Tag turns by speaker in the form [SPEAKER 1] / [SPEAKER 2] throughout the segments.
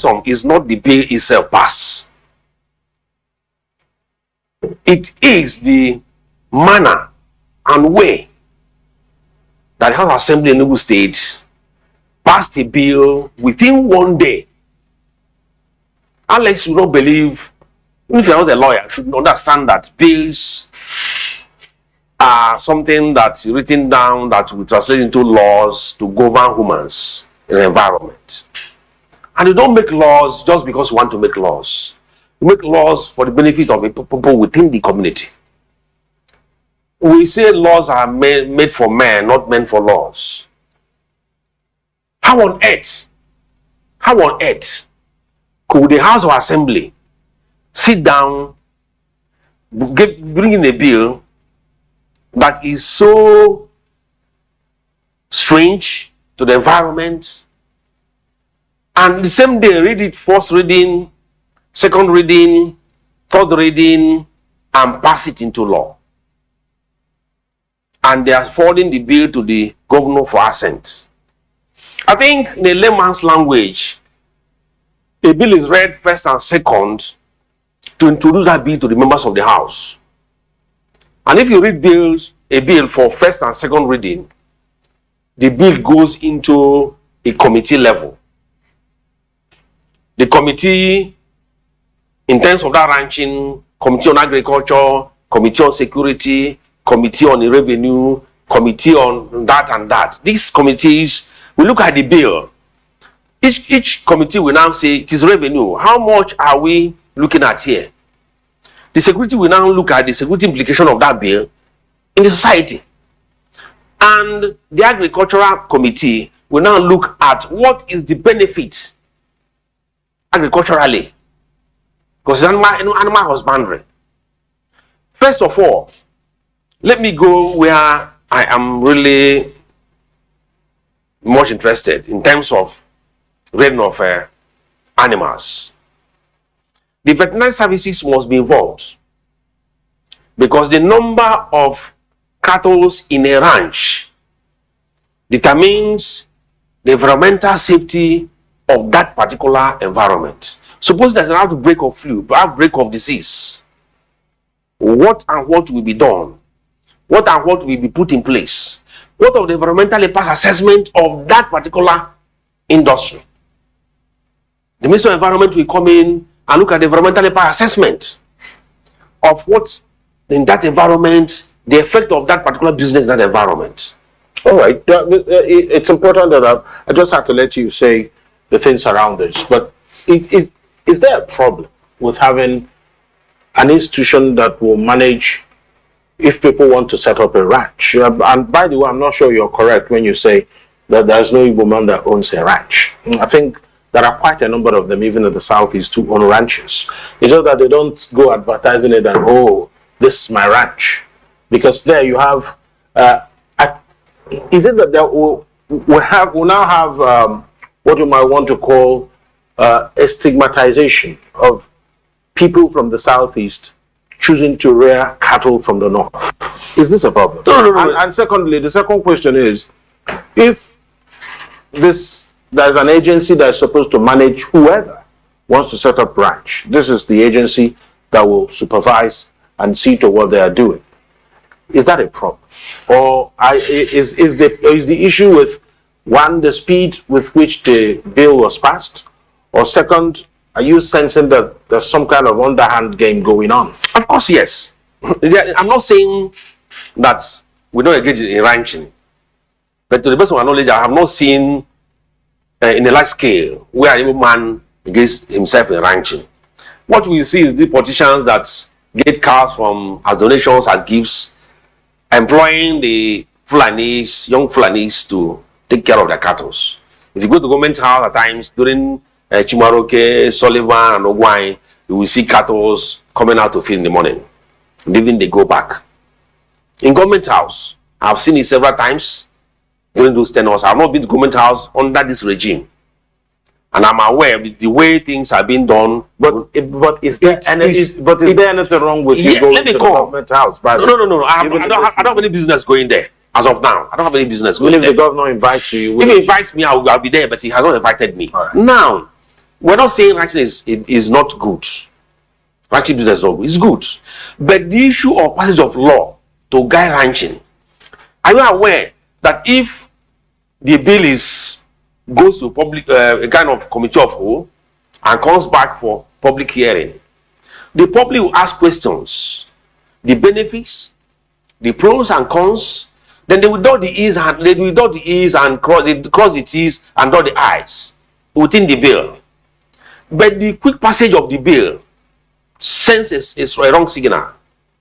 [SPEAKER 1] bothersome is not the bill itself passed. It is the manner and way that the House of Assembly in Enugu State passed a bill within 1 day. Unless you don't believe, if you're not a lawyer, you should understand that bills are something that's written down that will translate into laws to govern humans in the environment. And you don't make laws just because you want to make laws. You make laws for the benefit of the people within the community. We say laws are made for men, not meant for laws. How on earth could the House of Assembly sit down, bring in a bill that is so strange to the environment, and the same day read it first reading, second reading, third reading, and pass it into law? And they are forwarding the bill to the governor for assent. I think in a layman's language, a bill is read first and second to introduce that bill to the members of the House. And if you read a bill for first and second reading, the bill goes into a committee level. The committee, in terms of that ranching, committee on agriculture, committee on security, committee on the revenue, committee on that and that. These committees, we look at the bill. Each committee will now say it is revenue. How much are we looking at here? The security will now look at the security implication of that bill in the society. And the agricultural committee will now look at what is the benefit agriculturally, because it's animal husbandry. First of all, let me go where I am really much interested in terms of rearing of animals. The veterinary services must be involved, because the number of cattle in a ranch determines the environmental safety of that particular environment. Suppose there's an outbreak of flu, outbreak of disease. What and what will be done? What and what will be put in place? What of the environmental impact assessment of that particular industry? The Minister of Environment will come in and look at the environmental impact assessment of what in that environment, the effect of that particular business in that environment.
[SPEAKER 2] All right. It's important that I just have to let you say the things around this. But is there a problem with having an institution that will manage if people want to set up a ranch? And by the way, I'm not sure you're correct when you say that there's no Igbo man that owns a ranch. I think there are quite a number of them, even in the southeast, who own ranches. It's just that they don't go advertising it and, oh, this is my ranch. Because there you have, is it that there we'll now have what you might want to call a stigmatization of people from the southeast choosing to rear cattle from the north? Is this a problem?
[SPEAKER 1] No.
[SPEAKER 2] And secondly, the second question is, if there's an agency that is supposed to manage whoever wants to set up ranch, this is the agency that will supervise and see to what they are doing. Is that a problem? Or is the issue with, one, the speed with which the bill was passed? Or second, are you sensing that there's some kind of underhand game going on?
[SPEAKER 1] Of course, yes. I'm not saying that we don't engage in ranching. But to the best of my knowledge, I have not seen in a large scale where a man engages himself in ranching. What we see is the politicians that get cars from as donations, as gifts, employing the Fulanis, young Fulanis, to take care of their cattle. If you go to government house at times during Chimaroke, Sullivan, and Ogwai, you will see cattle coming out to feed in the morning. Leaving, they go back. In government house, I've seen it several times during those tenures. I've not been to government house under this regime. And I'm aware of the way things are being done.
[SPEAKER 2] But is there anything wrong with you going to the government house?
[SPEAKER 1] No. I don't have any business going there. As of now, I don't have any business going there.
[SPEAKER 2] If the governor invites you,
[SPEAKER 1] if he invites me, I'll be there, but he has not invited me.
[SPEAKER 2] Right.
[SPEAKER 1] Now, we're not saying ranching is not good. Ranching business is good. But the issue of passage of law to guide ranching, are you aware that if the bill goes to public, a kind of committee of whole, and comes back for public hearing, the public will ask questions, the benefits, the pros and cons, then they will dot the E's and cross the T's and dot the I's within the bill. But the quick passage of the bill sends a wrong signal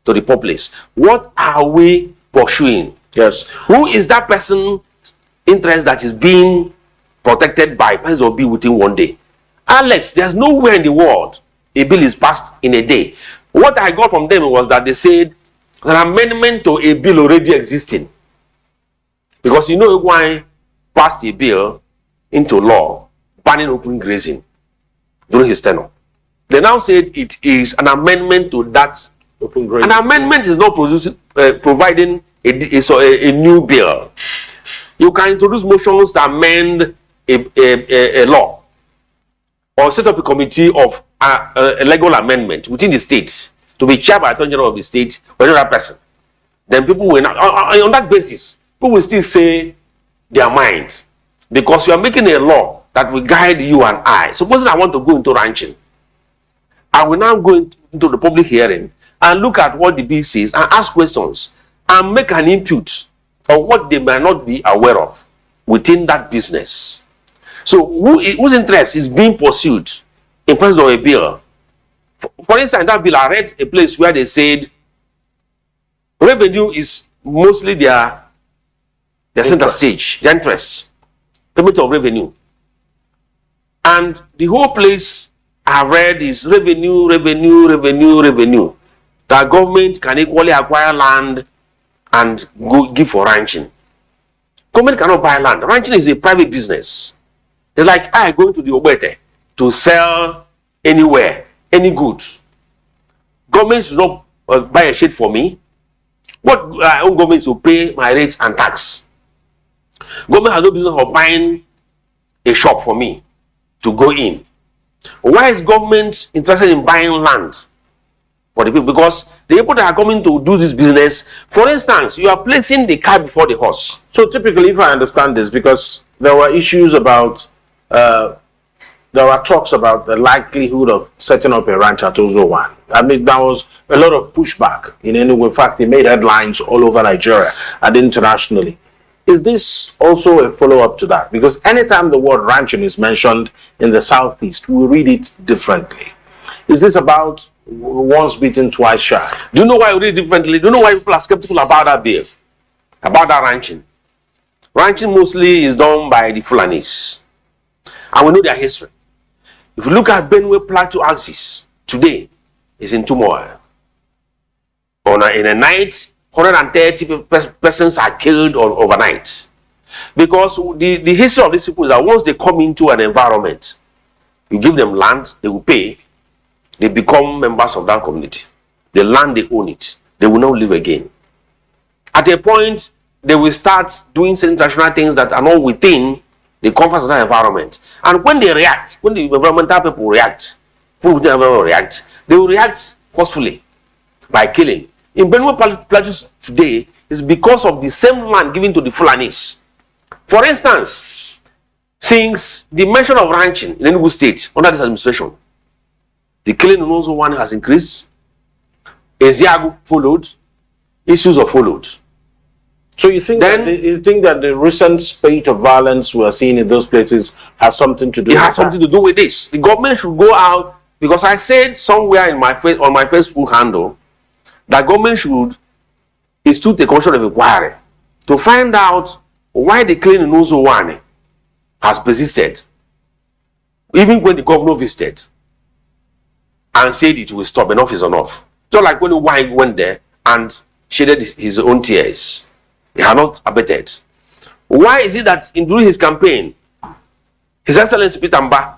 [SPEAKER 1] to the populace. What are we pursuing?
[SPEAKER 2] Yes.
[SPEAKER 1] Who is that person interest that is being protected by passage of bill within one day? Alex, there's nowhere in the world a bill is passed in a day. What I got from them was that they said an amendment to a bill already existing. Because you know why passed a bill into law banning open grazing during his tenure. They now said it is an amendment to that open grazing. An amendment is not providing a new bill. You can introduce motions to amend a law or set up a committee of a legal amendment within the state to be chaired by the Attorney General of the state or another person. Then people will not, on that basis, people will still say their minds, because you are making a law that will guide you and I. Supposing I want to go into ranching, I will now go into the public hearing and look at what the bill says and ask questions and make an input of what they may not be aware of within that business. So whose interest is being pursued in terms of a bill? For instance, in that bill, I read a place where they said revenue is mostly their center stage, their interests, payment of revenue. And the whole place I read is revenue. That government can equally acquire land and go give for ranching. Government cannot buy land. Ranching is a private business. It's like I going to the Obete to sell anywhere, any goods. Government should not buy a shade for me. What own government to pay my rates and tax? Government has no business of buying a shop for me to go in. Why is government interested in buying land for the people? Because the people that are coming to do this business, for instance, you are placing the cart before the horse.
[SPEAKER 2] So typically, if I understand this, because there were issues about, there were talks about the likelihood of setting up a ranch at Ozo 1. I mean, there was a lot of pushback in any way. In fact, it made headlines all over Nigeria and internationally. Is this also a follow-up to that? Because anytime the word ranching is mentioned in the Southeast, we read it differently. Is this about once bitten, twice shy?
[SPEAKER 1] Do you know why we read it differently? Do you know why people are skeptical about that bill? About that ranching? Ranching mostly is done by the Fulanis. And we know their history. If you look at Benue Plateau axis, today is in turmoil. In a night, 130 persons are killed overnight. Because the history of these people is that once they come into an environment, you give them land, they will pay, they become members of that community. The land, they own it. They will not live again. At a point, they will start doing certain traditional things that are not within the comfort of that environment. And when they react, when the environmental people react, people within the environment react, they will react forcefully by killing. In Benue Plateau today, is because of the same land given to the Fulanis. For instance, since the mention of ranching in Enugu State under this administration, the killing in Ozo 1 has increased, Eziagu followed, issues are followed.
[SPEAKER 2] So you think that the recent spate of violence we are seeing in those places has something to do with that? It has something
[SPEAKER 1] to do with this. The government should go out, because I said somewhere in my on my Facebook handle that government should institute a commission of inquiry to find out why the killing in Ozo 1 has persisted, even when the governor visited and said it will stop, enough is enough. Just like when Wine went there and shedded his own tears, he had not abated. Why is it that during his campaign, His Excellency Peter Mba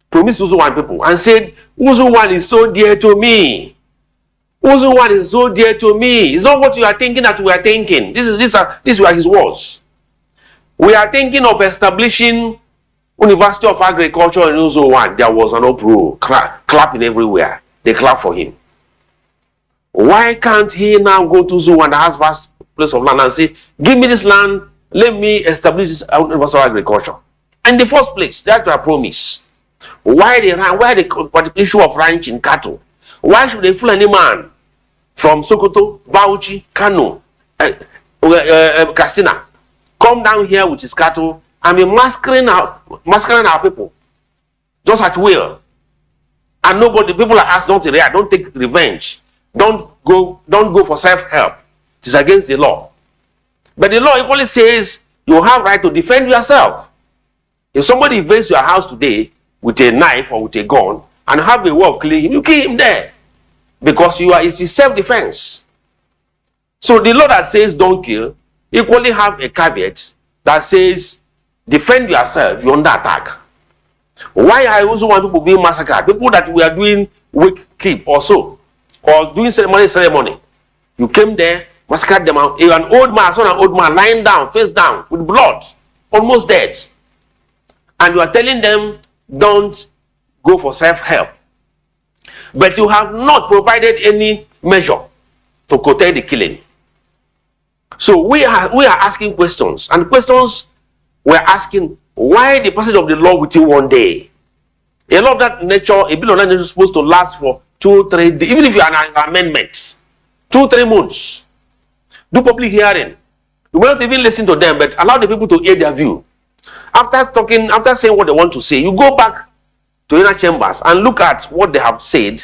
[SPEAKER 1] promised Ozo 1 people and said, Ozo 1 is so dear to me. Ozo 1 is so dear to me. It's not what you are thinking that we are thinking. These were his words. We are thinking of establishing University of Agriculture in Uzo 1, there was an uproar, clapping everywhere. They clap for him. Why can't he now go to Uzo 1 that has vast place of land and say, give me this land, let me establish this University of Agriculture? In the first place, that's a promise. Why the issue of ranching cattle? Why should a Fulani man from Sokoto, Bauchi, Kanu, Katsina come down here with his cattle and be massacring our people just at will? And nobody, people are asked not to react, don't take revenge, don't go for self-help. It is against the law. But the law equally says you have right to defend yourself. If somebody invades your house today with a knife or with a gun and have a way of killing him, you kill him there. Because it's self-defense. So the law that says don't kill equally have a caveat that says defend yourself, you're under attack. Why I also want people being massacred? People that we are doing wake keep or so, or doing ceremony. You came there, massacred them out. An old man, I saw an old man lying down, face down, with blood, almost dead. And you are telling them, don't go for self-help. But you have not provided any measure to curtail the killing. So we are asking questions. And questions we're asking, why the passage of the law within 1 day? A law of that nature, a bill of that nature is supposed to last for 2-3 days, even if you are an amendment. 2-3 months. Do public hearing. You will not even listen to them, but allow the people to hear their view. After saying what they want to say, you go back to inner chambers and look at what they have said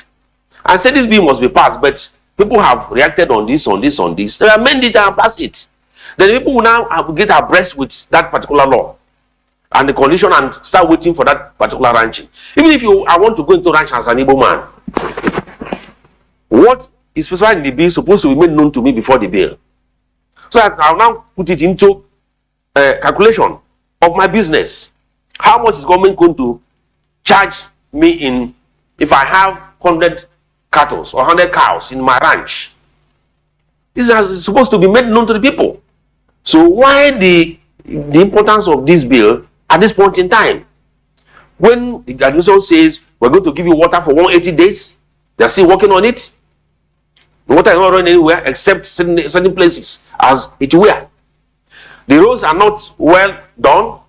[SPEAKER 1] and say this bill must be passed, but people have reacted on this. They amend it and pass it. Then people will now get abreast with that particular law and the condition and start waiting for that particular ranching. Even if I want to go into ranch as an Igbo man, what is specified in the bill is supposed to be made known to me before the bill. So I'll now put it into calculation of my business. How much is government going to charge me if I have 100 cattle or 100 cows in my ranch? This is supposed to be made known to the people. So why the importance of this bill at this point in time? When the administration says we're going to give you water for 180 days, they're still working on it. The water is not running anywhere except certain places as it were. The roads are not well done.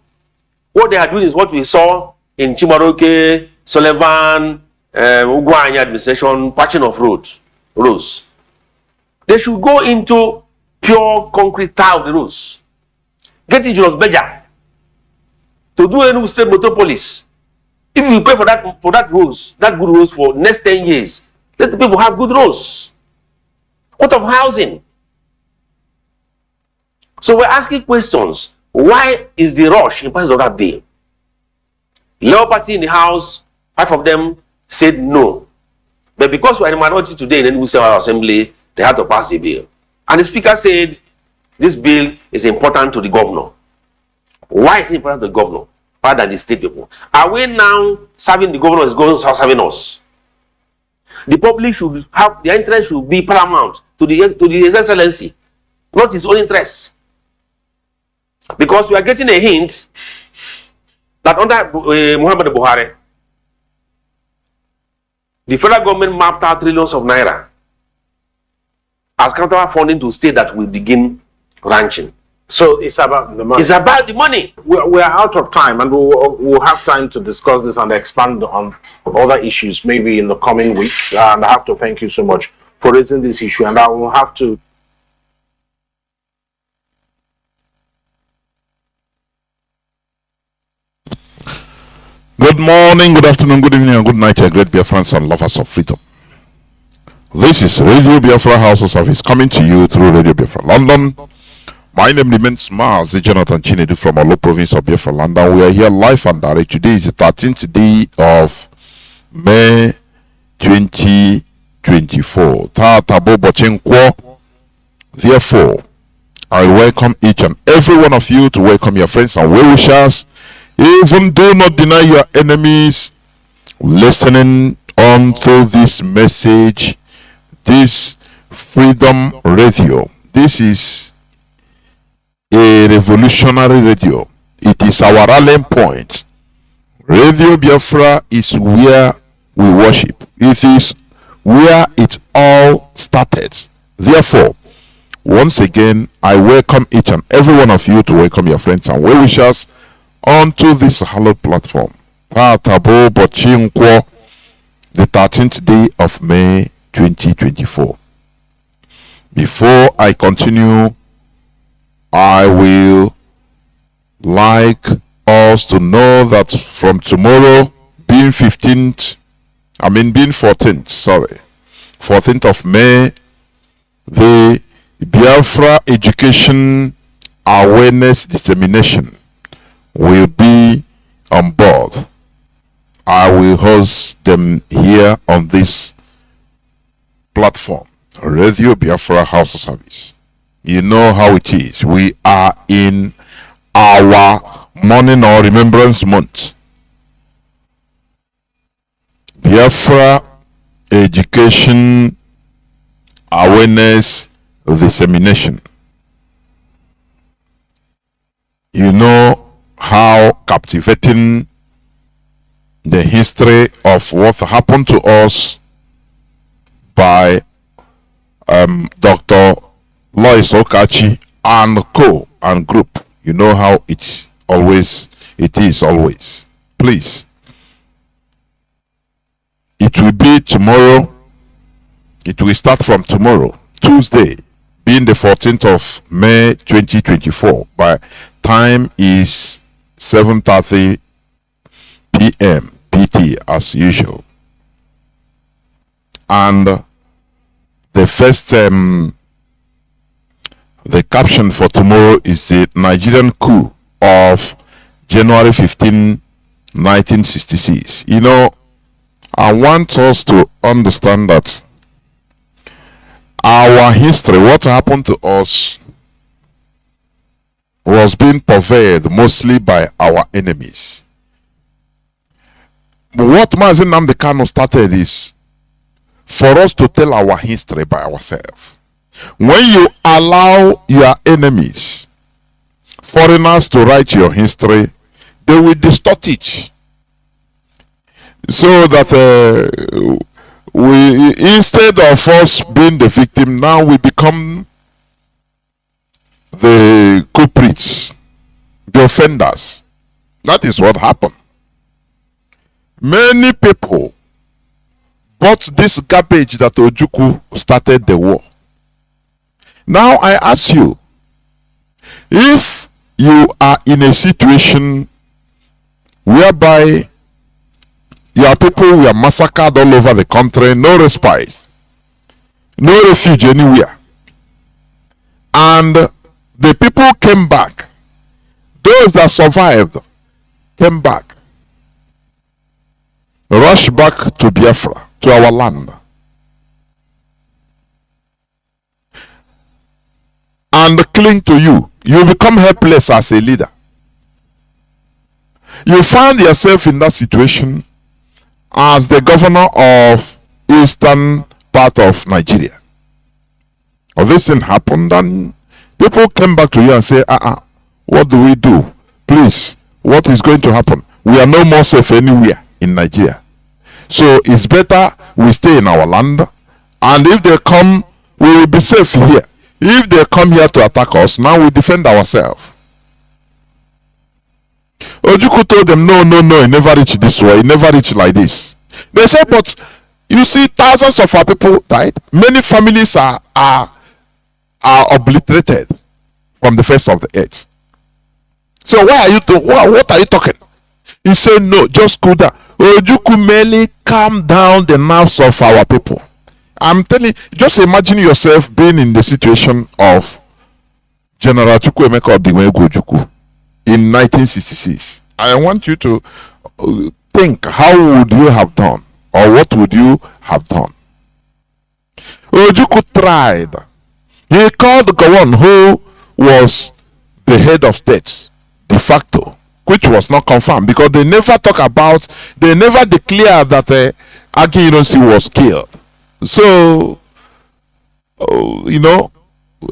[SPEAKER 1] What they are doing is what we saw in Chimaroke, Sullivan, Ugwanya administration, patching of roads. They should go into pure concrete tar of the roads. Get it just better to do any state motopolis. If you pay for that good roads for next 10 years, let the people have good roads. What of housing? So we're asking questions. Why is the rush in passage of that bill? Labour Party in the House, 5 of them said no. But because we're in a minority today in the National Assembly, they had to pass the bill. And the Speaker said this bill is important to the governor. Why is it important to the governor rather than the state people? Are we now serving the governor as governor is serving us? The public should have, their interest should be paramount to the Excellency, not his own interests. Because we are getting a hint that under Muhammad Buhari, the federal government mapped out trillions of naira as counter funding to state that will begin ranching.
[SPEAKER 2] So it's about the money.
[SPEAKER 1] It's about the money.
[SPEAKER 2] We're out of time, and we'll have time to discuss this and expand on other issues maybe in the coming weeks. And I have to thank you so much for raising this issue, and I will have to.
[SPEAKER 3] Good morning, good afternoon, good evening, and good night, great Biafrans and lovers of freedom. This is Radio Biafra House of Service coming to you through Radio Biafra London. My name remains Mazi Jonathan Chinedu from Olo province of Biafra London. We are here live and direct. Today is the 13th day of May 2024. Therefore, I welcome each and every one of you to welcome your friends and well-wishers. Even do not deny your enemies listening on to this message, this Freedom Radio. This is a revolutionary radio. It is our rallying point. Radio Biafra is where we worship. It is where it all started. Therefore, once again, I welcome each and every one of you to welcome your friends and well-wishers onto this hallowed platform. Tatabo Bochinkwo, the 13th day of May 2024. Before I continue, I will like us to know that from tomorrow, being 14th of May, the Biafra Education Awareness Dissemination will be on board. I will host them here on this platform, Radio Biafra House of Service. You know how it is. We are in our mourning or remembrance month. Biafra Education Awareness Dissemination. You know how captivating the history of what happened to us by Dr. Lois Okachi and co and group. You know how it is always. Please. It will be tomorrow. It will start from tomorrow, Tuesday, being the 14th of May 2024. By time is 7:30 p.m. PT as usual. And the first the caption for tomorrow is the Nigerian coup of January 15, 1966. You know, I want us to understand that our history, what happened to us, was being pervaded mostly by our enemies. But what Mazi Nnamdi started is for us to tell our history by ourselves. When you allow your enemies, foreigners, to write your history, they will distort it. So that we, instead of us being the victim, now we become the culprits, the offenders. That is what happened. Many people bought this garbage that Ojukwu started the war. Now I ask you, if you are in a situation whereby your people were massacred all over the country, no respite, no refuge anywhere, and the people came back, those that survived came back, rushed back to Biafra, to our land, and cling to you, you become helpless as a leader. You find yourself in that situation as the governor of eastern part of Nigeria. Or this thing happened and people came back to you and say, what do we do? Please, what is going to happen? We are no more safe anywhere in Nigeria. So it's better we stay in our land, and if they come, we will be safe here. If they come here to attack us, now we defend ourselves. Ojukwu told them, no, it never reached this way, it never reached like this. They said, but you see, thousands of our people died. Many families are obliterated from the face of the earth. So what are you talking? He said, no, just cool down. Ojukwu merely calm down the nerves of our people. I'm telling you, just imagine yourself being in the situation of General Chukwuemeka Odimegwu Ojukwu in 1966. I want you to think, how would you have done, or what would you have done? Ojukwu tried. He called Gowon, who was the head of state de facto, which was not confirmed because they never declared that Akin Ironsi was killed. So,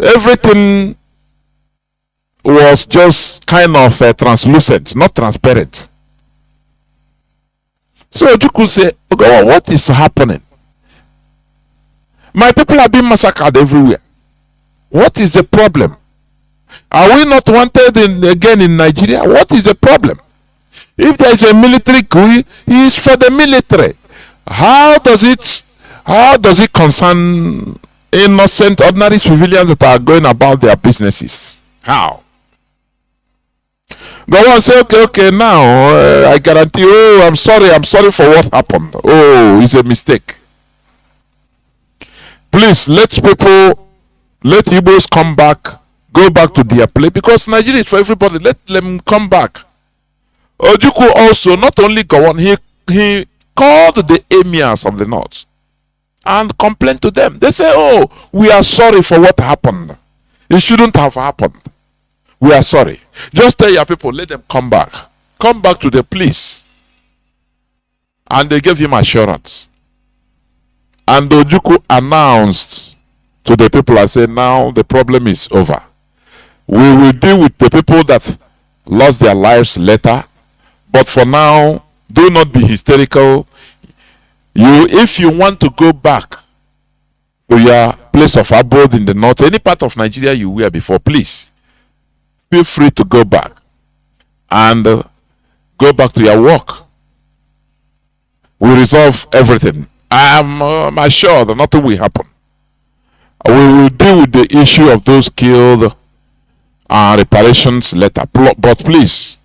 [SPEAKER 3] everything was just kind of translucent, not transparent. So Ojukwu say, okay, what is happening? My people are being massacred everywhere. What is the problem? Are we not wanted again in Nigeria? What is the problem? If there is a military coup, he is for the military. How does it concern innocent, ordinary civilians that are going about their businesses? How? Go on, say, okay, now I guarantee. Oh, I'm sorry for what happened. Oh, it's a mistake. Please let Igbos come back, go back to their place, because Nigeria is for everybody. Let them come back. Ojukwu also not only go on, he called the emirs of the north and complained to them. They say, oh, we are sorry for what happened. It shouldn't have happened. We are sorry. Just tell your people, let them come back. Come back to the place. And they gave him assurance. And Ojukwu announced to the people and said, now the problem is over. We will deal with the people that lost their lives later. But for now, do not be hysterical. If you want to go back to your place of abode in the north, any part of Nigeria you were before, please feel free to go back and go back to your work. We resolve everything. I'm assured that nothing will happen. We will deal with the issue of those killed and reparations later. But please,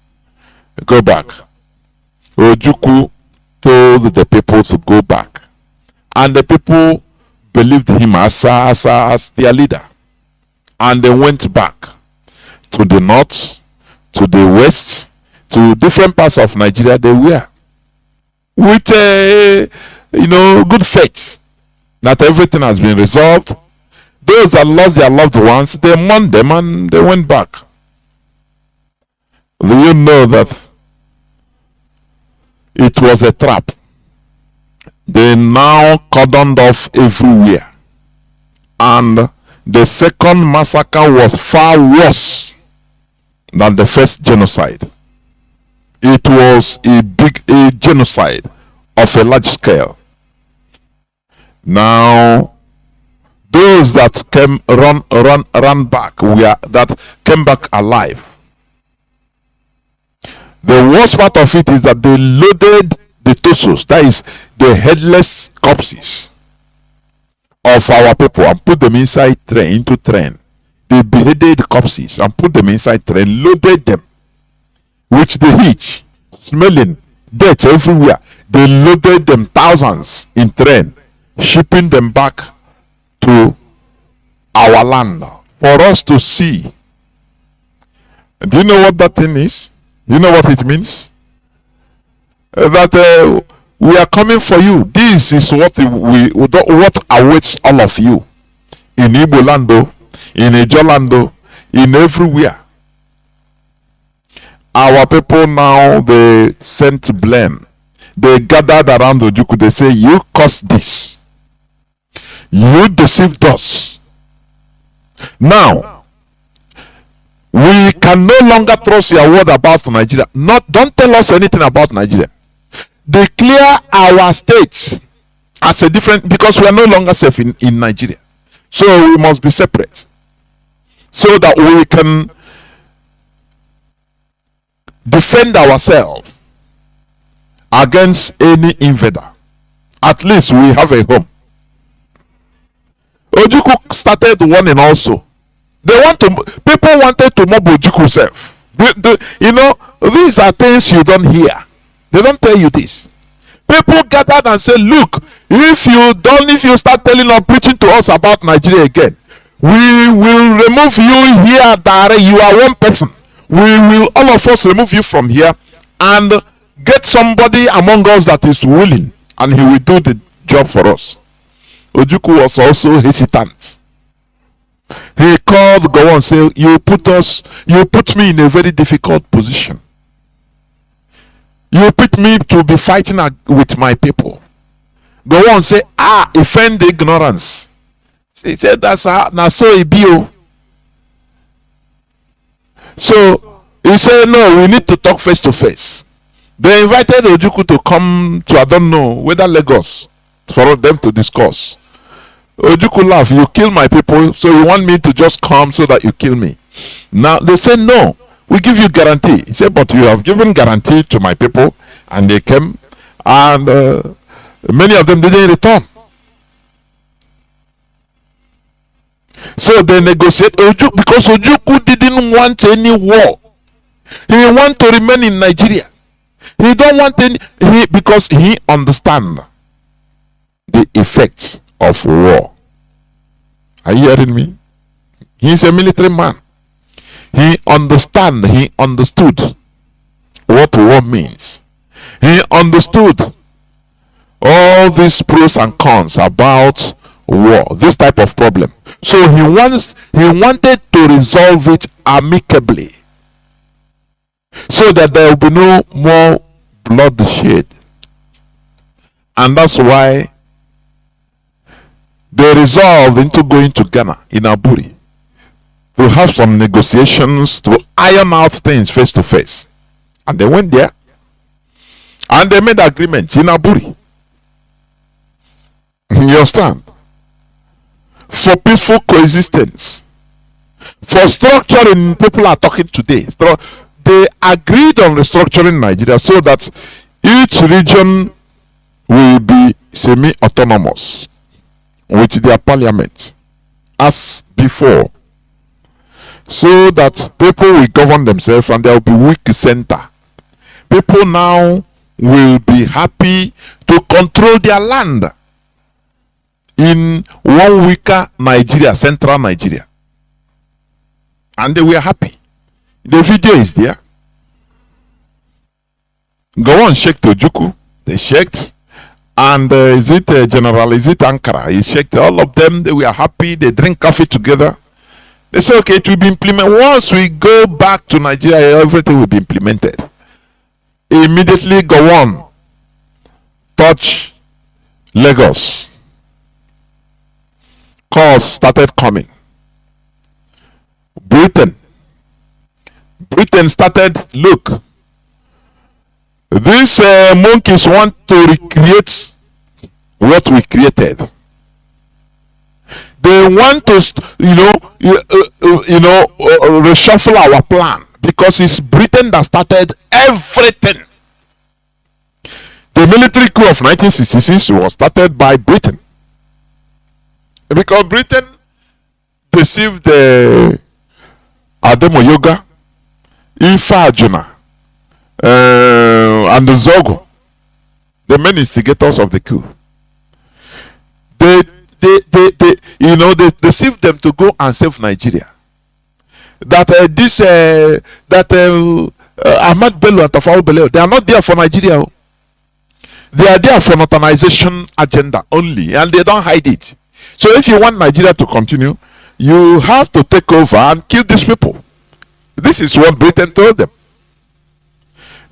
[SPEAKER 3] go back. Ojukwu told the people to go back. And the people believed him as their leader. And they went back to the north, to the west, to different parts of Nigeria they were. With good faith that everything has been resolved. Those that lost their loved ones, they mourned them and they went back. Do you know that it was a trap? They now cordoned off everywhere. And the second massacre was far worse than the first genocide. It was a genocide of a large scale. Now, those that ran back, that came back alive. The worst part of it is that they loaded the torsos, that is, the headless corpses of our people, and put them inside into train. They beheaded the corpses and put them inside train, loaded them with the heat, smelling death everywhere. They loaded them thousands in train, shipping them back to our land for us to see. Do you know what that thing is? Do you know what it means? That we are coming for you. This is what what awaits all of you in Igbo lando, in Ejolando, in everywhere. Our people now, they sent blame. They gathered around Ojukwu. They say, you caused this. You deceived us. Now, we can no longer trust your word about Nigeria. Don't tell us anything about Nigeria. Declare our state as a different, because we are no longer safe in Nigeria. So we must be separate, so that we can defend ourselves against any invader. At least we have a home. Ojukwu started warning also. People wanted to mob Ojukwu self. These are things you don't hear. They don't tell you this. People gathered and said, look, if you start telling or preaching to us about Nigeria again, we will remove you here, direct. You are one person. We will, all of us, remove you from here and get somebody among us that is willing, and he will do the job for us. Ojukwu was also hesitant. He called go and said, you put me in a very difficult position. You put me to be fighting with my people. Go on say, offend ignorance. He said, that's now so it be. So he said, no, we need to talk face to face. They invited Ojukwu to come to, I don't know, whether Lagos, for them to discuss. Ojukwu laughed, you kill my people, so you want me to just come so that you kill me. Now they say no, we give you guarantee. He said, but you have given guarantee to my people, and they came, and many of them didn't return. So they negotiate because Ojukwu didn't want any war. He want to remain in Nigeria. He don't want any, because he understand the effects of war. Are you hearing me? He's a military man. He understood what war means. He understood all these pros and cons about war, this type of problem. So he wanted to resolve it amicably, so that there will be no more bloodshed. And that's why they resolved into going to Ghana in Aburi to have some negotiations to iron out things face to face. And they went there and they made agreement in Aburi. You understand? For peaceful coexistence, for structuring. People are talking today. They agreed on restructuring Nigeria so that each region will be semi-autonomous with their parliament as before, so that people will govern themselves and there will be weak center. People now will be happy to control their land in one weaker Nigeria, central Nigeria. And they were happy. The video is there. Go on, shake Ojukwu. They shaked. And is it General? Is it Ankara? He shaked all of them. They were happy. They drink coffee together. They say, okay, it will be implemented. Once we go back to Nigeria, everything will be implemented. Immediately go on. Touch Lagos. Calls started coming. Britain started, look, these monkeys want to recreate what we created. They want to, reshuffle our plan, because it's Britain that started everything. The military coup of 1966 was started by Britain, because Britain deceived the Ademoyoga, Ifa Ajuna, and the Zogo, the main instigators of the coup. They deceived them to go and save Nigeria. That Ahmad Bello and Tafawa Balewa, they are not there for Nigeria. They are there for modernization agenda only, and they don't hide it. So if you want Nigeria to continue, you have to take over and kill these people. This is what Britain told them.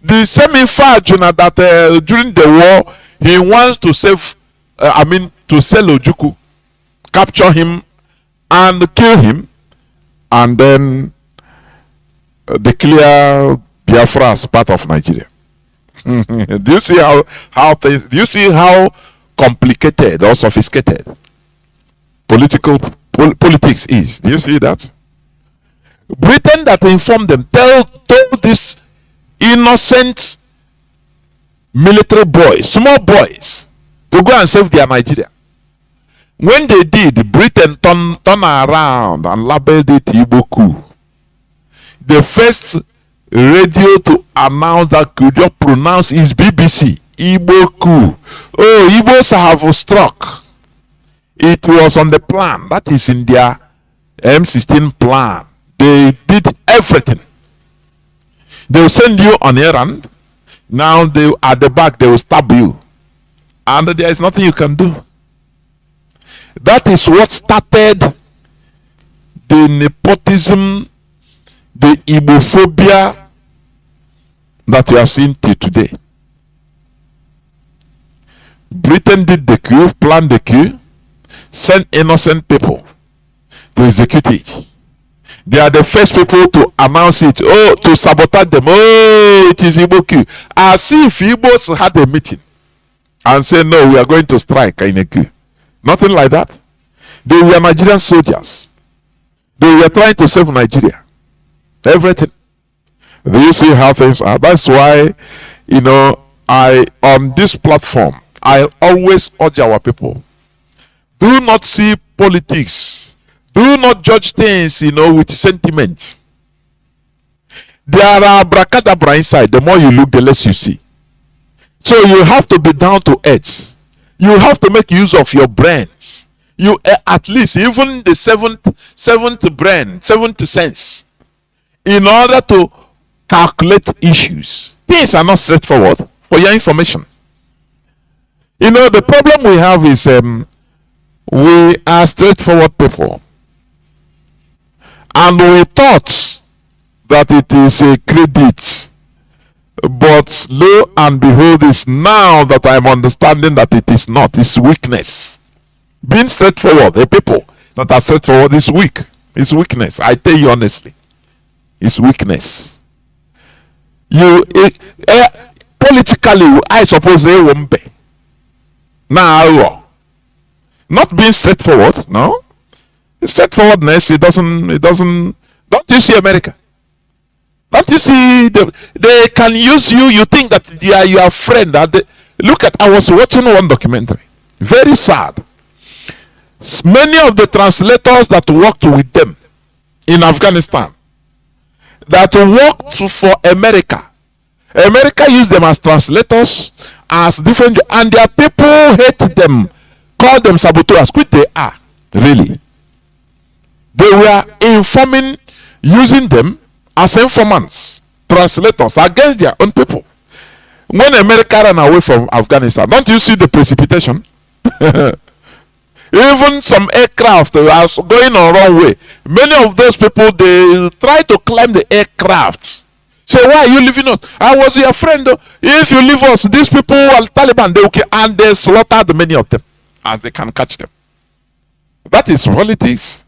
[SPEAKER 3] The same Ifajuna that during the war he wants to save, to sell Ojukwu, capture him and kill him, and then declare Biafra as part of Nigeria. Do you see how things? Do you see how complicated or sophisticated politics is? Do you see that? Britain that informed them told these innocent military boys, small boys, to go and save their Nigeria. When they did, Britain turned around and labeled it Igbo coup. The first radio to announce that could just pronounce is BBC. Igbo coup. Oh, Igbos have struck. It was on the plan. That is in their M16 plan. They did everything. They will send you on errand. Now they at the back they will stab you, and there is nothing you can do. That is what started the nepotism, the Igbophobia that you have seen till today. Britain did the coup, planned the coup, sent innocent people to execute it. They are the first people to announce it. Oh, to sabotage them. Oh, it is Igbo coup. As if Igbos had a meeting and said, no, we are going to strike in a coup. Nothing like that. They were Nigerian soldiers. They were trying to save Nigeria. Everything. Do you see how things are? That's why, on this platform, I always urge our people, do not see politics. Do not judge things, with sentiment. There are abracadabra inside. The more you look, the less you see. So you have to be down to earth. You have to make use of your brains. You at least even the seventh brain, seventh sense, in order to calculate issues. Things are not straightforward. For your information, the problem we have is we are straightforward people, and we thought that it is a credit, but lo and behold, is now that I'm understanding that it is not. It's weakness. Being straightforward, the people that are straightforward is weak. It's weakness. I tell you honestly, it's weakness. Politically, I suppose they won't be. Now, not being straightforward, no. Straightforwardness, it doesn't. Don't you see America? Don't you see they can use you? You think that they are your friend. Look at. I was watching one documentary. Very sad. Many of the translators that worked with them in Afghanistan, that worked for America. America used them as translators, as different, and their people hate them, call them saboteurs, which they are, really. They were informing, using them as informants, translators, against their own people. When America ran away from Afghanistan, don't you see the precipitation? Even some aircraft are going on wrong way. Many of those people, they try to climb the aircraft. Say, why are you leaving us? I was your friend. If you leave us, these people are Taliban. They okay, and they slaughtered many of them as they can catch them. That is politics.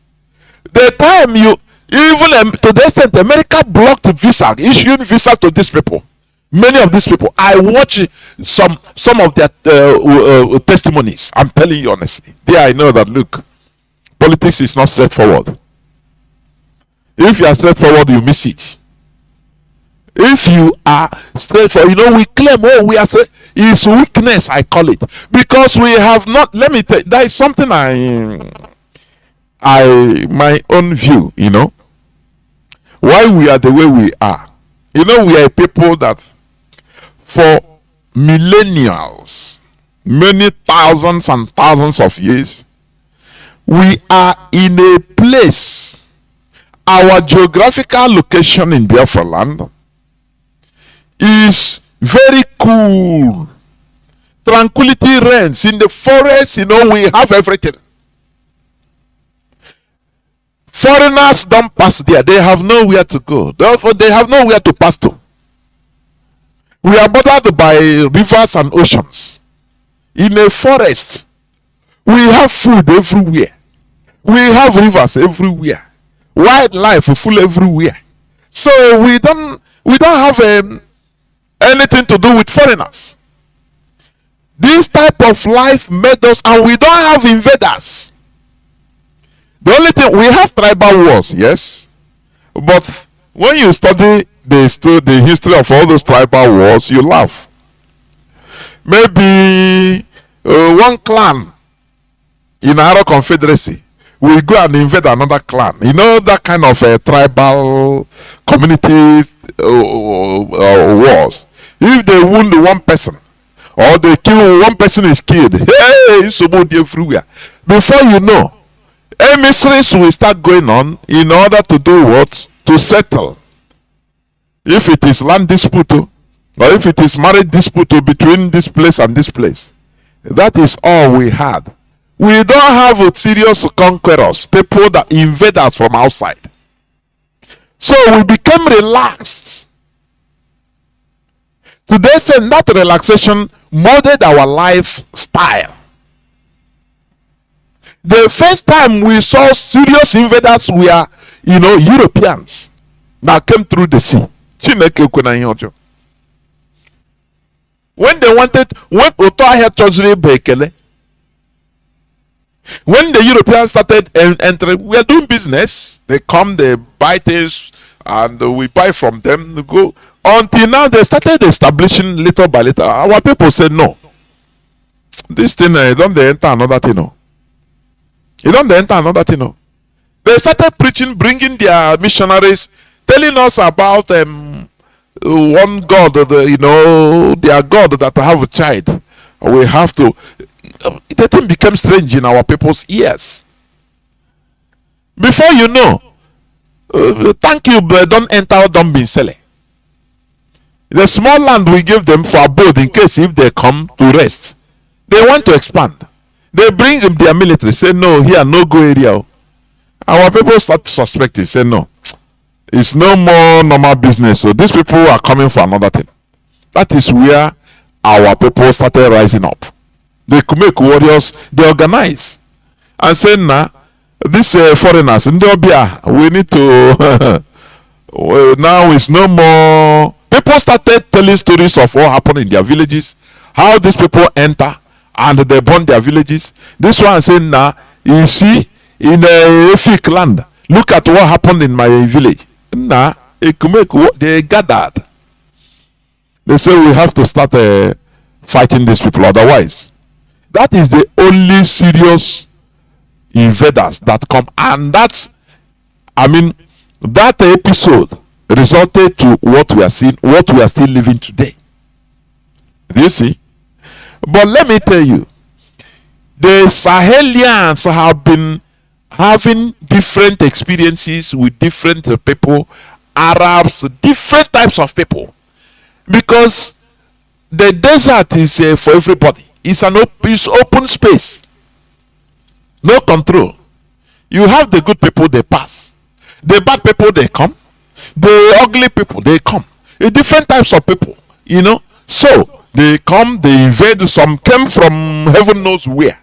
[SPEAKER 3] The time you even to the extent America blocked visa, issuing visa to these people. Many of these people, I watch some of their testimonies. I'm telling you honestly. There I know that look, politics is not straightforward. If you are straightforward, you miss it. If you are straightforward, we claim, we are straight. It's weakness, I call it, because we have not. Let me tell you, that is something my own view. Why we are the way we are. We are a people that for millennials, many thousands and thousands of years, we are in a place. Our geographical location in Biafra land is very cool. Tranquility reigns in the forest. We have everything. Foreigners don't pass there. They have nowhere to go. Therefore, they have nowhere to pass to. We are bordered by rivers and oceans. In a forest, we have food everywhere. We have rivers everywhere. Wildlife full everywhere. So we don't have anything to do with foreigners. This type of life made us, and we don't have invaders. The only thing, we have tribal wars, yes, but when you study the history of all those tribal wars, you laugh. Maybe one clan in our confederacy will go and invade another clan. That kind of tribal community wars. If they wound one person, or they kill one person is killed, hey, somebody everywhere. Before you know, emissaries will start going on in order to do what? To settle. If it is land dispute, or if it is marriage dispute between this place and this place. That is all we had. We don't have serious conquerors, people that invade us from outside. So we became relaxed. Today, saying that relaxation molded our lifestyle. The first time we saw serious invaders were Europeans that came through the sea. When they wanted, when the Europeans started entering, we are doing business. They come, they buy things, and we buy from them. We go until now. They started establishing little by little. Our people said no. This thing, don't they enter another thing? No. You don't enter another thing. No. They started preaching, bringing their missionaries, telling us about one God, their God that have a child. We have to. The thing became strange in our people's ears. Before you know, thank you, but don't enter, don't be selling. The small land we give them for abode in case if they come to rest. They want to expand. They bring their military, say no, here, no go area. Our people start suspecting, say no. It's no more normal business. So these people are coming for another thing. That is where our people started rising up. They could make warriors, they organize. And say, nah, these foreigners, we need to, now it's no more. People started telling stories of what happened in their villages, how these people enter and they burn their villages. This one saying, nah, you see, in a Efik land, look at what happened in my village. Nah, they gathered. They say we have to start fighting these people, otherwise. That is the only serious invaders that come, and that episode resulted to what we are seeing, what we are still living today. Do you see? But let me tell you, the Sahelians have been having different experiences with different people, Arabs, different types of people, because the desert is for everybody. It's open space, no control. You have the good people, they pass. The bad people, they come. The ugly people, they come. Different types of people, So they come, they invade. Some came from heaven knows where.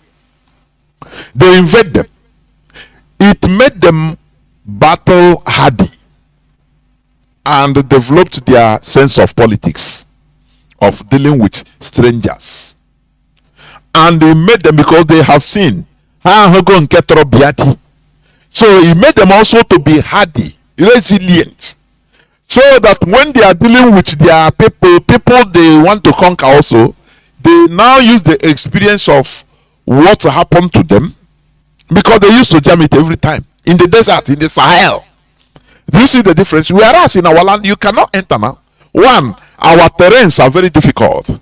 [SPEAKER 3] They invade them. It made them battle hardy and developed their sense of politics, of dealing with strangers. And they made them, because they have seen so it made them also to be hardy, resilient, so that when they are dealing with their people they want to conquer also, they now use the experience of what happened to them, because they used to jam it every time in the desert, in the Sahel. Do you see the difference? Whereas in our land you cannot enter now. One, our terrains are very difficult.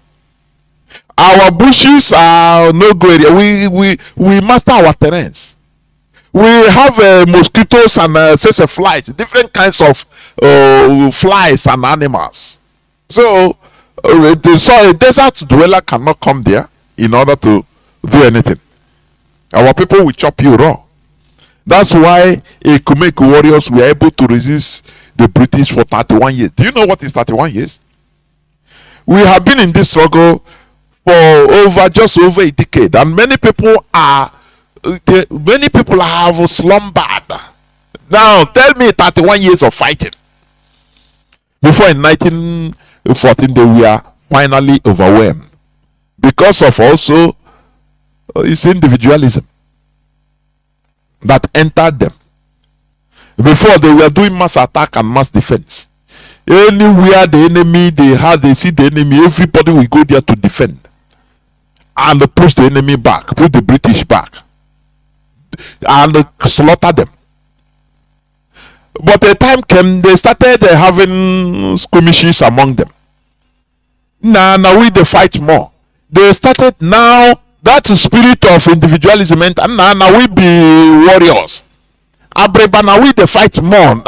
[SPEAKER 3] Our bushes are no go area. We master our terrains. We have mosquitoes and flies, different kinds of flies and animals. So a desert dweller cannot come there in order to do anything. Our people will chop you raw. That's why Ekumeku warriors were able to resist the British for 31 years. Do you know what is 31 years? We have been in this struggle for just over a decade, and many people have slumbered. Now tell me 31 years of fighting before in 1914 they were finally overwhelmed, because of also it's individualism that entered them. Before they were doing mass attack and mass defense. Anywhere the enemy they see the enemy, everybody will go there to defend and push the enemy back, put the British back, and slaughter them. But a time came, they started having skirmishes among them. Now we they fight more. They started now that spirit of individualism, and now we be warriors. Abreba, now we they fight more.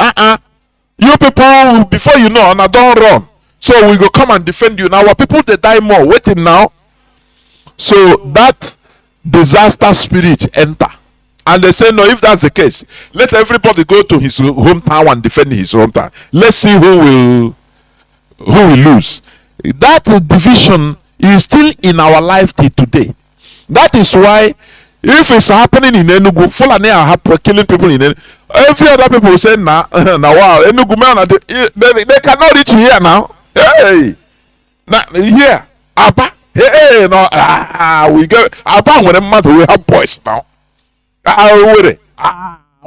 [SPEAKER 3] You people, before you know, now don't run. So we go come and defend you. Now our people they die more. Waiting now. So that disaster spirit enter. And they say, no, if that's the case, let everybody go to his hometown and defend his hometown. Let's see who will lose. That division is still in our life till today. That is why if it's happening in Enugu, Fulani are killing people in Enugu, Every other people will say, nah, now wow, Enugu man, they cannot reach here now. Hey, now here, Abba, hey, no, we get Abba when a mother we have boys now.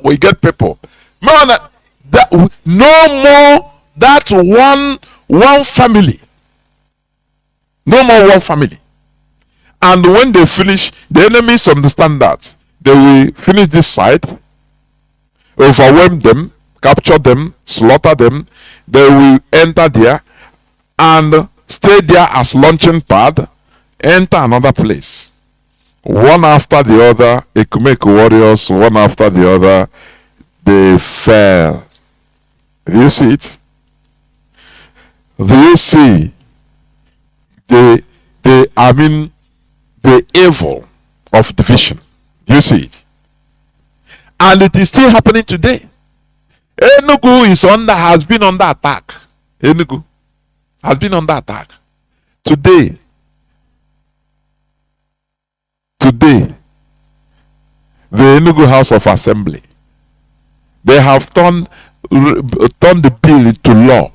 [SPEAKER 3] We get people. Man, that no more that one family. No more one family. And when they finish, the enemies understand that they will finish this side, overwhelm them, capture them, slaughter them. They will enter there and stay there as launching pad, enter another place. One after the other, Ekumeko warriors, one after the other, they fell. Do you see it? Do you see the evil of division? Do you see it? And it is still happening today. Enugu has been under attack. Enugu has been under attack. Today, the Enugu House of Assembly, they have turned the bill into law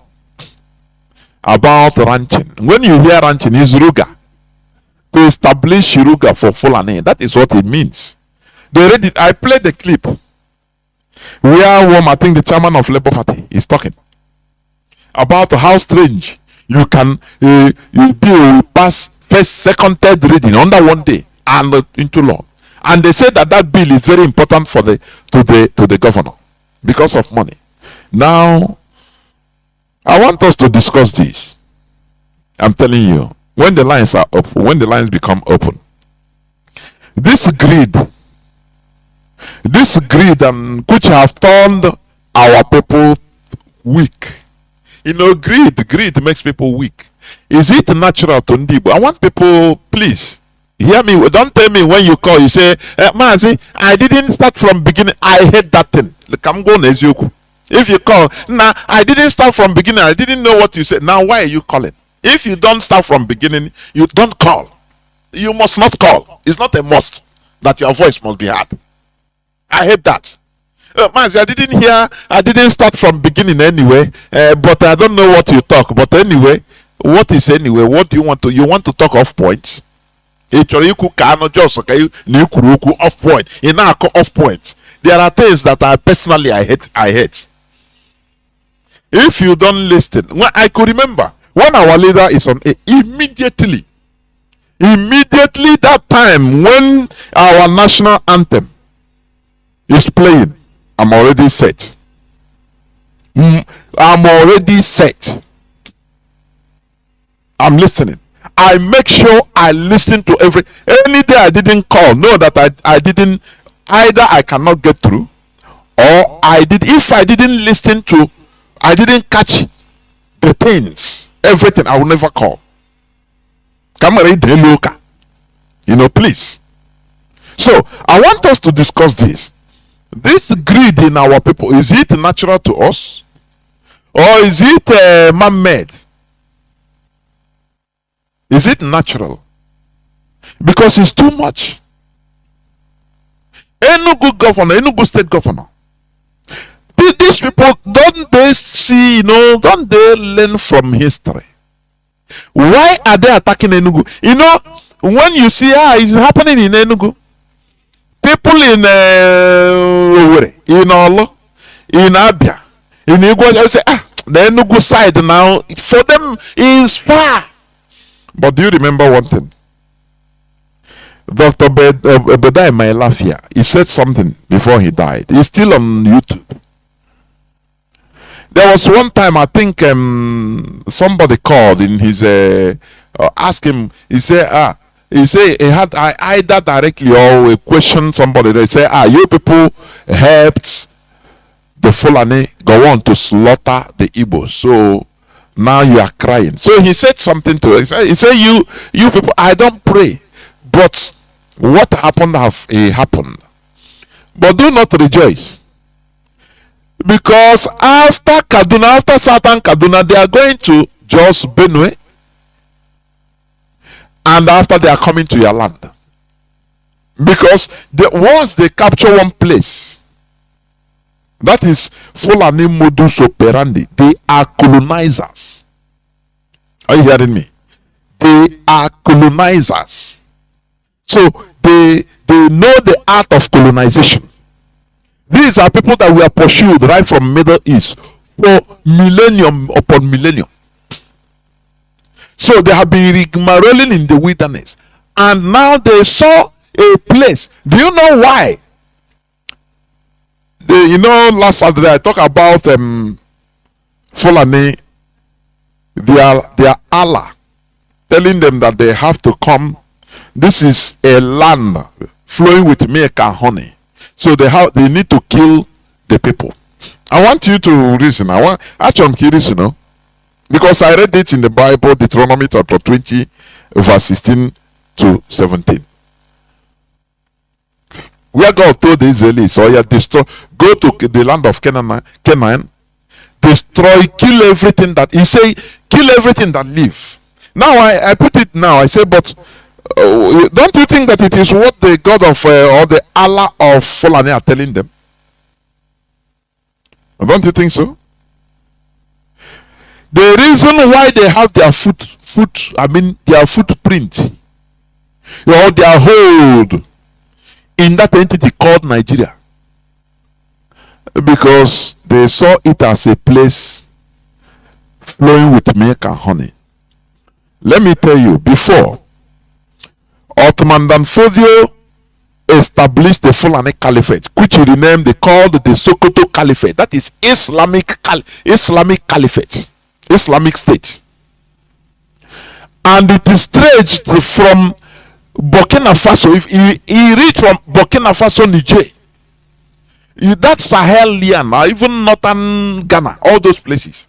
[SPEAKER 3] about ranching. When you hear ranching, is Ruga. To establish Ruga for Fulani. That is what it means. They read it. I played the clip where I think the chairman of Labour Party is talking about how strange you can bill pass first, second, third reading under one day and into law. And they say that bill is very important for to the governor because of money. Now, I want us to discuss this. I'm telling you, when the lines are open, when the lines become open, this greed and which have turned our people weak. You know, greed makes people weak. Is it natural to Ndibo? I want people, please hear me. Don't tell me when you call, you say, Mazi, I didn't start from beginning. I hate that thing. I'm going to if you call, nah, I didn't start from beginning. I didn't know what you said. Now, why are you calling? If you don't start from beginning, you don't call. You must not call. It's not a must that your voice must be heard. I hate that. Mazi, I didn't start from beginning anyway, but I don't know what you talk. But anyway, what is anyway? What do you want to? You want to talk off points? Off point. Off point. There are things that I personally I hate. If you don't listen, I could remember when our leader is on immediately that time when our national anthem is playing, I'm already set. I'm listening. I make sure I listen to any day I didn't call. Know that I didn't, either I cannot get through, or if I didn't listen to, I didn't catch the things, everything, I will never call. You know, please. So I want us to discuss this. This greed in our people, is it natural to us, or is it man-made? Is it natural? Because it's too much. Enugu state governor. These people, don't they see, don't they learn from history? Why are they attacking Enugu? When you see it's happening in Enugu, people in Owerri, in Olo, in Abia, in Igwa, say, the Enugu side now, for them is far. But do you remember one thing? Dr. Bedai Mailafia, he said something before he died. He's still on YouTube. There was one time, I think somebody called in his asked him. He said he had either directly or a question somebody. They say, you people helped the Fulani go on to slaughter the Igbos, so now you are crying. So he said something to us. He said, you people, I don't pray, but what happened happened. But do not rejoice. Because after Southern Kaduna, they are going to Jos Benue. And after they are coming to your land. Because once they capture one place, That is Fulani modus operandi. They are colonizers. Are you hearing me? They are colonizers. So they know the art of colonization. These are people that were pursued right from Middle East for millennium upon millennium. So they have been rigmaroling in the wilderness, and now they saw a place. Do you know why? Last Saturday I talked about Fulani, their Allah, telling them that they have to come. This is a land flowing with milk and honey, so they need to kill the people. I want you to reason. I'm curious, because I read it in the Bible, Deuteronomy chapter 20, verse 16 to 17. Where God told the Israelites, go to the land of Canaan, destroy, kill everything that, he say, kill everything that live. Now I put it now, I say, but don't you think that it is what the God of, or the Allah of Fulani are telling them? Don't you think so? The reason why they have their their footprint, or their hold in that entity called Nigeria, because they saw it as a place flowing with milk and honey. Let me tell you, before Ottoman Danfodio established the Fulani Caliphate, which he renamed, they called the Sokoto Caliphate. That is Islamic Caliphate, Islamic State. And it is stretched from Burkina Faso. If he reached from Burkina Faso, Niger, that Sahelian, or even northern Ghana, all those places.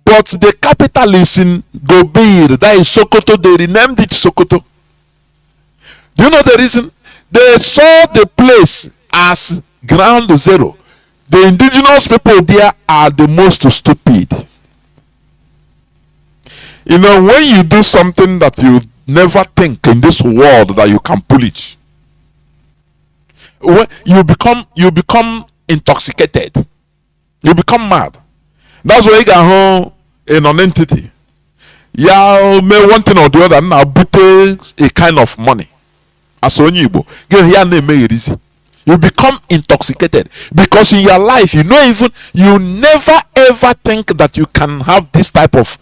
[SPEAKER 3] But the capital is in Gobir, that is Sokoto. They renamed it Sokoto. Do you know the reason? They saw the place as ground zero. The indigenous people there are the most stupid. When you do something that you never think in this world that you can pull it, when you become intoxicated, you become mad. That's why you got home in an entity. Yeah, may one thing or the other now put a kind of money. As on you become intoxicated, because in your life you never ever think that you can have this type of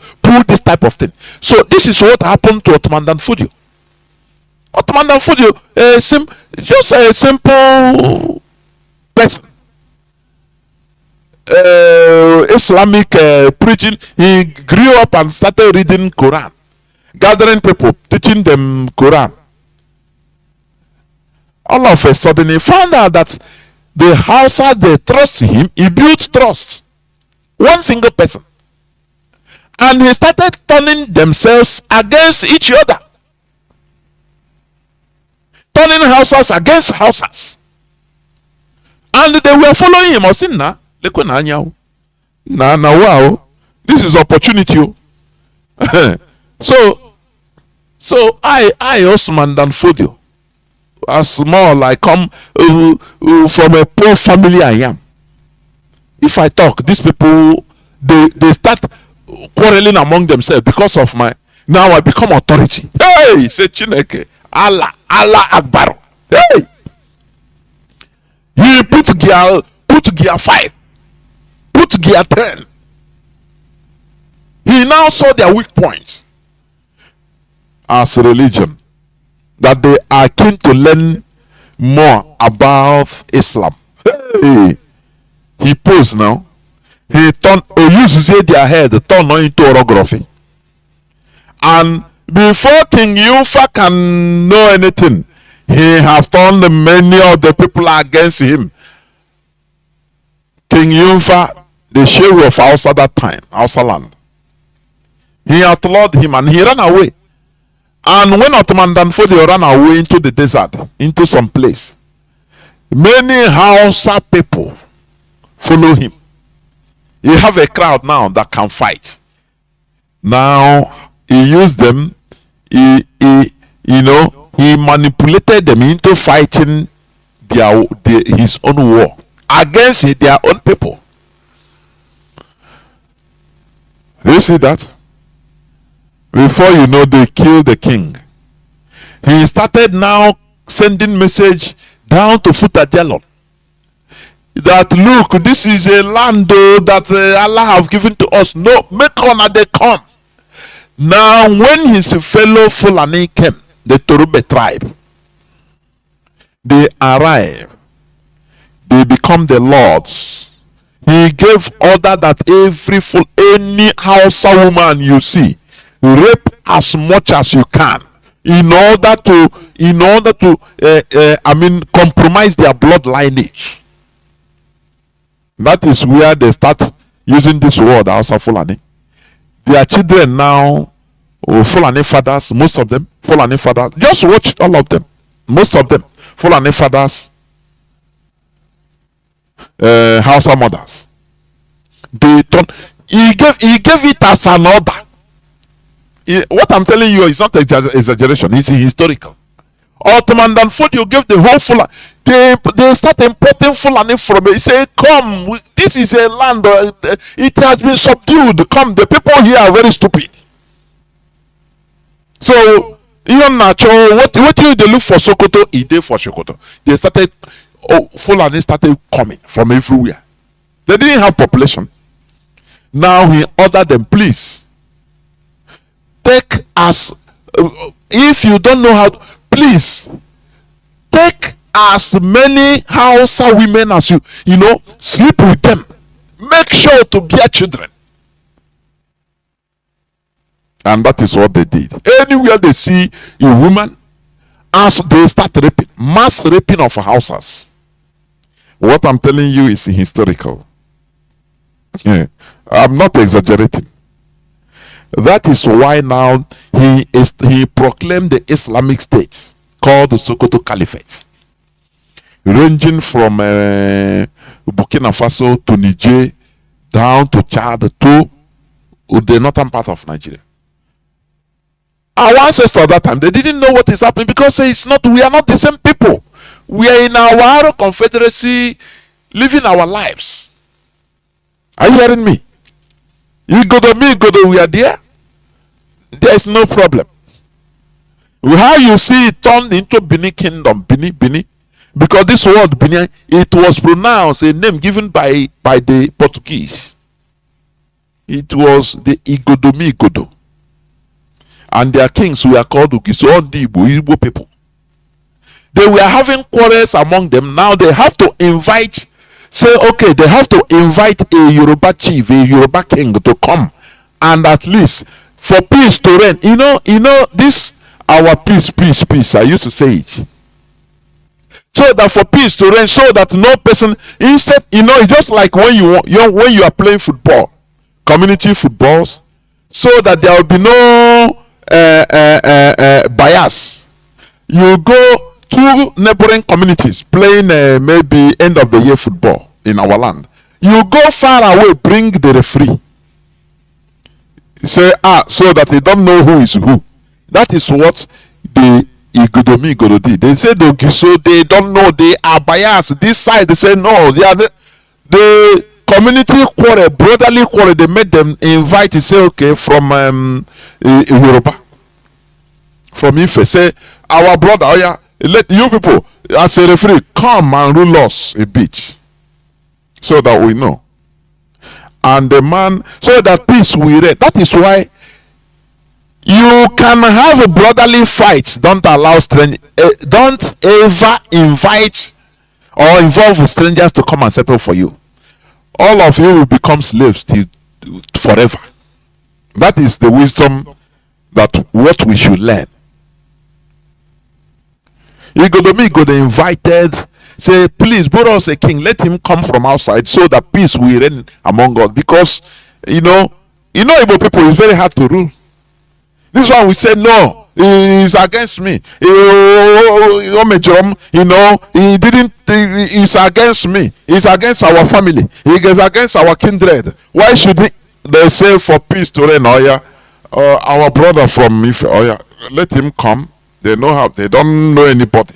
[SPEAKER 3] thing. So this is what happened to Ottoman Danfodio. Ottoman Danfodio, just a simple person, Islamic preaching. He grew up and started reading Quran, gathering people, teaching them Quran. All of a sudden he found out that the Hausa, they trust him. He built trust, one single person, and he started turning themselves against each other, turning Hausas against Hausas, and they were following him. Wow, this is opportunity. So I Osman Danfodio, as small I come from a poor family I am. If I talk, these people they start quarreling among themselves because of now I become authority. Hey, say Chineke, Allah Akbar. Hey, he put gear 5, put gear 10. He now saw their weak points as religion, that they are keen to learn more about Islam. Hey, he posed now. He uses their head, turn into orography. And before King Yufa can know anything, he have turned many of the people against him. King Yufa, the sheriff of Hausa that time, Hausa land, he outlawed him and he ran away. And when Ottoman Danfodio ran away into the desert, into some place, many Hausa people follow him. You have a crowd now that can fight. Now he used them. He manipulated them into fighting his own war against their own people. You see that? Before you know, they killed the king. He started now sending message down to Futajalon that look, this is a land that Allah have given to us. No, make honor they come. Now, when his fellow Fulani came, the Torube tribe, they arrive, they become the lords. He gave order that any Hausa woman you see, rape as much as you can, in order to compromise their blood lineage. That is where they start using this word, Hausa Fulani. Their children now, Fulani fathers, most of them, Fulani fathers. Just watch all of them. Most of them, Fulani fathers, Hausa mothers. They don't. He gave it as an order. What I'm telling you is not exaggeration. It's historical. Ottoman Danfodio gave the whole Fulani. They start importing Fulani from it. He say, come, this is a land. It has been subdued. Come, the people here are very stupid. So, even natural, what you they look for Sokoto, he did for Sokoto. They started, Fulani started coming from everywhere. They didn't have population. Now he ordered them, please, take as, if you don't know how to, please, take as many Hausa women as you sleep with them. Make sure to bear children. And that is what they did. Anywhere they see a woman, as they start raping, mass raping of houses. What I'm telling you is historical. Yeah. I'm not exaggerating. That is why now he proclaimed the Islamic State called the Sokoto Caliphate, ranging from Burkina Faso to Niger, down to Chad to the northern part of Nigeria. Our ancestors at that time, they didn't know what is happening because we are not the same people. We are in our confederacy, living our lives. Are you hearing me? You go to me, we are there. There is no problem. How you see it turned into Bini Kingdom, Bini, because this word Bini, it was pronounced a name given by the Portuguese. It was the Igodo. And their kings were called Ugiso Igbo people. They were having quarrels among them. Now they have to invite, they have to invite a Yoruba chief, a Yoruba king to come, and at least for peace to reign. You know this our peace. I used to say it. So that for peace to reign, so that no person instead, just like when you are playing football, community footballs, so that there will be no bias. You go to neighboring communities playing maybe end of the year football in our land. You go far away, bring the referee. Say so that they don't know who is who. That is what the Igodo did. They say so they don't know, they are biased. This side they say no, they are the community quarrel, brotherly quarrel. They made them invite. Say okay from Yoruba, from Ife. Say our brother, let you people as a referee come and rule us a bit, so that we know. And the man, so that peace will reign. That is why you can have a brotherly fight. Don't allow don't ever invite or involve strangers to come and settle for you. All of you will become slaves till forever. That is the wisdom that what we should learn. They invited, say, please, borrow us a king, let him come from outside so that peace will reign among us. Because, Igbo people is very hard to rule. This one we say, no, he is against me. He didn't, he's against me. He's against our family. He is against our kindred. Why should they say for peace to reign? Our brother from Ife, let him come. They know how, they don't know anybody.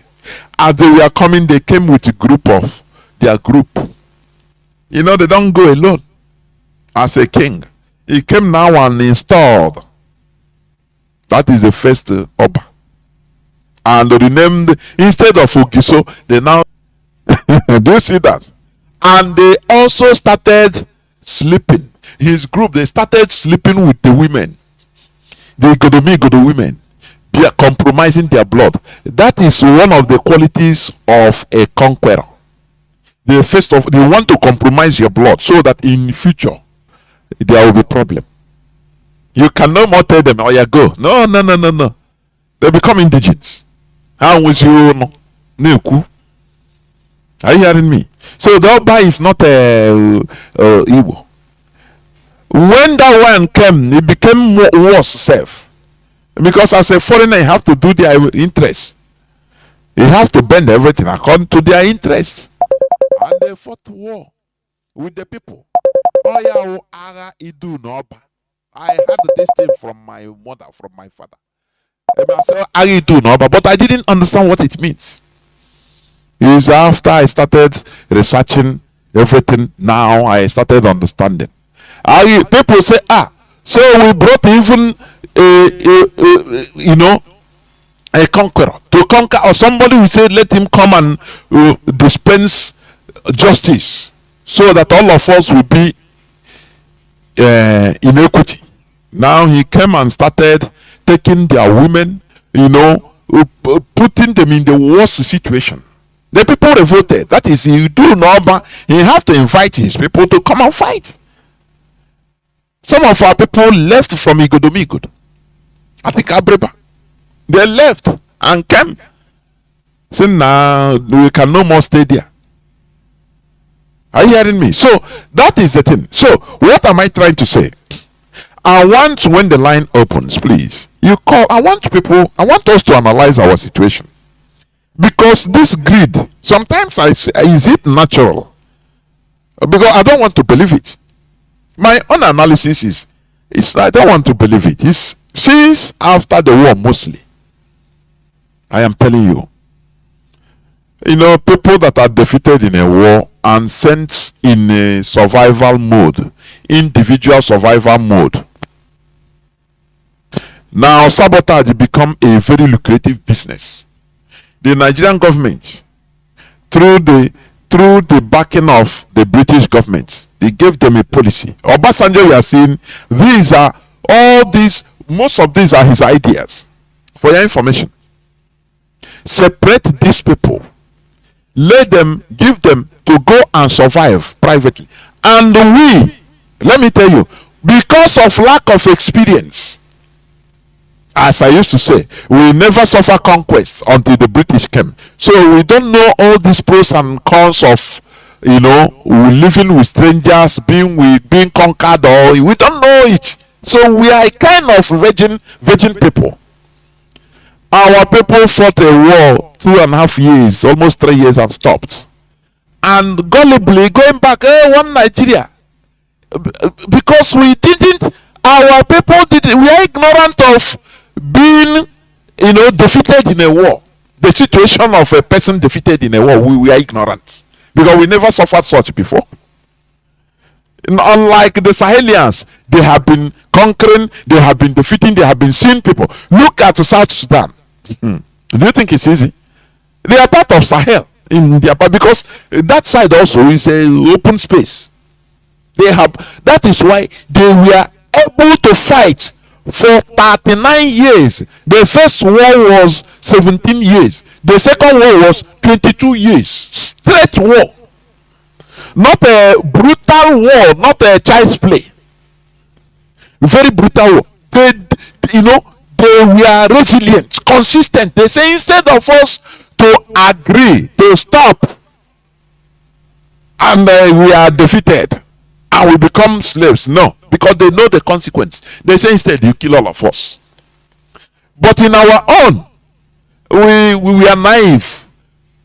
[SPEAKER 3] As they were coming, they came with a group of their group. You know, they don't go alone as a king. He came now and installed. That is the first Oba. And they renamed, instead of Ogiso, they now, do you see that? And they also started sleeping. His group, they started sleeping with the women. The Godo women. They are compromising their blood. That is one of the qualities of a conqueror. They want to compromise your blood so that in future there will be problem. You can no more tell them, oh yeah, go. No. They become indigents. How was you? No. Are you hearing me? So the Oba is not evil. When that one came, it became worse self. Because as a foreigner, you have to do their interests. You have to bend everything according to their interests. And they fought war with the people. Oh yeah, Ara Idu Noba. I had this thing from my mother, from my father. I said, Ara Idu Noba, but I didn't understand what it means. It's after I started researching everything, now I started understanding. People say, so we brought even a conqueror to conquer, or somebody will say, let him come and dispense justice so that all of us will be in equity. Now he came and started taking their women, putting them in the worst situation. The people revolted. That is, he do Noba, he have to invite his people to come and fight. Some of our people left from Igodomigod. I think Abreba. They left and came. So now we can no more stay there. Are you hearing me? So that is the thing. So what am I trying to say? I want, when the line opens, please, you call. I want us to analyze our situation. Because this greed, sometimes I say, is it natural? Because I don't want to believe it. My own analysis is I don't want to believe it. It's since after the war mostly. I am telling you. People that are defeated in a war and sent in a survival mode, individual survival mode. Now sabotage become a very lucrative business. The Nigerian government, through the backing of the British government, they gave them a policy. Obasanjo, you are seeing, most of these are his ideas. For your information, separate these people, let them, give them to go and survive privately. And let me tell you, because of lack of experience, as I used to say, we never suffer conquest until the British came. So we don't know all these pros and cons of, living with strangers, being conquered, or we don't know it. So we are a kind of virgin people. Our people fought a war 2.5 years, almost 3 years, and stopped. And gullibly going back, one Nigeria, because we are ignorant of being, defeated in a war. The situation of a person defeated in a war, we are ignorant because we never suffered such before. Unlike the Sahelians, they have been conquering, they have been defeating, they have been seeing people. Look at South Sudan. Do you think it's easy? They are part of Sahel in their part, because that side also is an open space. That is why they were able to fight for 39 years. The first war was 17 years. The second war was 22 years. Straight war. Not a brutal war, not a child's play. Very brutal war. They were resilient, consistent. They say, instead of us to agree, to stop, and we are defeated, and we become slaves. No, because they know the consequence. They say, instead, you kill all of us. But in our own, we are naive.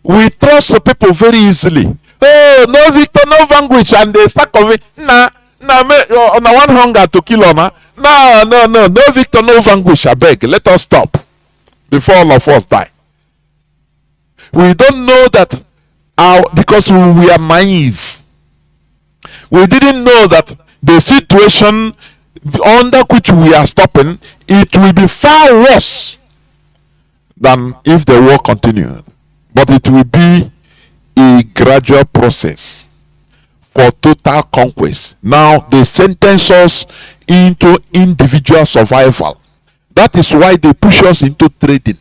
[SPEAKER 3] We trust the people very easily. Oh, no victor, no vanquish, and they start convincing, on one hunger to kill honor. No victor, no vanquish. I beg, let us stop before all of us die. We don't know that because we are naive. We didn't know that the situation under which we are stopping, it will be far worse than if the war continued. But it will be a gradual process for total conquest. Now they sentence us into individual survival. That is why they push us into trading.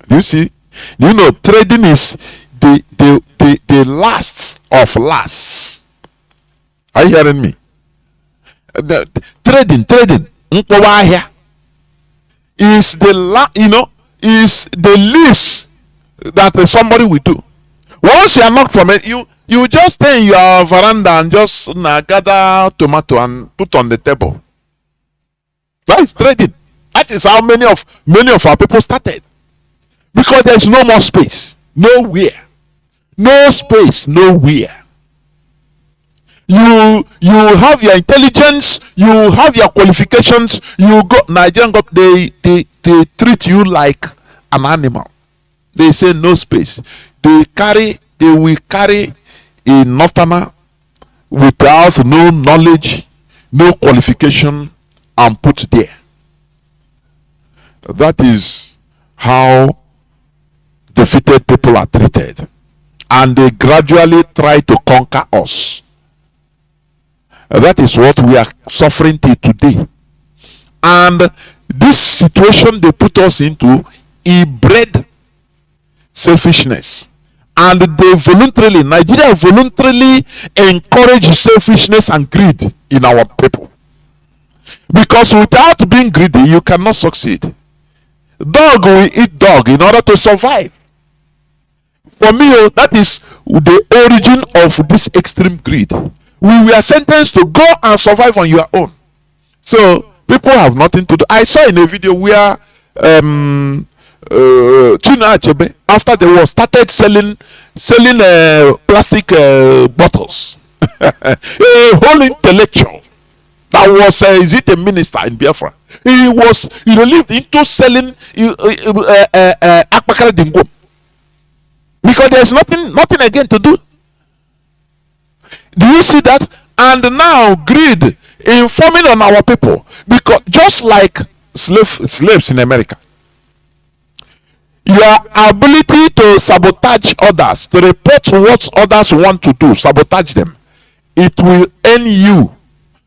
[SPEAKER 3] Do you see? You know, trading is the last of last. Are you hearing me? Trading is is the least that somebody will do. Once you are knocked from it, you just stay in your veranda and just gather tomato and put on the table. That is trading. That is how many of our people started. Because there is no more space. Nowhere. No space, nowhere. You have your intelligence, you have your qualifications, you go Nigerian they treat you like an animal. They say no space. They will carry a northerner without no knowledge, no qualification, and put there. That is how defeated people are treated. And they gradually try to conquer us. That is what we are suffering till today. And this situation they put us into, it bred selfishness. And Nigeria voluntarily encourage selfishness and greed in our people. Because without being greedy, you cannot succeed. Dog will eat dog in order to survive. For me, that is the origin of this extreme greed. We were sentenced to go and survive on your own. So people have nothing to do. I saw in a video where China, after the war, started selling plastic bottles. A whole intellectual that was is it a minister in Biafra? He was lived into selling akpakara dingo. Because there's nothing again to do. Do you see that? And now greed informing on our people, because just like slaves in America, your ability to sabotage others, to report what others want to do, sabotage them, it will earn you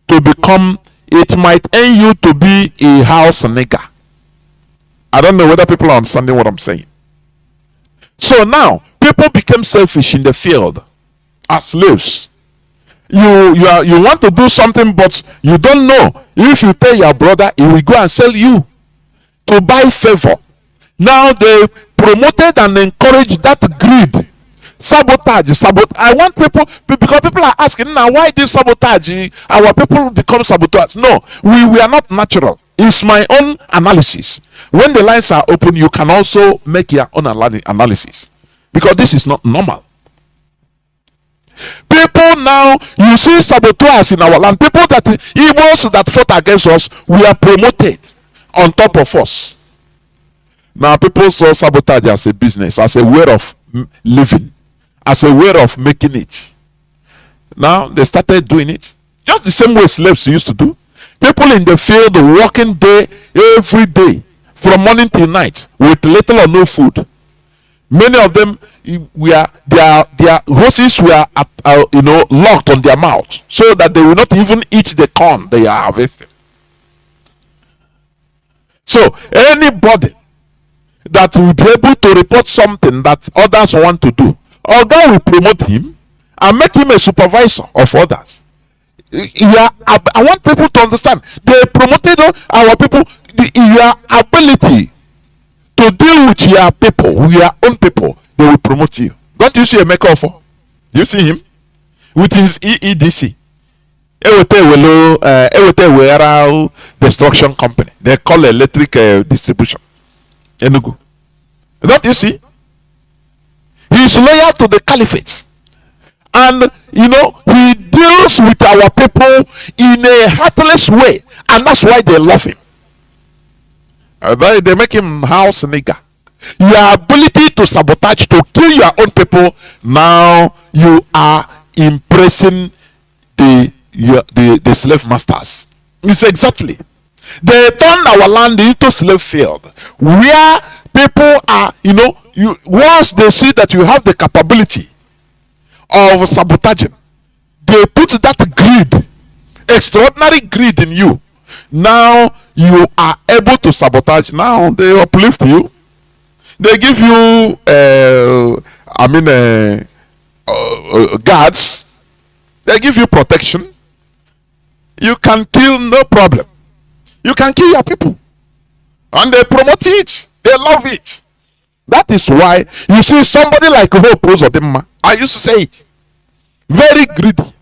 [SPEAKER 3] to become. It might earn you to be a house nigger. I don't know whether people are understanding what I'm saying. So now people became selfish in the field as slaves. You want to do something, but you don't know. If you tell your brother, he will go and sell you to buy favor. Now they promoted and encouraged that greed, sabotage. I want people, because people are asking now, why this sabotage? Our people become saboteurs. No, we are not natural. It's my own analysis. When the lines are open, you can also make your own analysis, because this is not normal. People now, you see saboteurs in our land. People Igbos that fought against us, we are promoted on top of us. Now people saw sabotage as a business, as a way of living, as a way of making it. Now they started doing it just the same way slaves used to do. People in the field working day every day from morning till night with little or no food. Many of them, their horses were locked on their mouth so that they will not even eat the corn they are harvesting. So anybody that will be able to report something that others want to do, or God will promote him and make him a supervisor of others. I want people to understand. They promoted our people. Your ability to deal with your people, your own people, they will promote you. Don't you see a maker of? Do you see him with his EEDC? Destruction company. They call electric distribution. Enugu. Don't you see? He is loyal to the caliphate, and he deals with our people in a heartless way, and that's why they love him. They make him house nigger. Your ability to sabotage, to kill your own people, now you are impressing the slave masters. It's exactly. They turn our land into slave field where people are, once they see that you have the capability of sabotaging, they put that greed, extraordinary greed in you. Now you are able to sabotage. Now they uplift you. They give you, guards. They give you protection. You can kill, no problem. You can kill your people. And they promote it. They love it. That is why you see somebody like Hope Uzodimma. I used to say it. Very greedy.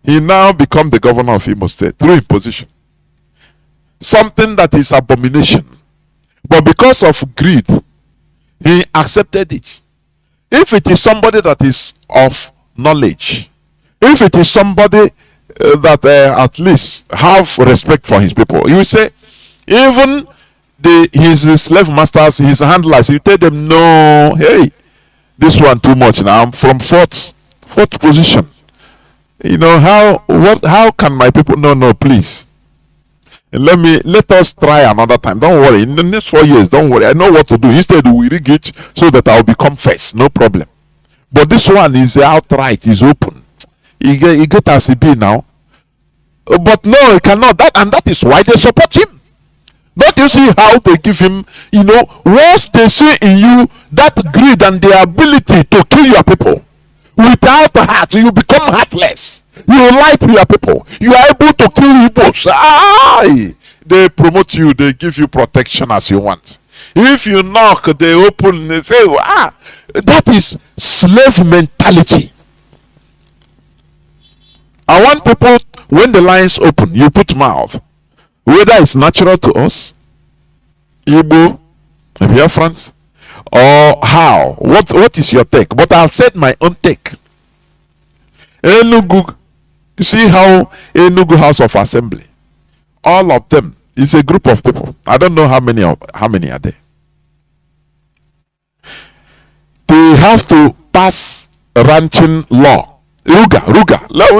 [SPEAKER 3] He now become the governor of Imo State through imposition. Something that is abomination. But because of greed, he accepted it. If it is somebody that is of knowledge, if it is somebody that at least have respect for his people, you will say, even his slave masters, his handlers, you tell them, no, hey, this one too much now. I'm from fourth position. How can my people? No, please. Let us try another time. Don't worry. In the next 4 years, don't worry. I know what to do. Instead, we rig it so that I'll become first. No problem. But this one is outright, is open. He get as he be now. But no, he cannot. That is why they support him. Don't you see how they give him, once they see in you that greed and the ability to kill your people, without heart, you become heartless. You lie to your people. You are able to kill Igbos. They promote you. They give you protection as you want. If you knock, they open. They say, that is slave mentality. I want people, when the lines open, you put mouth. Whether it's natural to us, Igbo, Biafrans, or how. What is your take? But I've said my own take. Enugu, you see how Enugu House of Assembly, all of them is a group of people. I don't know how many are there. They have to pass ranching law. Ruga.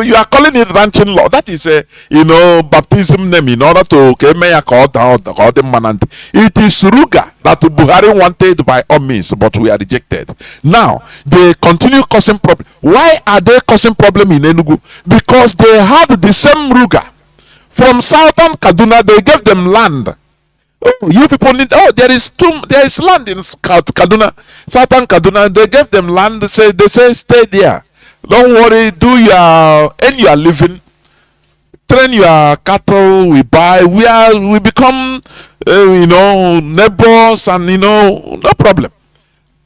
[SPEAKER 3] You are calling it ranching law. That is a baptism name in order to it is Ruga that Buhari wanted by all means, but we are rejected. Now they continue causing problem. Why are they causing problem in Enugu? Because they had the same Ruga from southern Kaduna. They gave them land. Oh, you people need. Oh, there is land in Kaduna, southern Kaduna. They gave them land. They say stay there. Don't worry, earn your living, train your cattle, we buy, we become, neighbors and, no problem.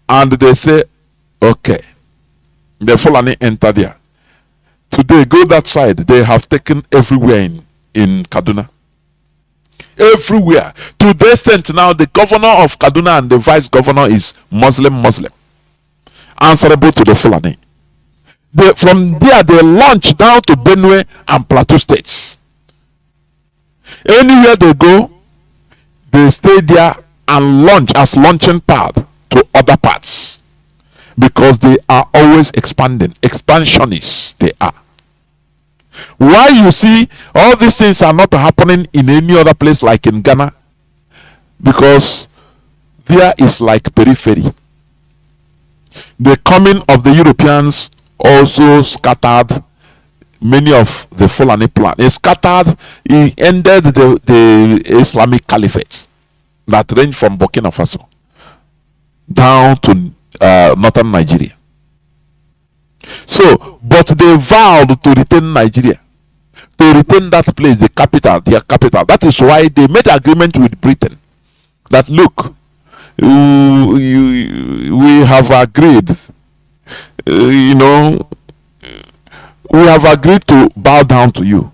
[SPEAKER 3] And they say, okay, the Fulani enter there. Today, go that side, they have taken everywhere in Kaduna. Everywhere. To the extent now, the governor of Kaduna and the vice governor is Muslim, answerable to the Fulani. From there, they launch down to Benue and Plateau states. Anywhere they go, they stay there and launch as launching pad to other parts. Because they are always expanding. Expansionists, they are. Why you see all these things are not happening in any other place like in Ghana? Because there is like periphery. The coming of the Europeans also scattered many of the Fulani plan. It ended the Islamic Caliphate that ranged from Burkina Faso down to northern Nigeria. So, but they vowed to retain Nigeria, to retain that place, the capital, their capital. That is why they made agreement with Britain that, look, we have agreed, we have agreed to bow down to you,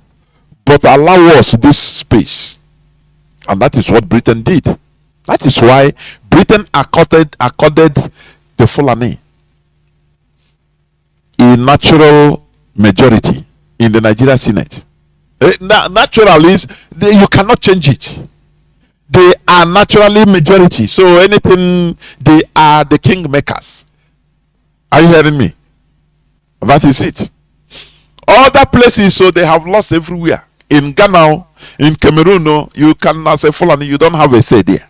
[SPEAKER 3] but allow us this space. And that is what Britain did. That is why Britain accorded the Fulani a natural majority in the Nigeria Senate. Natural is you cannot change it. They are naturally majority, so anything, they are the king makers. Are you hearing me? That is it. Other places, so they have lost everywhere. In Ghana, in Cameroon, no, you cannot say Fulani, you don't have a say there.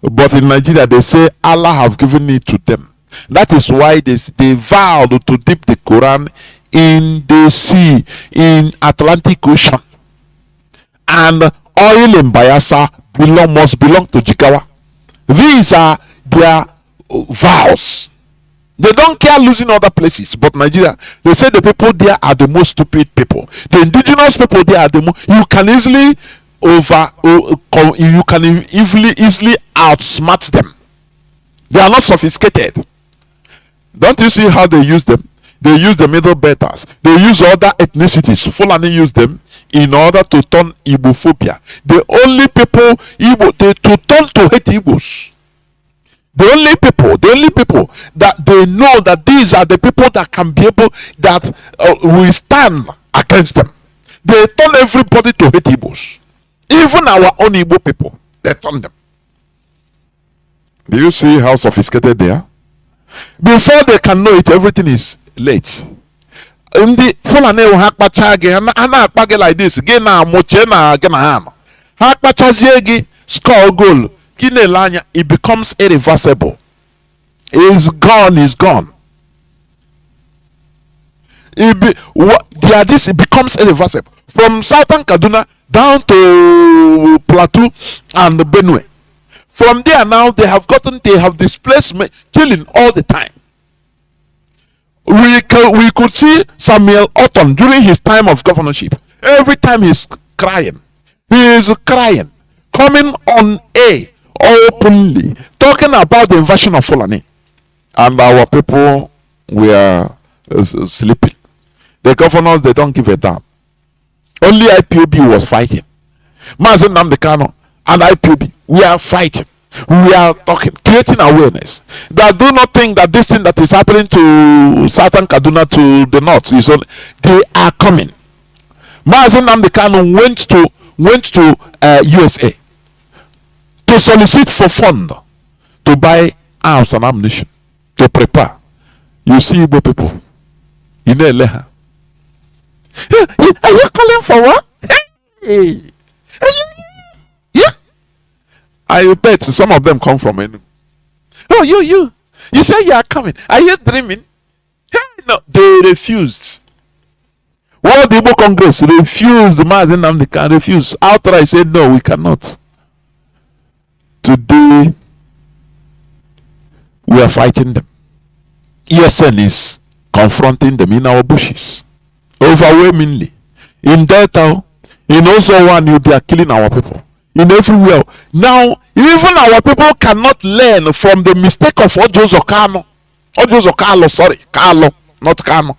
[SPEAKER 3] But in Nigeria, they say Allah have given it to them. That is why they vowed to dip the Quran in the sea, in Atlantic Ocean. And oil in Bayelsa must belong to Jigawa. These are their vows. They don't care losing other places, but Nigeria, they say the people there are the most stupid people. The indigenous people there are the most. You can easily easily outsmart them. They are not sophisticated. Don't you see how they use them? They use the middle betters. They use other ethnicities. Fulani use them in order to turn Igbophobia. The only people to turn to hate Igbos. The only people that they know that these are the people that can be able, that will stand against them. They turn everybody to hate Igbos. Even our own Igbo people, they turn them. Do you see how sophisticated they are? Before they can know it, everything is late. Ndị Fulani ha kpacha gị, ha na-akpa gị like this, gị na moche na gị na ha ha kpachazie gị score goal, gị na-ele anya, it becomes irreversible. It's gone. It becomes irreversible. From southern Kaduna down to Plateau and Benue. From there now they have displacement, killing all the time. We could see Samuel Orton during his time of governorship. Every time he's crying. He is crying. Coming on air openly. Talking about the invasion of Fulani. And our people were sleeping. The governors, they don't give a damn. Only IPOB was fighting. Mazi Nnamdi and IPOB, we are fighting. We are talking, creating awareness. That do not think that this thing that is happening to southern Kaduna, to the north, is only, they are coming. Mazi Nnamdi went to USA to solicit for fund to buy arms and ammunition to prepare. You see Igbo people, you know Leha. Are you calling for what? Hey, yeah. I bet some of them come from Enugu. Oh, you say you are coming. Are you dreaming? Hey, no, they refused. World Igbo Congress refused. Mazi Nnamdi refused. Outright said no, we cannot. Today we are fighting them. ESN is confronting them in our bushes. Overwhelmingly. In Delta, in also one, they are killing our people. In everywhere. Now, even our people cannot learn from the mistake of Ojozo Kano. Ojozo Kalo, sorry. Kalo, not Kano.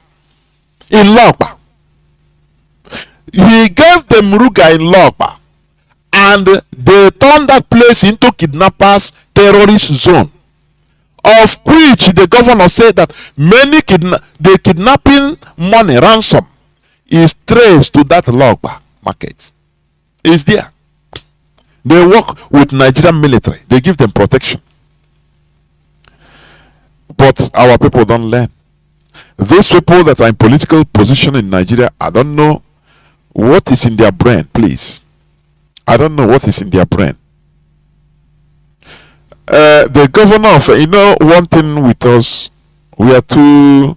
[SPEAKER 3] In Logba. He gave them Ruga in Logba. And they turned that place into kidnappers' terrorist zone. Of which the governor said that many the kidnapping money ransom is traced to that Logba market. It's there. They work with Nigerian military. They give them protection. But our people don't learn. These people that are in political position in Nigeria, I don't know what is in their brain, please. I don't know what is in their brain. The governor of, one thing with us, we are too,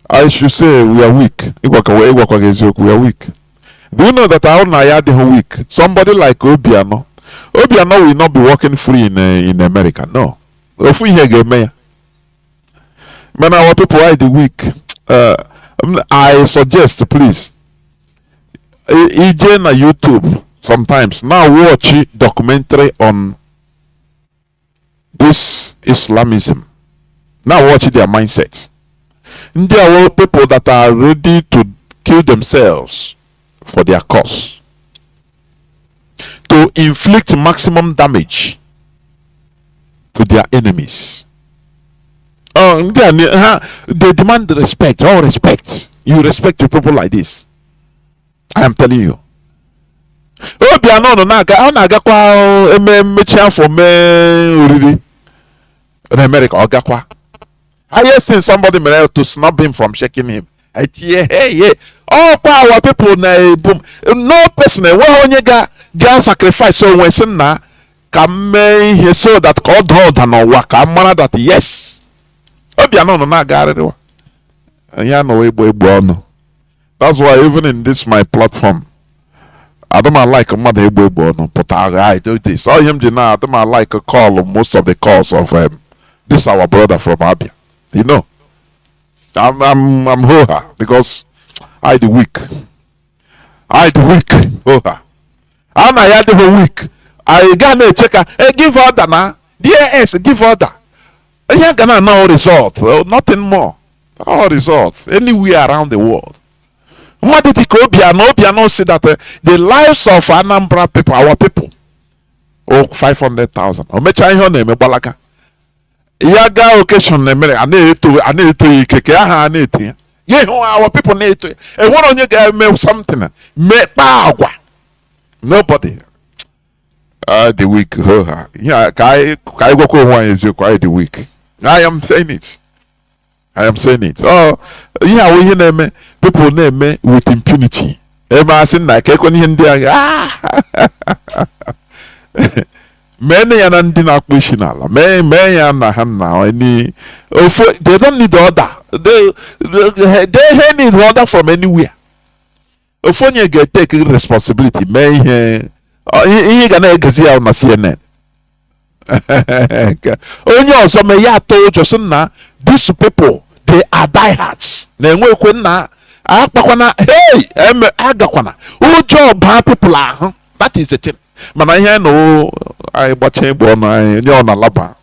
[SPEAKER 3] I should say, we are weak. We are weak. Do you know that our Nayadi are weak? Somebody like Obiano will not be working free in America. No. If we hear Gemeya, when our people are the weak, I suggest, please, EJ na YouTube sometimes. Now watch documentary on this Islamism. Now watch their mindset. There are people that are ready to kill themselves for their cause, to inflict maximum damage to their enemies. They demand respect. All respect. You respect your people like this. I am telling you. In America, I have seen somebody to snub him from shaking him. Hey, all our people no person onye ga sacrifice so when sin na can make so that God hold and work that yes. Obiano no na garere. Anya no egbo no. That's why even in this my platform, I don't like a mother no, but I do this. All him now, I don't like a call most of the calls of this our brother from Abia. You know, I'm hoha because I the weak. Hoha. And I had the weak. I got a checker. Hey, give order now. Yes, give order. And you're gonna know result. Nothing more. All results anywhere around the world. What did he go Biano say that the lives of Anambra people, our people, 500,000. Or mecha ihe na eme balaka. Yaga occasion na mere aneto ikeke aha aneto ya. Ye our people neto. E won onye ga eme something. Me pa agwa. Nobody. The weak. Yeah, kai go ko one is the weak. I am saying it. Oh, yeah, we name people name with impunity. Emma sin like many and undinational. May and any they don't need order. They need order from anywhere. If you get take responsibility, may he gonna get on CNN. Only also may ya told you na these people they are diehards. Na enwe kwen na akpakwana hey agakwana. Who job people are that is the thing. Mana here no I gbache bo na nye ona laba.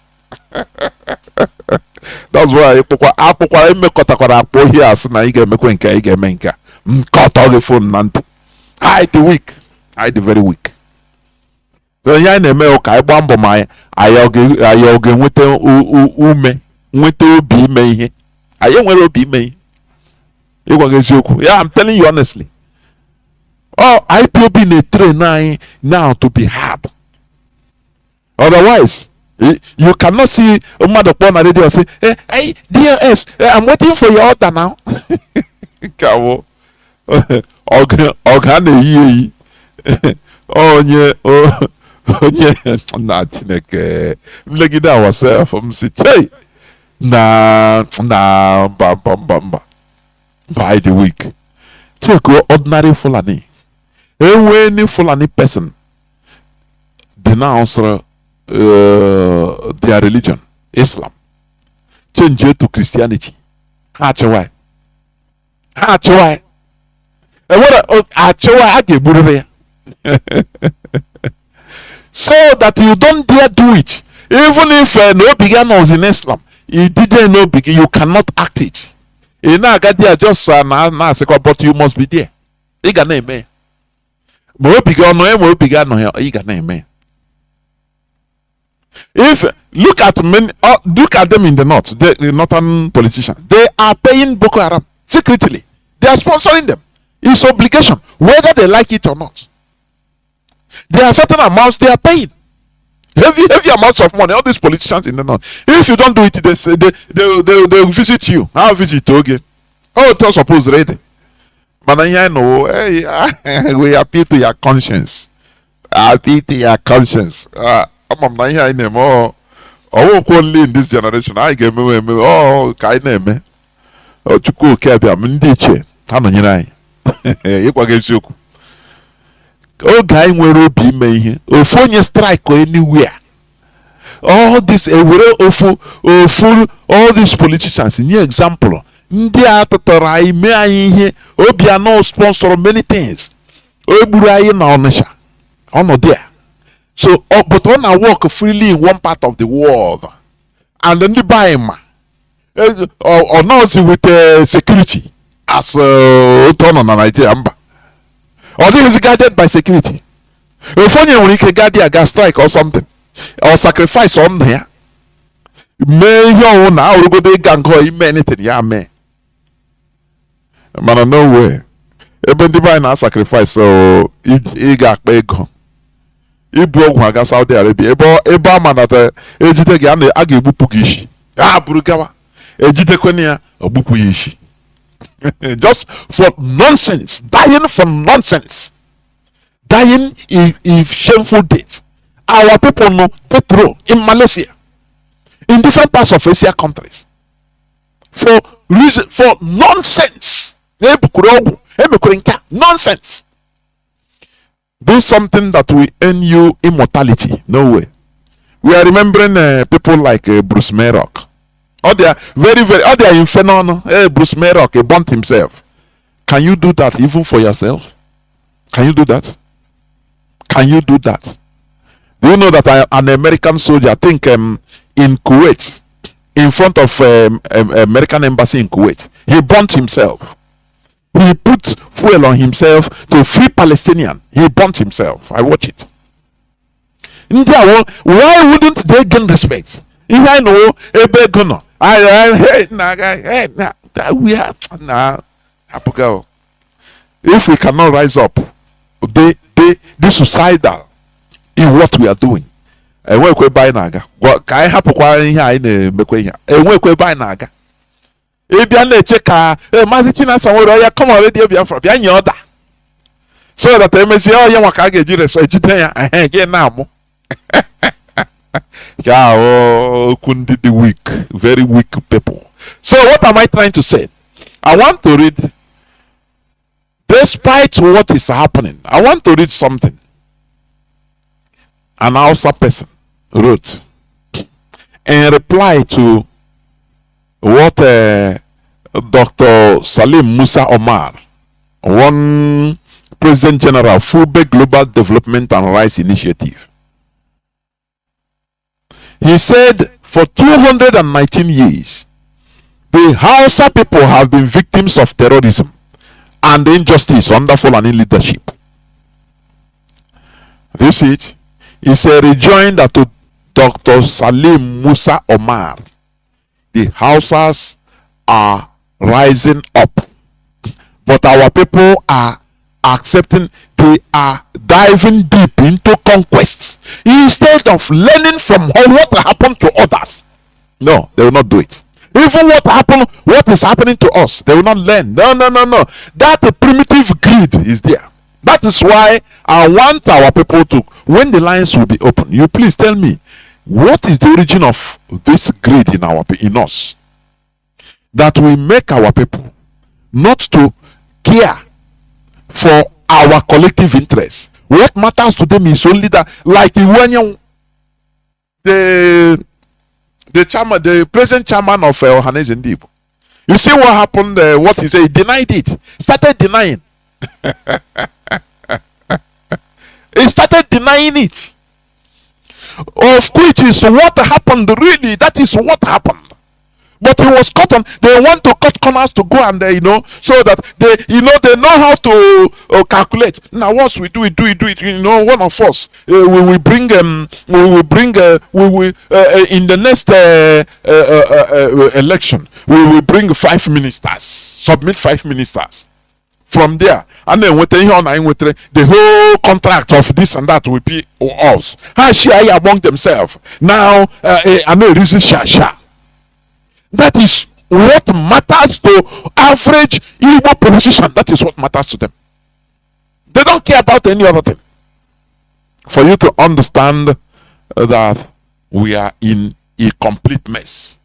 [SPEAKER 3] That's why akpakwa emekọtakwara akpo here as na ige emekwe nke ige eme nke. Nkọta the phone nant. I the weak. I the very weak. So ya na-eme ụka ịgba mbọ ma anyị oge nweta ume nweta obi ime ihe anyị nwere obi ime ihe ịgwa gị eziokwu. Yeah, I'm telling you honestly. Oh, IPOB na-train anyị now to be hard. Otherwise you cannot see mmadụ kpọọ na radio say hey DLS I'm waiting for your order now. Kawo ọga na-eyi eyi onye na Chineke mlegide ourselves si chey na bamba by the week. Check ordinary Fulani. Any Fulani person denounce their religion, Islam, change it to Christianity. Why? And what I so that you don't dare do it. Even if no began was in Islam, you didn't know begin, you cannot act it. You know, just but you must be there. You can name me. If look at them in the north, the northern politicians, they are paying Boko Haram secretly. They are sponsoring them. It's obligation, whether they like it or not. There are certain amounts they are paying. Heavy amounts of money. All these politicians in the north. If you don't do it, they say they'll visit you. I'll visit you again. Oh, tell suppose ready. But I know, hey, we appeal to your conscience. Appeal to your conscience. I'm not here anymore. Oh, only in this generation. I gave me kind name. Oh, to go Kabia, Mindiche. Hano Yinai. You oh, guy, where will be me? Oh, phone strike or anywhere. All this, full, all these politicians, in your example, India, Tatarai, me, Obiano sponsor many things. Oburai na Onesha. Oh, no, there. So, but when I walk freely in one part of the world, and then the buy him, or now with security, as Otono na Nigeria. Or this is guarded by security. If only can guard a gas strike or something, or sacrifice on there, may you now go to gang or anything, yeah, man. Man, no way. Even divine sacrifice, so he got big. He broke my gas out there. Eba man at a ejite Agibu Pukishi. Ah, Burukawa. Ejite Konia, or Bukuishi. Just for nonsense, dying for nonsense, dying in shameful death. Our people know death row in Malaysia, in different parts of Asia countries, for reason, for nonsense. Nonsense. Do something that will earn you immortality. No way. We are remembering people like Bruce Mayrock. Oh, they are very, very, oh, they are infernal. Bruce Mayrock, he burnt himself. Can you do that even for yourself? Can you do that? Can you do that? Do you know that an American soldier, I think in Kuwait, in front of American embassy in Kuwait, he burnt himself. He put fuel on himself to free Palestinian. He burnt himself. I watch it. India, why wouldn't they gain respect? If I know ebe gono, we are now. If we cannot rise up, they suicidal in what we are doing. Enwekwe bai naga. Ka anyị hapụkwa ihe anyị na-emekwa ihe. Enwekwe bai naga. Ebia na-eche ka Mazi Chinasa nwere ya come already Biafra bịa nye ọda. So that emezie ọ ya nwa ka a ga-eji reso ejide ya gị na-amụ. Yeah, kundi the weak, very weak people. So what am I trying to say? I want to read, despite what is happening, I want to read something. An Hausa person wrote in reply to what Dr. Salim Musa Omar, one President General Fube Global Development and Rights Initiative. He said for 219 years, the Hausa people have been victims of terrorism and injustice under Fulani leadership. Do you see it? It's a rejoinder to Dr. Salim Musa Omar. The Hausas are rising up, but our people are accepting, they are diving deep into conquests instead of learning from what happened to others. No, they will not do it. Even what is happening to us, they will not learn. No. That primitive greed is there. That is why I want our people to, when the lines will be open, you please tell me, what is the origin of this greed in us, that will make our people not to care for our collective interest. What matters to them is only that, like the chairman, the present chairman of Ohanes Ndibo. You see what happened? What he said, he denied it. Started denying. He started denying it. Of which is what happened, really. That is what happened. But he was caught on. They want to cut corners to go and so that they know how to calculate. Now once we do it, one of us we will bring in the next election we will bring 5 ministers, submit 5 ministers. From there, and then with the whole contract of this and that will be us. How share among themselves. Now I know reason share. That is what matters to average Igbo politician. That is what matters to them. They don't care about any other thing. For you to understand that we are in a complete mess.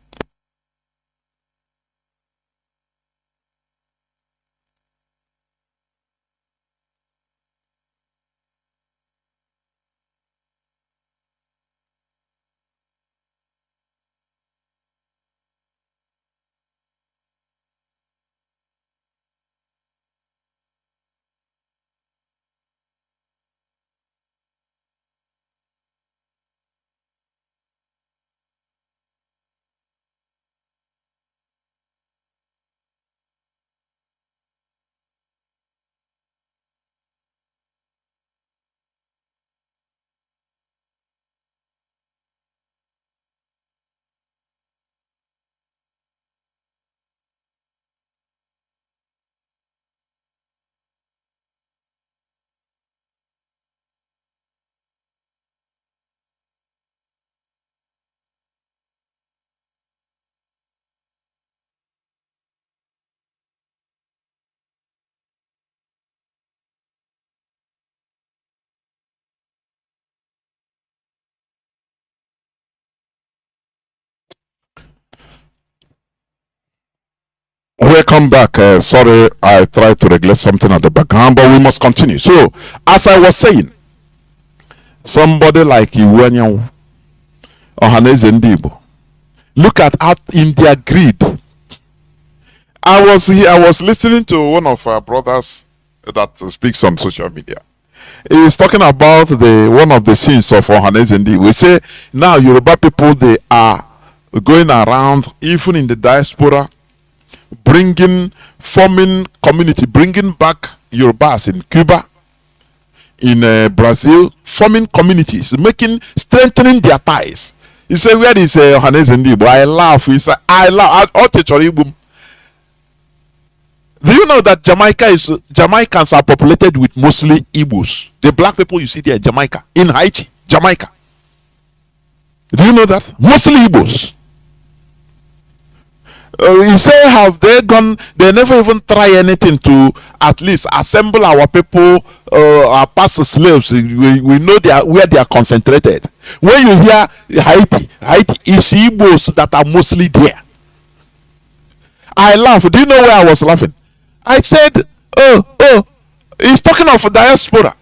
[SPEAKER 3] Welcome back. Sorry, I tried to regulate something at the background, but we must continue. So, as I was saying, somebody like Iwanyan or Haneze Ndibo, look at in their greed. I was listening to one of our brothers that speaks on social media. He's talking about one of the sins of Haneze Ndibo. We say now Yoruba people, they are going around, even in the diaspora, forming community, bringing back Yorubas in Cuba, in Brazil, forming communities, strengthening their ties. He said, where is Haneze Ndibo? I laugh. He said, I laugh. Do you know that Jamaicans are populated with mostly Igbos? The black people you see there in Jamaica, in Haiti, Jamaica. Do you know that? Mostly Igbos. You say, have they gone? They never even try anything to at least assemble our people, our past slaves. We know where they are concentrated. When you hear Haiti is Igbos that are mostly there. I laugh. Do you know where I was laughing? I said, he's talking of diaspora.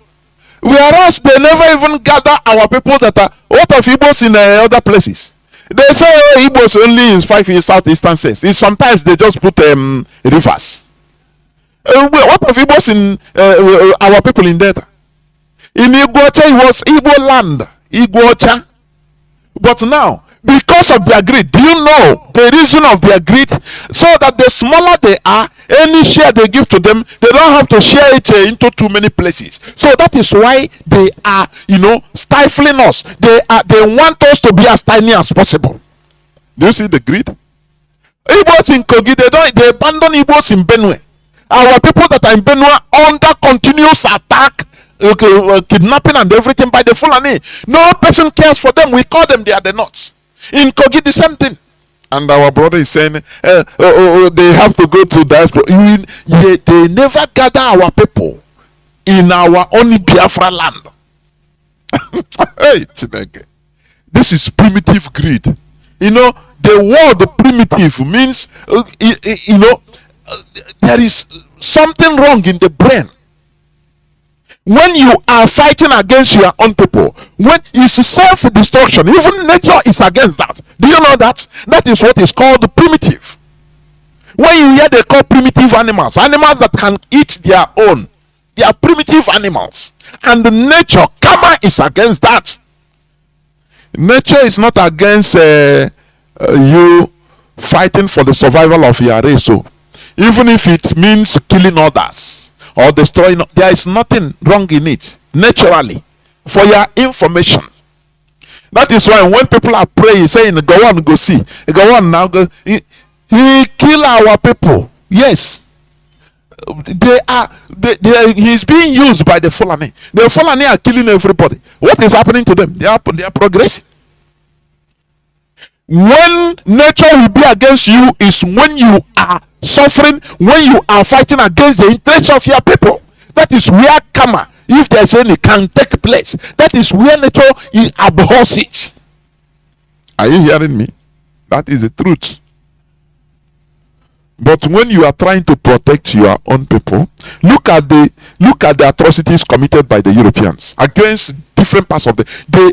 [SPEAKER 3] Whereas they never even gather our people that are what of Igbos in other places. They say Igbos only in 5 years southeastern states. Sometimes they just put rivers. What of Igbos in our people in Delta? In Iguacha, it was Igbo land, Iguacha. But now, because of their greed, do you know the reason of their greed? So that the smaller they are, any share they give to them, they don't have to share it into too many places. So that is why they are, stifling us. They want us to be as tiny as possible. Do you see the greed? Igbos in Kogi, they abandon Igbos in Benue. Our people that are in Benue under continuous attack, kidnapping and everything by the Fulani. No person cares for them. We call them, they are the nuts. In Kogi, the same thing. And our brother is saying, they have to go to diaspora. They never gather our people in our own Biafra land. Hey, this is primitive greed. The word primitive means, there is something wrong in the brain. When you are fighting against your own people, when it's self-destruction, even nature is against that. Do you know that? That is what is called primitive. When you hear they call primitive animals that can eat their own, they are primitive animals. And nature, karma is against that. Nature is not against you fighting for the survival of your race. So, even if it means killing others or destroying, there is nothing wrong in it naturally. For your information, that is why when people are praying saying go on, go see, go on now, go, he kill our people. Yes, he's being used by the Fulani. The Fulani are killing everybody. What is happening to them? They are progressing. When nature will be against you is when you are suffering, when you are fighting against the interests of your people. That is where karma, if there is any, can take place. That is where nature abhors it. Are you hearing me? That is the truth. But when you are trying to protect your own people, look at the atrocities committed by the Europeans against different parts of they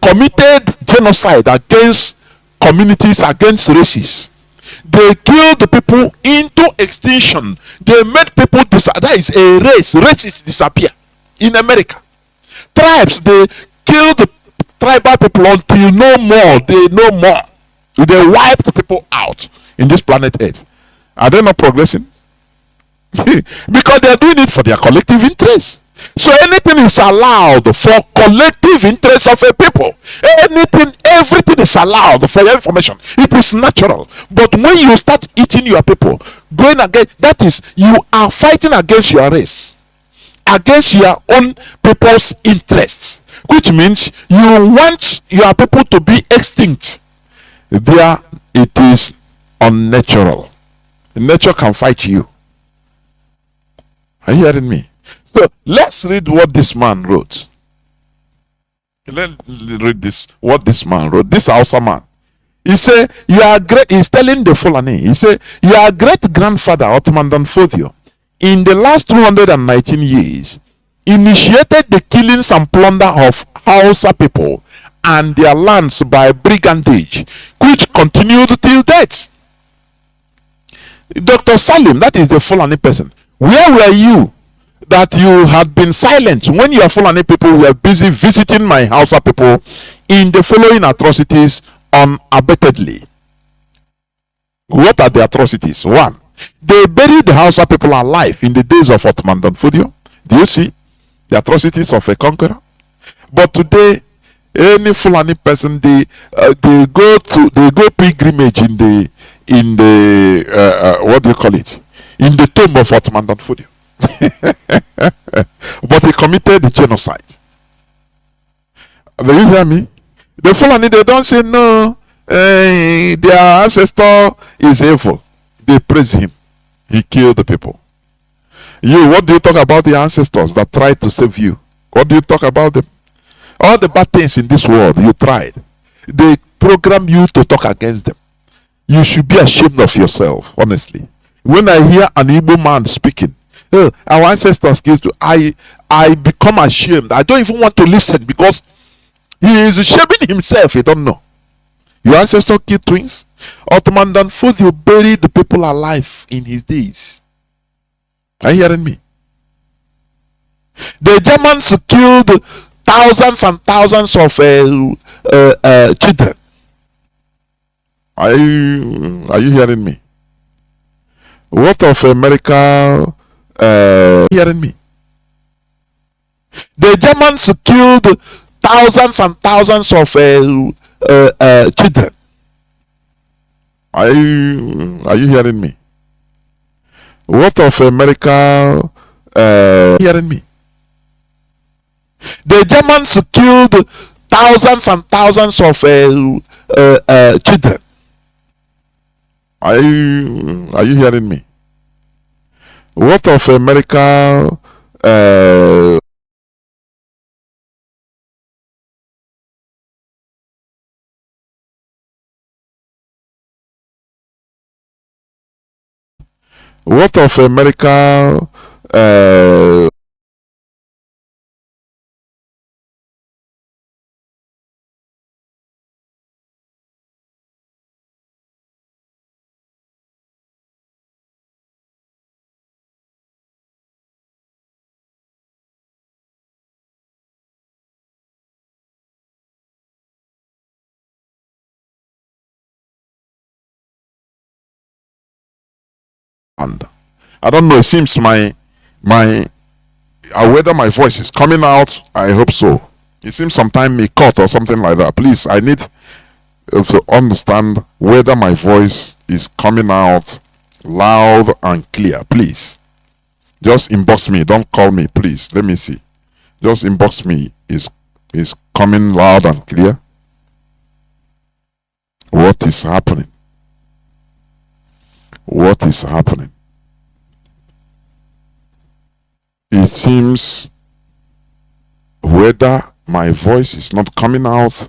[SPEAKER 3] committed genocide against communities, against races. They killed the people into extinction. They made people that is a race. Races disappear in America. Tribes, they killed the tribal people until no more. They wiped people out in this planet Earth. Are they not progressing? Because they are doing it for their collective interest. So anything is allowed for collective interest of a people. Everything is allowed for your information. It is natural. But when you start eating your people, going against, that is, you are fighting against your race, against your own people's interests, which means you want your people to be extinct. There, it is unnatural. Nature can fight you. Are you hearing me? So let's read what this man wrote. Let's read what this man wrote. This Hausa man. He say, you are great. He's telling the Fulani. He say, your great grandfather Ottoman Danfodio, in the last 219 years, initiated the killings and plunder of Hausa people and their lands by brigandage, which continued till death. Dr. Salim, that is the Fulani person. Where were you that you had been silent when your Fulani people were busy visiting my Hausa people in the following atrocities unabatedly? What are the atrocities? One, they buried the Hausa people alive in the days of Ottoman Danfodio. Do you see the atrocities of a conqueror? But today, any Fulani person, they go pilgrimage in the what do you call it? In the tomb of Ottoman Danfodio. But he committed genocide. Do you hear me? The Fulani, they don't say no. Their ancestor is evil. They praise him. He killed the people. You, what do you talk about the ancestors that tried to save you? What do you talk about them? All the bad things in this world you tried, they program you to talk against them. You should be ashamed of yourself, honestly. When I hear an Igbo man speaking, oh, our ancestors killed you, I become ashamed. I don't even want to listen because he is shaming himself. He don't know. Your ancestor killed twins. Ottoman Danfodio buried the people alive in his days. Are you hearing me? The Germans killed thousands and thousands of children. Are you hearing me? What of America? Hearing me? The Germans killed thousands and thousands of children. Are you hearing me? What of America? Hearing me? The Germans killed thousands and thousands of children. Are you hearing me? What of America? What of America? And I don't know. It seems my whether my voice is coming out. I hope so. It seems sometime may cut or something like that. Please, I need to understand whether my voice is coming out loud and clear. Please, just inbox me. Don't call me, please. Let me see. Just inbox me. Is coming loud and clear? What is happening? What is happening? It seems whether my voice is not coming out.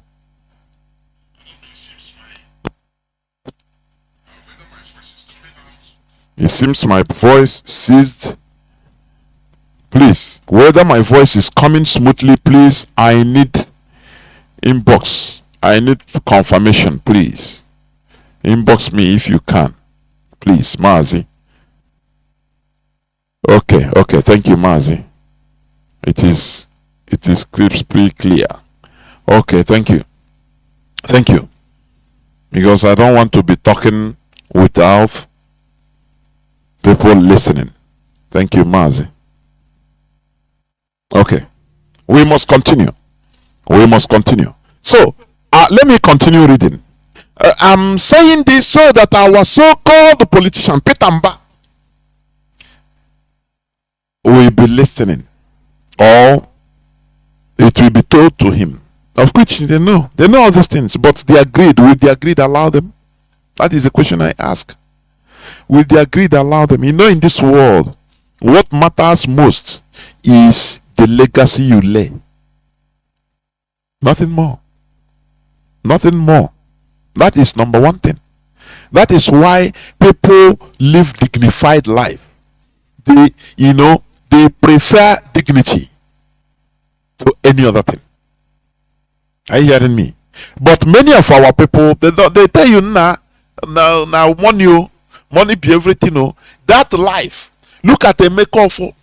[SPEAKER 3] It seems my voice ceased. Please, whether my voice is coming smoothly, please, I need inbox. I need confirmation, please. Inbox me if you can. Please, Mazi. Okay, thank you, Mazi. It is pretty clear. Okay, thank you. Because I don't want to be talking without people listening. Thank you, Mazi. Okay, we must continue. So, let me continue reading. I'm saying this so that our so-called politician Peter Mba will be listening, or it will be told to him, of which they know all these things, but they agreed. Will their greed allow them? That is the question I ask. Will their greed allow them? You know, in this world, what matters most is the legacy you lay. Nothing more. That is number one thing. That is why people live dignified life. They, they prefer dignity to any other thing. Are you hearing me? But many of our people, they tell you now, money be everything. No, that life. Look at the maker for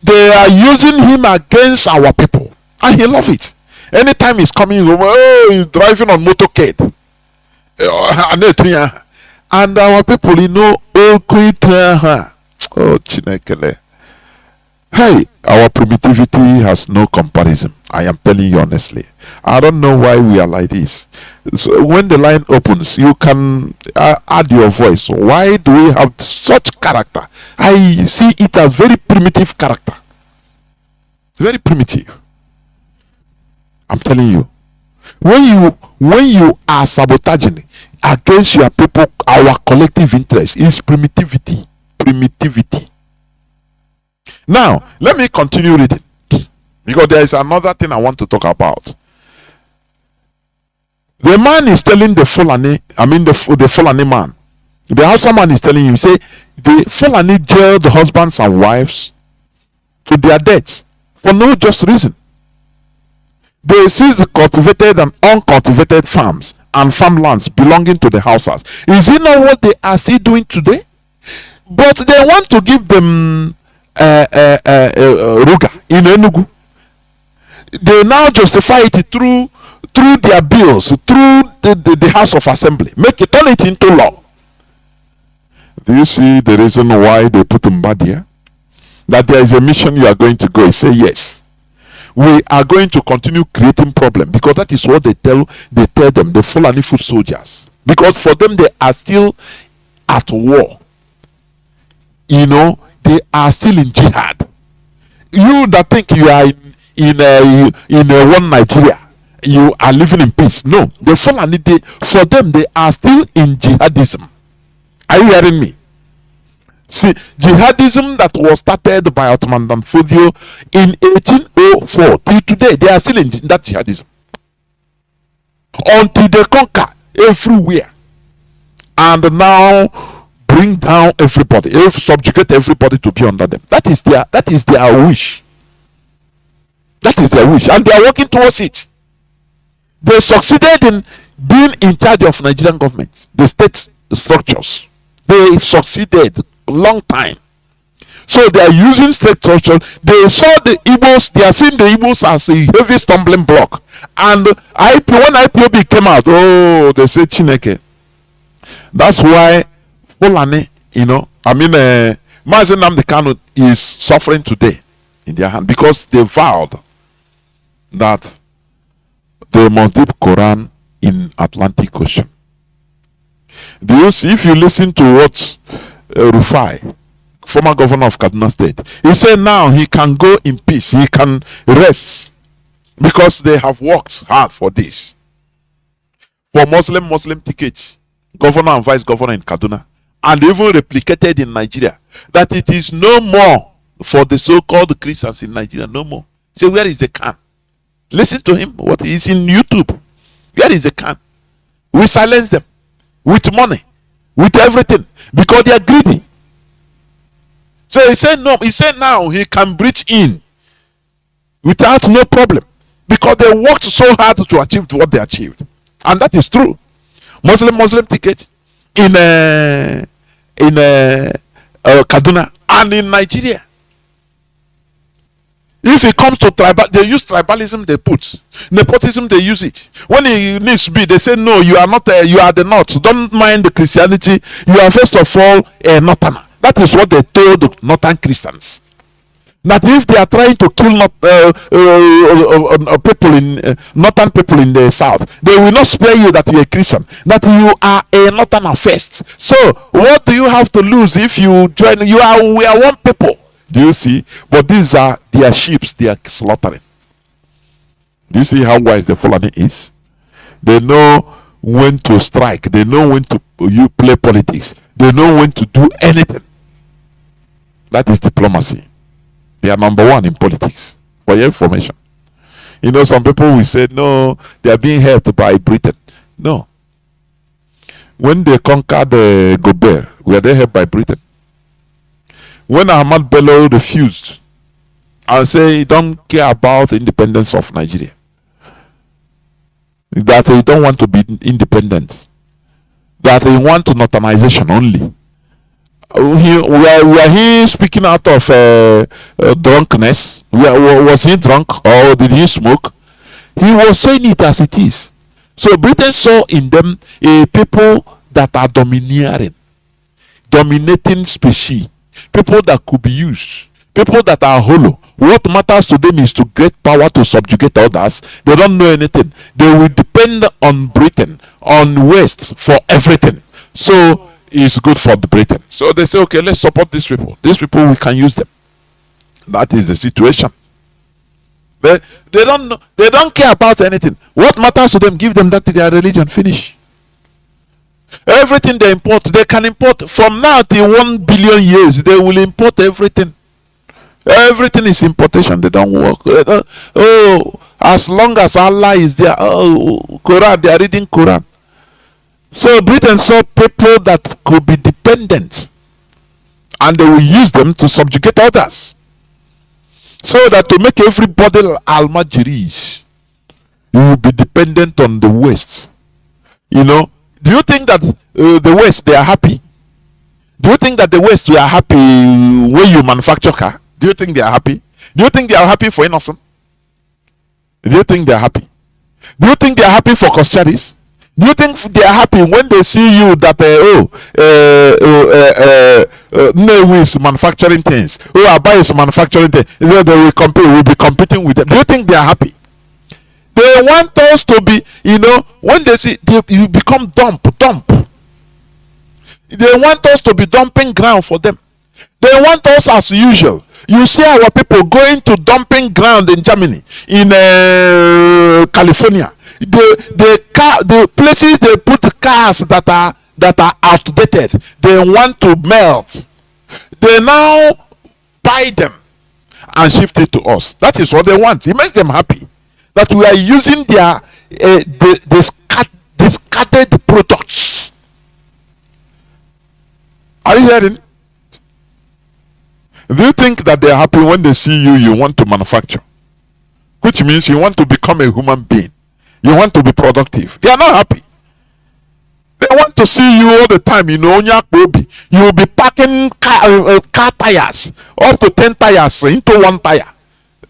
[SPEAKER 3] they are using him against our people, and he love it. Anytime he's coming, he's driving on motorcade, and our people, oh Chinekele. Hey, our primitivity has no comparison. I am telling you honestly. I don't know why we are like this. So when the line opens, you can add your voice. Why do we have such character? I see it as very primitive character. Very primitive. I'm telling you. When you are sabotaging against your people, our collective interest is primitivity. Primitivity. Now, let me continue reading, because there is another thing I want to talk about. The man is telling the Fulani, the Fulani man, the Hausa man is telling him, say, the Fulani jailed the husbands and wives to their deaths for no just reason. They seized the cultivated and uncultivated farms and farmlands belonging to the Hausas. Is it not what they are still doing today? But they want to give them Ruga in Enugu. They now justify it through their bills, through the House of Assembly. Turn it into law. Do you see the reason why they put Nnamdi here? That there is a mission you are going to go. He say yes. We are going to continue creating problem, because that is what they tell them, the Fulani foot soldiers. Because for them, they are still at war. They are still in jihad. You that think you are in one Nigeria, you are living in peace. No, the Fulani, for them, they are still in jihadism. Are you hearing me? See, jihadism that was started by Ottoman Danfodio in 1804 till today, they are still in that jihadism until they conquer everywhere and now bring down everybody, subjugate everybody to be under them. That is their wish. That is their wish, and they are working towards it. They succeeded in being in charge of Nigerian government, the state structures. They succeeded a long time. So they are using state structure. They saw the Igbos, they are seeing the Igbos as a heavy stumbling block. And when IPOB came out, they say Chineke. That's why Fulani, Mazi Nnamdi Kanu is suffering today in their hand, because they vowed that they must dip Quran in Atlantic Ocean. Do you see? If you listen to what Rufai, former governor of Kaduna State, he said now he can go in peace, he can rest, because they have worked hard for this. For Muslim tickets, governor and vice governor in Kaduna, and even replicated in Nigeria, that it is no more for the so-called Christians in Nigeria, no more. Say, where is the can? Listen to him, what is in YouTube. Where is the can? We silence them with money, with everything, because they are greedy. So he said no, he said now he can breach in without no problem, because they worked so hard to achieve what they achieved. And that is true. Muslim ticket in Kaduna and in Nigeria. If it comes to tribal, they use tribalism, they put nepotism, they use it. When it needs to be, they say no, you are not you are the North, don't mind the Christianity, you are first of all a Northerner. That is what they told the Northern Christians. That if they are trying to kill people in Northern people in the South, they will not spare you that you are a Christian, that you are a Northerner first. So what do you have to lose if you join? We are one people. Do you see? But these are their sheep they are slaughtering. Do you see how wise the Fulani is? They know when to strike. They know when to play politics. They know when to do anything. That is diplomacy. They are number one in politics. For your information, You know, some people will say, no, they are being helped by Britain. No. When they conquered Gobert, were they helped by Britain? When Ahmad Bello refused and say he don't care about the independence of Nigeria, that he don't want to be independent, that he want northernization only. Were he speaking out of drunkenness? Was he drunk or did he smoke? He was saying it as it is. So Britain saw in them a people that are dominating species, people that could be used, people that are hollow. What matters to them is to get power to subjugate others. They don't know anything. They will depend on Britain, on West for everything. So it's good for the Britain. So they say, okay, let's support these people. These people, we can use them. That is the situation. They don't know, they don't care about anything. What matters to them, give them that to their religion, finish. Everything they import, they can import from now till 1 billion years. They will import everything. Everything is importation. They don't work. As long as Allah is there, Quran, they are reading Quran. So Britain saw people that could be dependent, and they will use them to subjugate others. So that to make everybody Almajiris, you will be dependent on the West. You know, do you think that the West, they are happy? Do you think that the West, we are happy when you manufacture car? Do you think they are happy? Do you think they are happy for innocent? Do you think they are happy? Do you think they are happy for custodies? Do you think they are happy when they see you that Nnewi is manufacturing things, Aba is manufacturing things, they will compete, will be competing with them? Do you think they are happy? They want us to be, you know, when they see you become dump. They want us to be dumping ground for them. They want us as usual. You see our people going to dumping ground in Germany, in California. The places they put cars that are outdated, they want to melt. They now buy them and shift it to us. That is what they want. It makes them happy that we are using their discarded products. Are you hearing? Do you think that they are happy when they see you want to manufacture? Which means you want to become a human being. You want to be productive. They are not happy. They want to see you all the time. You know, you will be packing car tires, up to 10 tires into one tire.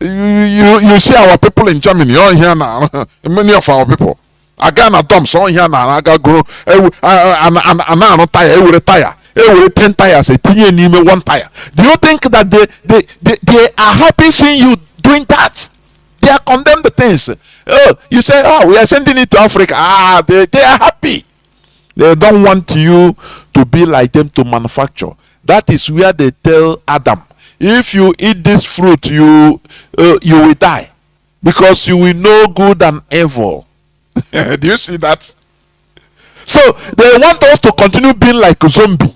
[SPEAKER 3] You see our people in Germany, all here now, many of our people. Again, a dump, so here now, I got grow, and tire, every tire. 10 tires, one tire. Do you think that they are happy seeing you doing that? They are condemned the things. Oh, you say, oh, we are sending it to Africa. They are happy. They don't want you to be like them to manufacture. That is where they tell Adam, if you eat this fruit, you will die, because you will know good and evil. Do you see that? So they want us to continue being like a zombie,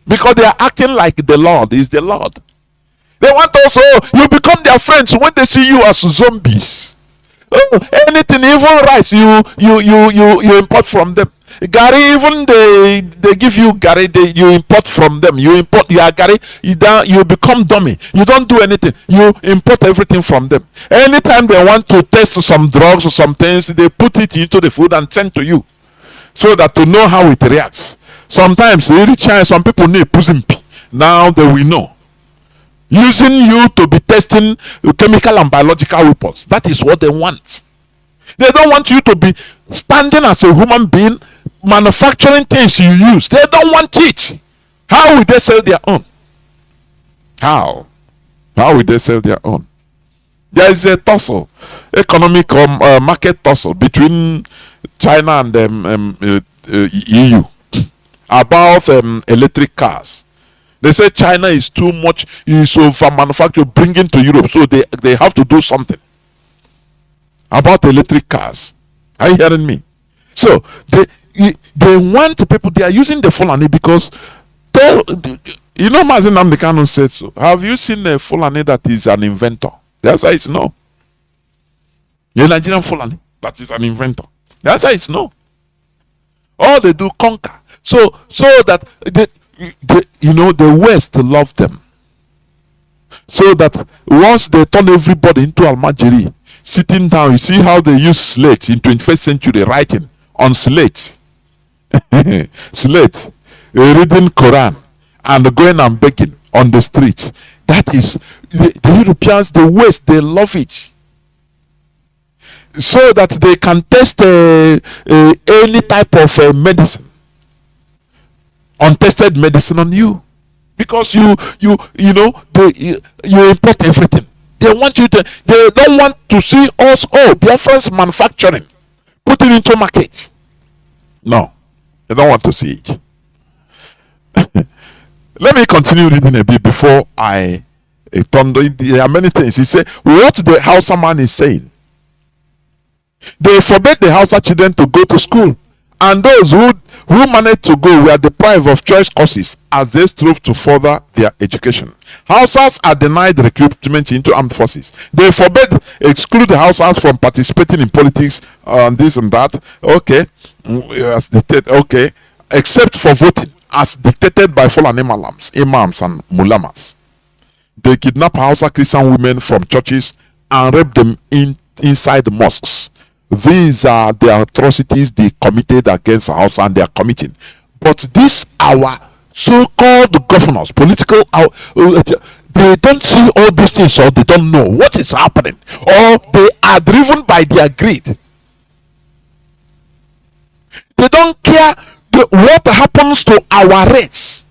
[SPEAKER 3] because they are acting like the Lord is the Lord. They want also you become their friends when they see you as zombies. Oh, anything, even rice, you import from them. Gary, even they give you Gary, you import from them. You import your Gary, you become dummy. You don't do anything. You import everything from them. Anytime they want to test some drugs or some things, they put it into the food and send to you, so that to know how it reacts. Sometimes some people need pussy. Now they will know. Using you to be testing chemical and biological weapons. That is what they want. They don't want you to be standing as a human being, manufacturing things you use. They don't want it. How will they sell their own? How will they sell their own? There is a tussle, economic market tussle between China and EU about electric cars. They say China is too much, is over manufactured, bringing to Europe, so they have to do something about electric cars. Are you hearing me? So they want people, they are using the Fulani because you know, Mazi Nnamdi Kanu said so. Have you seen a Fulani that is an inventor? The answer is no. A Nigerian Fulani that is an inventor? The answer is no. All they do conquer. So that the West love them. So that once they turn everybody into Almajiri, sitting down, you see how they use slate in 21st century writing on slate. Slate, reading Quran and going and begging on the street. That is the Europeans, the West, they love it. So that they can test any type of medicine, untested medicine on you, because you import everything. They don't want to see us, Biafrans manufacturing, putting into market. No, they don't want to see it. Let me continue reading a bit before I turn. There are many things. He said, what the Hausa man is saying. They forbade the Hausa children to go to school, and those who managed to go were deprived of choice courses as they strove to further their education. Hausas are denied recruitment into armed forces. They exclude the Hausas from participating in politics and this and that. Okay, as dictated. Okay, except for voting, as dictated by Fulani imams and mulamas. They kidnap Hausa Christian women from churches and rape them inside mosques. These are the atrocities they committed against Hausa, and they are committing. But these our so-called governors, political, they don't see all these things, or they don't know what is happening, or they are driven by their greed. They don't care what happens to our race.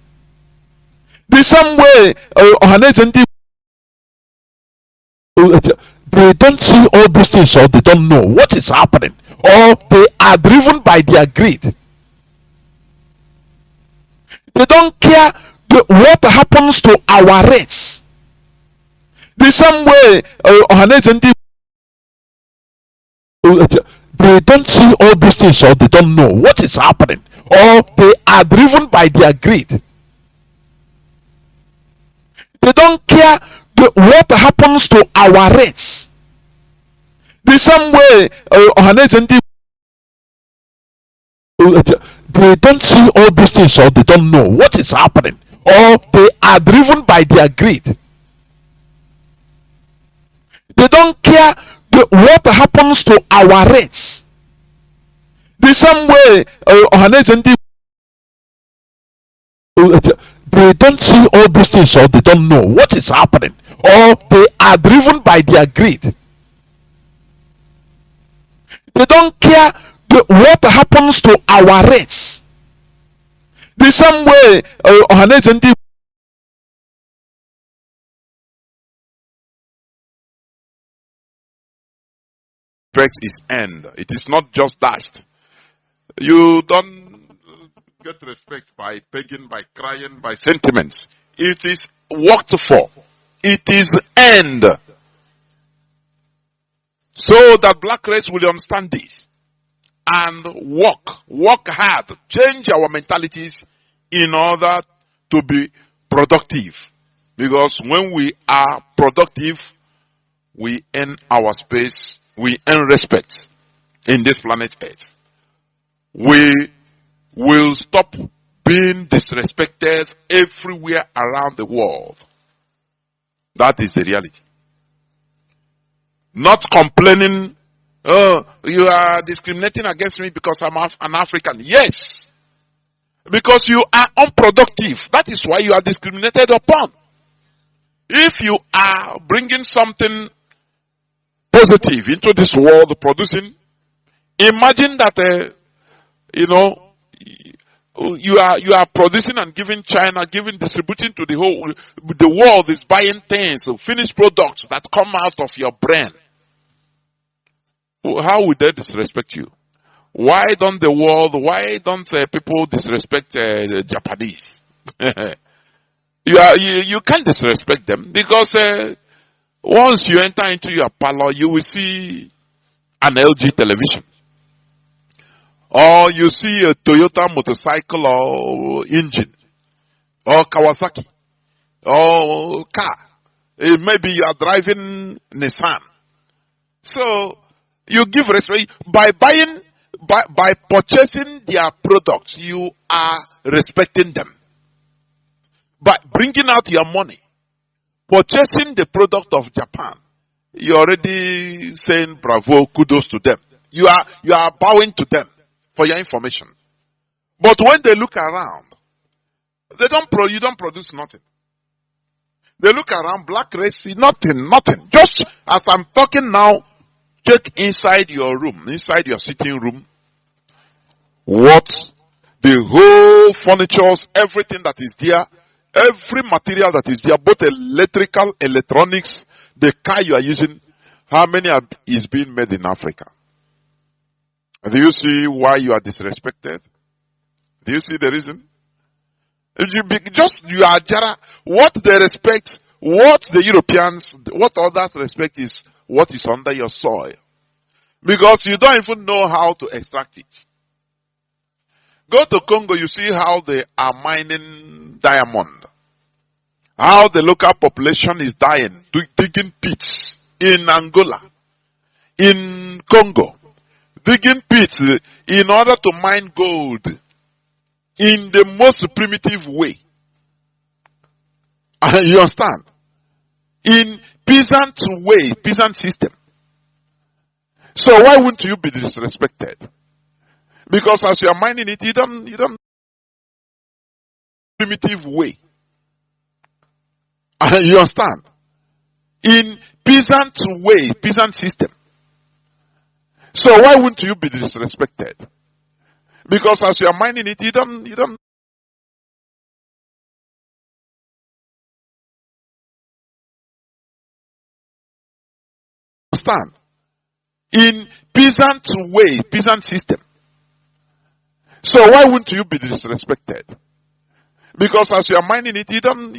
[SPEAKER 3] The same way they don't see all these things, or they don't know what is happening, or they are driven by their greed. They don't care what happens to our race. The same way they don't see all these things, or they don't know what is happening, or they are driven by their greed. They don't care what happens to our race. The same way they don't see all these things, or they don't know what is happening, or they are driven by their greed. They don't care what happens to our race. The same way they don't see all these things, or they don't know what is happening, or they are driven by their greed. They don't care what happens to our race. The same way respect is end. It is not just dashed. You don't get respect by begging, by crying, by sentiments. It is worked for. It is end. So that black race will understand this and work hard, change our mentalities in order to be productive. Because when we are productive, we earn our space, we earn respect in this planet Earth. We will stop being disrespected everywhere around the world. That is the reality. Not complaining, you are discriminating against me because I'm an African. Yes, because you are unproductive. That is why you are discriminated upon. If you are bringing something positive into this world, producing, imagine that you are producing and giving China, distributing to the world is buying things, finished products that come out of your brain. How would they disrespect you? Why don't people disrespect the Japanese? You can't disrespect them, because once you enter into your parlor, you will see an LG television, or you see a Toyota motorcycle or engine, or Kawasaki, or car. Maybe you are driving Nissan. So
[SPEAKER 4] You give respect by buying, by purchasing their products. You are respecting them. By bringing out your money, purchasing the product of Japan, you're already saying bravo, kudos to them. You are bowing to them for your information. But when they look around, you don't produce nothing. They look around, black race, see nothing. Just as I'm talking now, check inside your room, inside your sitting room, what the whole furnitures, everything that is there, every material that is there, both electrical, electronics, the car you are using, how many is being made in Africa? Do you see why you are disrespected? Do you see the reason? You are Jara. What they respect, what the Europeans, what others respect is what is under your soil. Because you don't even know how to extract it. Go to Congo, you see how they are mining diamond. How the local population is dying, digging pits in Angola, in Congo. Digging pits in order to mine gold in the most primitive way. You understand? In peasant way, peasant system. So why wouldn't you be disrespected? Because as you are mining it, you don't primitive way. You understand? In peasant way, peasant system. So why wouldn't you be disrespected? Because as you are mining it, you don't understand. In peasant way, peasant system. So why wouldn't you be disrespected? Because as you are mining it, you don't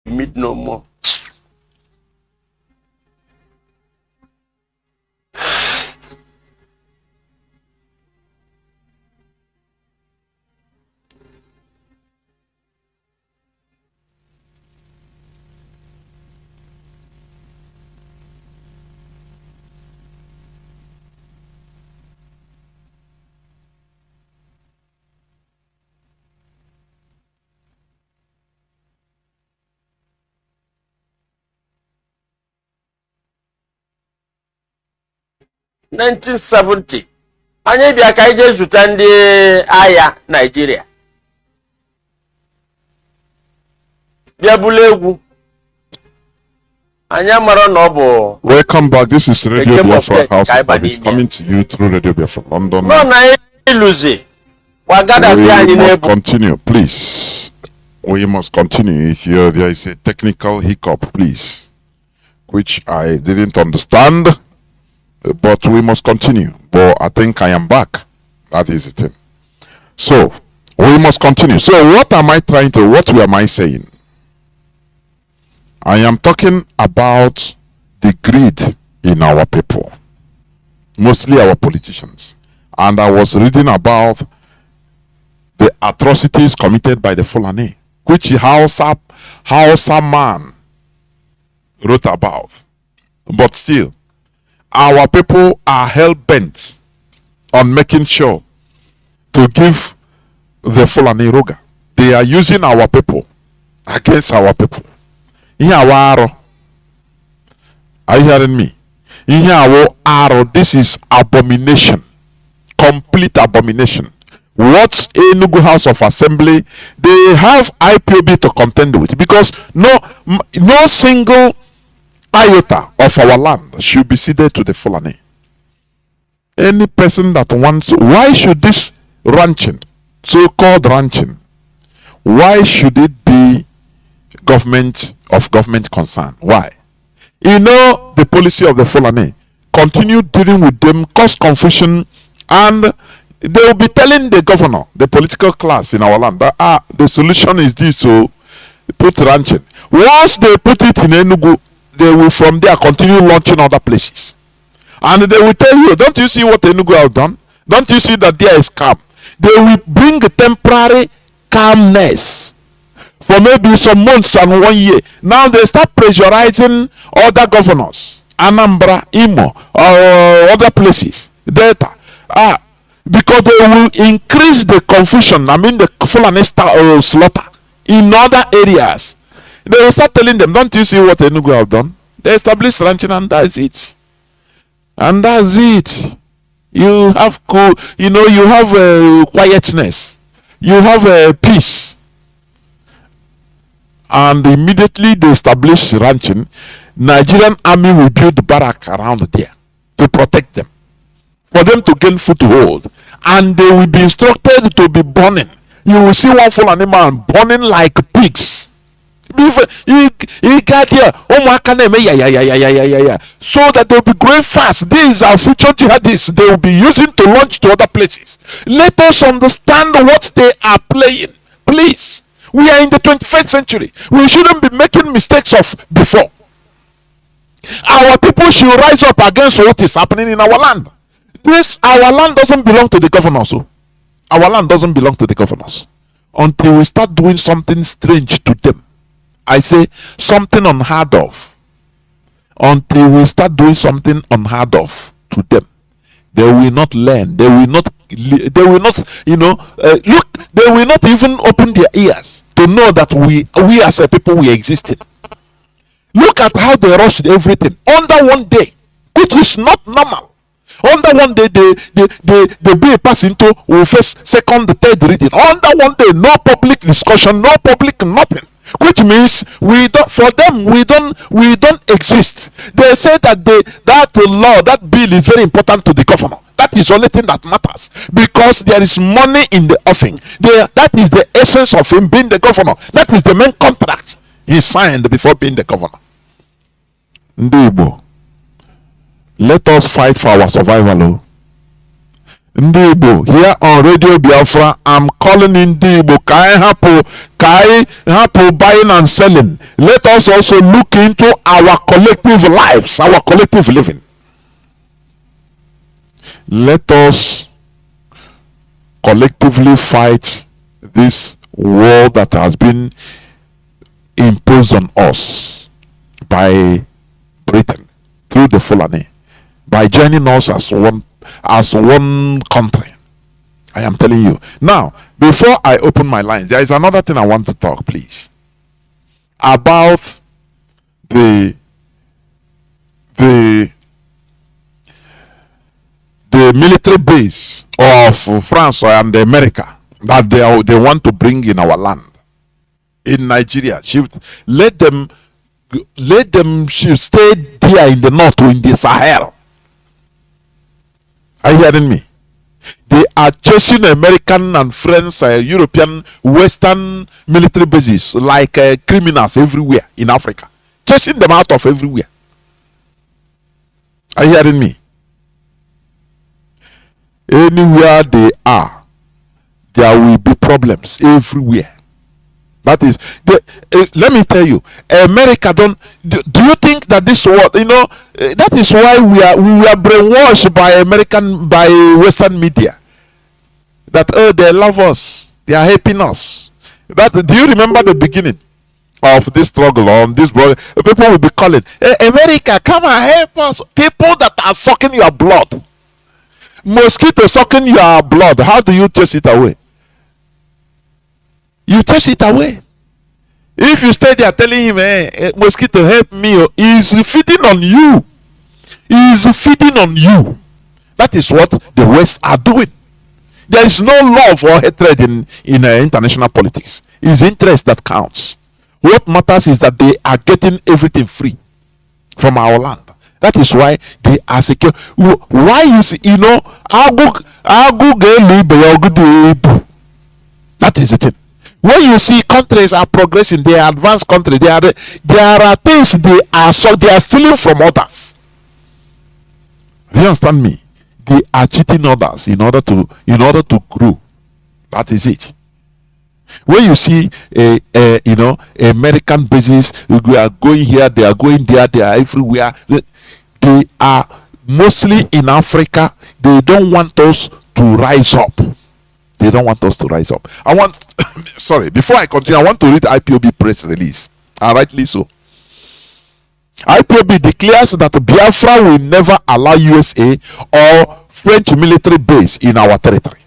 [SPEAKER 1] meet no more. (1970) anyị bịa ka anyị jee zụta ndị agha Nigeria bịa bulu egwu anyị mara na ọ bụ.
[SPEAKER 3] Welcome back. This is Radio Biafra House of Service coming to you through Radio Biafra London.
[SPEAKER 1] No na iluzi wagada
[SPEAKER 3] we
[SPEAKER 1] anyị
[SPEAKER 3] must
[SPEAKER 1] na-ebu.
[SPEAKER 3] continue, please. We must continue. Here there is a technical hiccup, please, which I didn't understand. But we must continue. But I think I am back. That is it. So we must continue. So what am I am I saying? I am talking about the greed in our people, mostly our politicians. And I was reading about the atrocities committed by the Fulani, which Hausa man wrote about. But still, our people are hell-bent on making sure to give the Fulani Roga. They are using our people against our people. Are you hearing me? This is abomination. Complete abomination. What Enugu House of Assembly, they have IPOB to contend with, because no single iota of our land should be ceded to the Fulani. Any person that wants, why should this ranching, so-called ranching, why should it be government concern? Why? You know the policy of the Fulani. Continue dealing with them, cause confusion, and they will be telling the governor, the political class in our land, that the solution is this. So put ranching. Once they put it in Enugu, they will from there continue launching other places. And they will tell you, don't you see what Enugu have done? Don't you see that there is calm? They will bring temporary calmness for maybe some months and 1 year. Now they start pressurizing other governors, Anambra, Imo, or other places, Delta, because they will increase the confusion. I mean the Fulani slaughter in other areas. They will start telling them, don't you see what Enugu have done? They established ranching and that's it. And that's it. You have you have quietness. You have peace. And immediately they establish ranching, Nigerian army will build barrack around there to protect them, for them to gain foothold, and they will be instructed to be burning. You will see one Fulani man burning like pigs. He got here, so that they'll be growing fast. These are future jihadists. They will be using to launch to other places. Let us understand what they are playing, please. We are in the 21st century. We shouldn't be making mistakes of before. Our people should rise up against what is happening in our land. Our land doesn't belong to the governors. Our land doesn't belong to the governors until we start doing something strange to them. I say something unheard of. Until we start doing something unheard of to them, they will not learn. They will not. They will not. Look. They will not even open their ears to know that we as a people we existed. Look at how they rushed everything under one day, which is not normal. Under one day, the bill pass into first, second, third reading. Under one day, no public discussion, no public nothing. Which means we don't exist. They say that that bill is very important to the governor. That is the only thing that matters, because there is money in the offing. That is the essence of him being the governor. That is the main contract he signed before being the governor. Ndibo, let us fight for our survival. Ndibo, here on Radio Biafra, I'm calling in Ndibo, Kai Hapo buying and selling. Let us also look into our collective lives, our collective living. Let us collectively fight this war that has been imposed on us by Britain through the Fulani, by joining us as one country. I am telling you. Now, before I open my lines, there is another thing I want to talk, please, about the military base of France and America that they want to bring in our land, in Nigeria. Let them stay there in the north or in the Sahel. Are you hearing me? They are chasing American and French, European, Western military bases like criminals everywhere in Africa, chasing them out of everywhere. Are you hearing me? Anywhere they are, there will be problems everywhere. That is, let me tell you, America don't. Do you think that this world, that is why we were brainwashed by Western media. That they love us, they are helping us. Do you remember the beginning of this struggle on this blog? People will be calling, hey, America, come and help us. People that are sucking your blood, mosquito sucking your blood. How do you chase it away? You chase it away. If you stay there telling him, hey, mosquito, help me, he's feeding on you. He's feeding on you. That is what the West are doing. There is no love or hatred in international politics. It's interest that counts. What matters is that they are getting everything free from our land. That is why they are secure. Why you see, that is the thing. When you see countries are progressing, they are advanced countries. There are things they are stealing from others. Do you understand me? They are cheating others in order to grow. That is it. When you see American bases, we are going here, they are going there, they are everywhere. They are mostly in Africa. They don't want us to rise up. They don't want us to rise up. I want, sorry, before I continue, I want to read IPOB press release. And rightly so. IPOB declares that Biafra will never allow USA or French military base in our territory.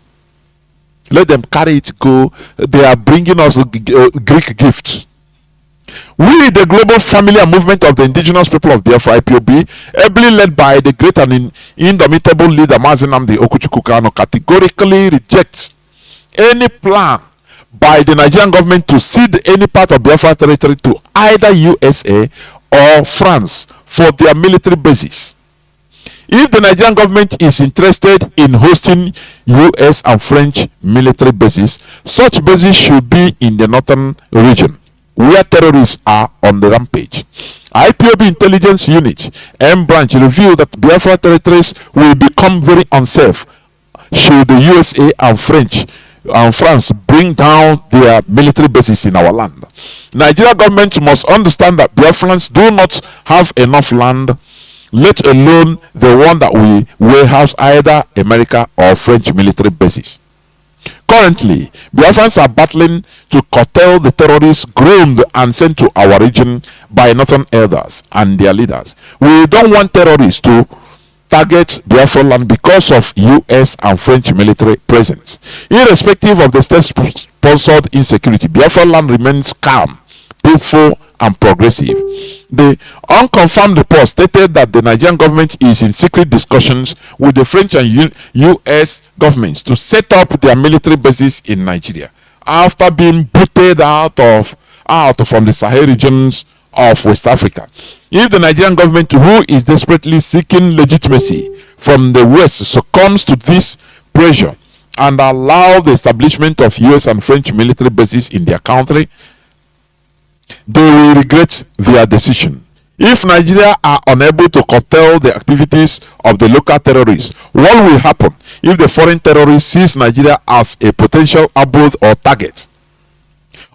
[SPEAKER 3] Let them carry it go. They are bringing us Greek gifts. We, the global family and movement of the indigenous people of Biafra, IPOB, ably led by the great and indomitable leader Mazi Kanu, categorically rejects any plan by the Nigerian government to cede any part of Biafra territory to either USA or France for their military bases. If the Nigerian government is interested in hosting US and French military bases, such bases should be in the northern region, where terrorists are on the rampage. IPOB intelligence unit M branch revealed that Biafra territories will become very unsafe should the USA and France bring down their military bases in our land. Nigeria government must understand that Biafrans do not have enough land, let alone the one that we warehouse either America or French military bases. Currently, Biafrans are battling to curtail the terrorists groomed and sent to our region by northern elders and their leaders. We don't want terrorists to target Biafra land because of US and French military presence. Irrespective of the state-sponsored insecurity, Biafra land remains calm, peaceful, and progressive. The unconfirmed report stated that the Nigerian government is in secret discussions with the French and US governments to set up their military bases in Nigeria after being booted out from the Sahel regions of West Africa. If the Nigerian government, who is desperately seeking legitimacy from the West, succumbs to this pressure and allow the establishment of US and French military bases in their country, they will regret their decision. If Nigeria are unable to curtail the activities of the local terrorists, what will happen if the foreign terrorists sees Nigeria as a potential abode or target?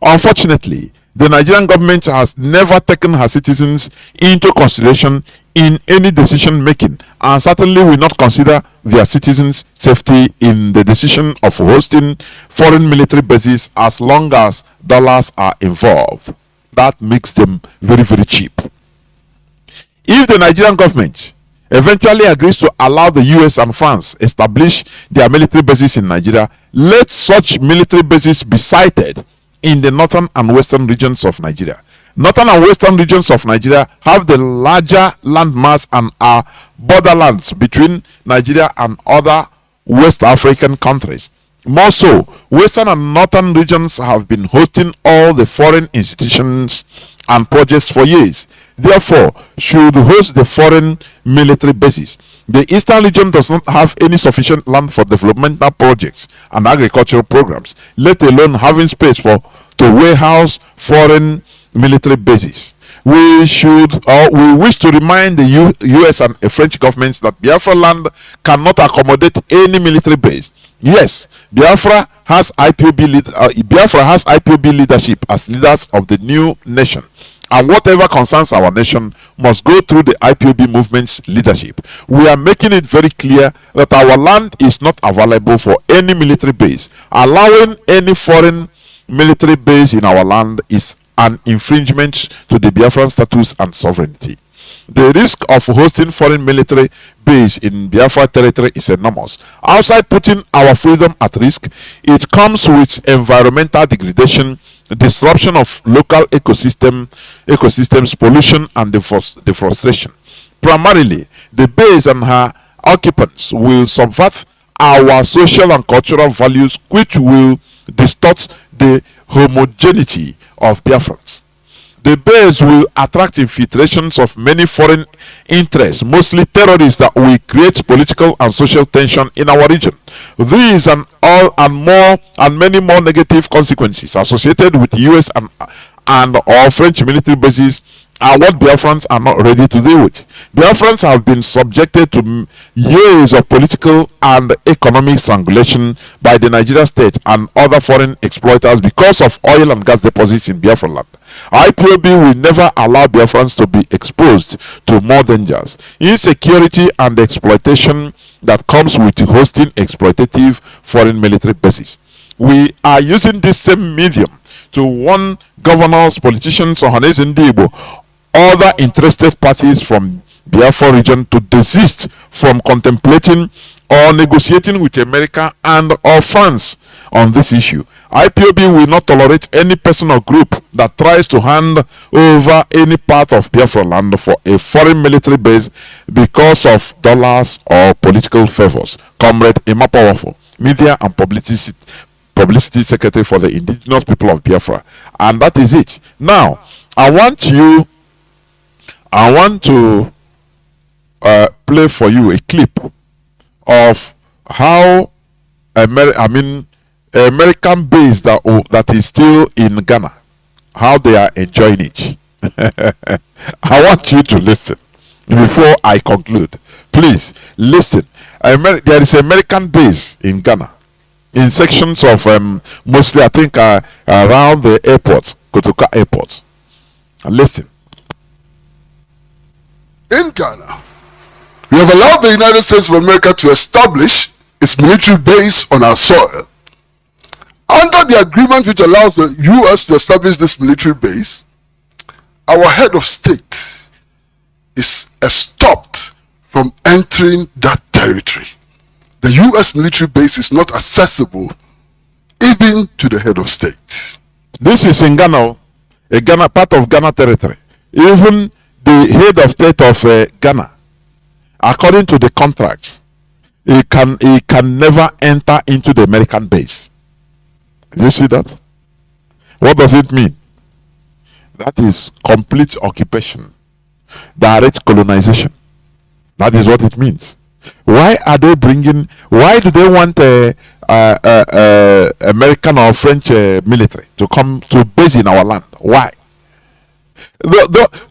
[SPEAKER 3] Unfortunately, the Nigerian government has never taken her citizens into consideration in any decision making, and certainly will not consider their citizens' safety in the decision of hosting foreign military bases as long as dollars are involved. That makes them very, very cheap. If the Nigerian government eventually agrees to allow the US and France establish their military bases in Nigeria, let such military bases be sited in the northern and western regions of Nigeria. Northern and western regions of Nigeria have the larger landmass and are borderlands between Nigeria and other West African countries. More so, western and northern regions have been hosting all the foreign institutions and projects for years, therefore should host the foreign military bases. The eastern region does not have any sufficient land for developmental projects and agricultural programs, let alone having space to warehouse foreign military bases. We wish to remind the US and French governments that Biafra land cannot accommodate any military base. Yes, Biafra has IPOB leadership as leaders of the new nation, and whatever concerns our nation must go through the IPOB movement's leadership. We are making it very clear that our land is not available for any military base. Allowing any foreign military base in our land is an infringement to the Biafran status and sovereignty. The risk of hosting foreign military base in Biafra territory is enormous. Outside putting our freedom at risk, it comes with environmental degradation, disruption of local ecosystems, pollution, and deforestation. Primarily, the base and her occupants will subvert our social and cultural values, which will distort the homogeneity of Biafrans. The base will attract infiltrations of many foreign interests, mostly terrorists, that will create political and social tension in our region. These and many more negative consequences associated with US and or French military bases are what Biafrans are not ready to deal with. Biafrans have been subjected to years of political and economic strangulation by the Nigeria state and other foreign exploiters because of oil and gas deposits in Biafra land. IPOB will never allow Biafrans to be exposed to more dangers, insecurity, and exploitation that comes with hosting exploitative foreign military bases. We are using this same medium to warn governors, politicians, Ohanese Ndibo, other interested parties from Biafra region to desist from contemplating or negotiating with America and or France on this issue. IPOB will not tolerate any person or group that tries to hand over any part of Biafra land for a foreign military base because of dollars or political favors. Comrade Emma Powerful, Media and Publicity Secretary for the Indigenous People of Biafra. And that is it. Now, I want to play for you a clip of how American base that is still in Ghana, how they are enjoying it. I want you to listen before I conclude. Please listen. There is American base in Ghana, in sections of mostly I think around the airport, Kotoka Airport. Listen.
[SPEAKER 5] In Ghana, we have allowed the United States of America to establish its military base on our soil. Under the agreement which allows the U.S. to establish this military base, our head of state is stopped from entering that territory. The U.S. military base is not accessible even to the head of state.
[SPEAKER 3] This is in Ghana, part of Ghana territory. Even the head of state of Ghana, according to the contract, he can never enter into the American base. You see that? What does it mean? That is complete occupation, direct colonization. That is what it means. Why are they bringing? Why do they want American or French military to come to base in our land? Why?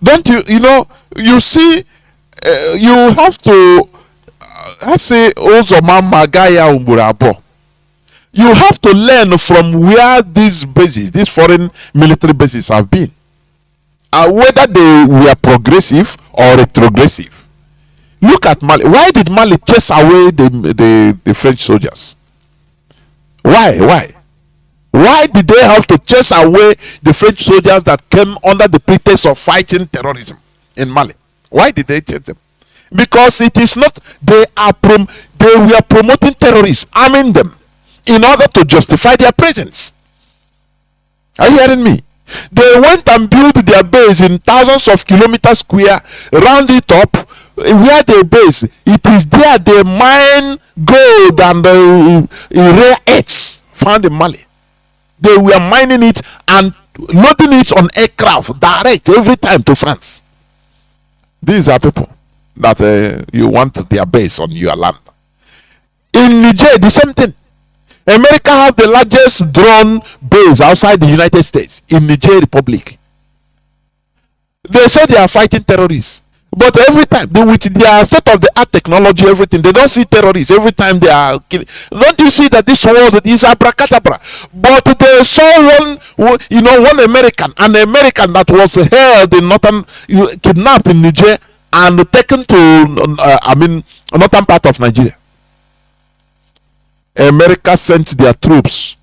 [SPEAKER 3] Don't you? You see, you have to. I say, you have to learn from where these bases, these foreign military bases, have been, whether they were progressive or retrogressive. Look at Mali. Why did Mali chase away the French soldiers? Why did they have to chase away the French soldiers that came under the pretext of fighting terrorism in Mali? Why did they chase them? Because it is not they were promoting terrorists, arming them in order to justify their presence. Are you hearing me? They went and built their base in thousands of kilometers square, round it up, where they base. It is there they mine gold and rare earths found in Mali. They were mining it and loading it on aircraft direct every time to France. These are people that you want their base on your land. In Niger, the same thing. America have the largest drone base outside the United States in Niger Republic. They say they are fighting terrorists, but every time with their state-of-the-art technology, everything, they don't see terrorists every time they are killing. Don't you see that this world is abracadabra? But they saw one American, an American that was held in kidnapped in Niger and taken to northern part of Nigeria. America sent their troops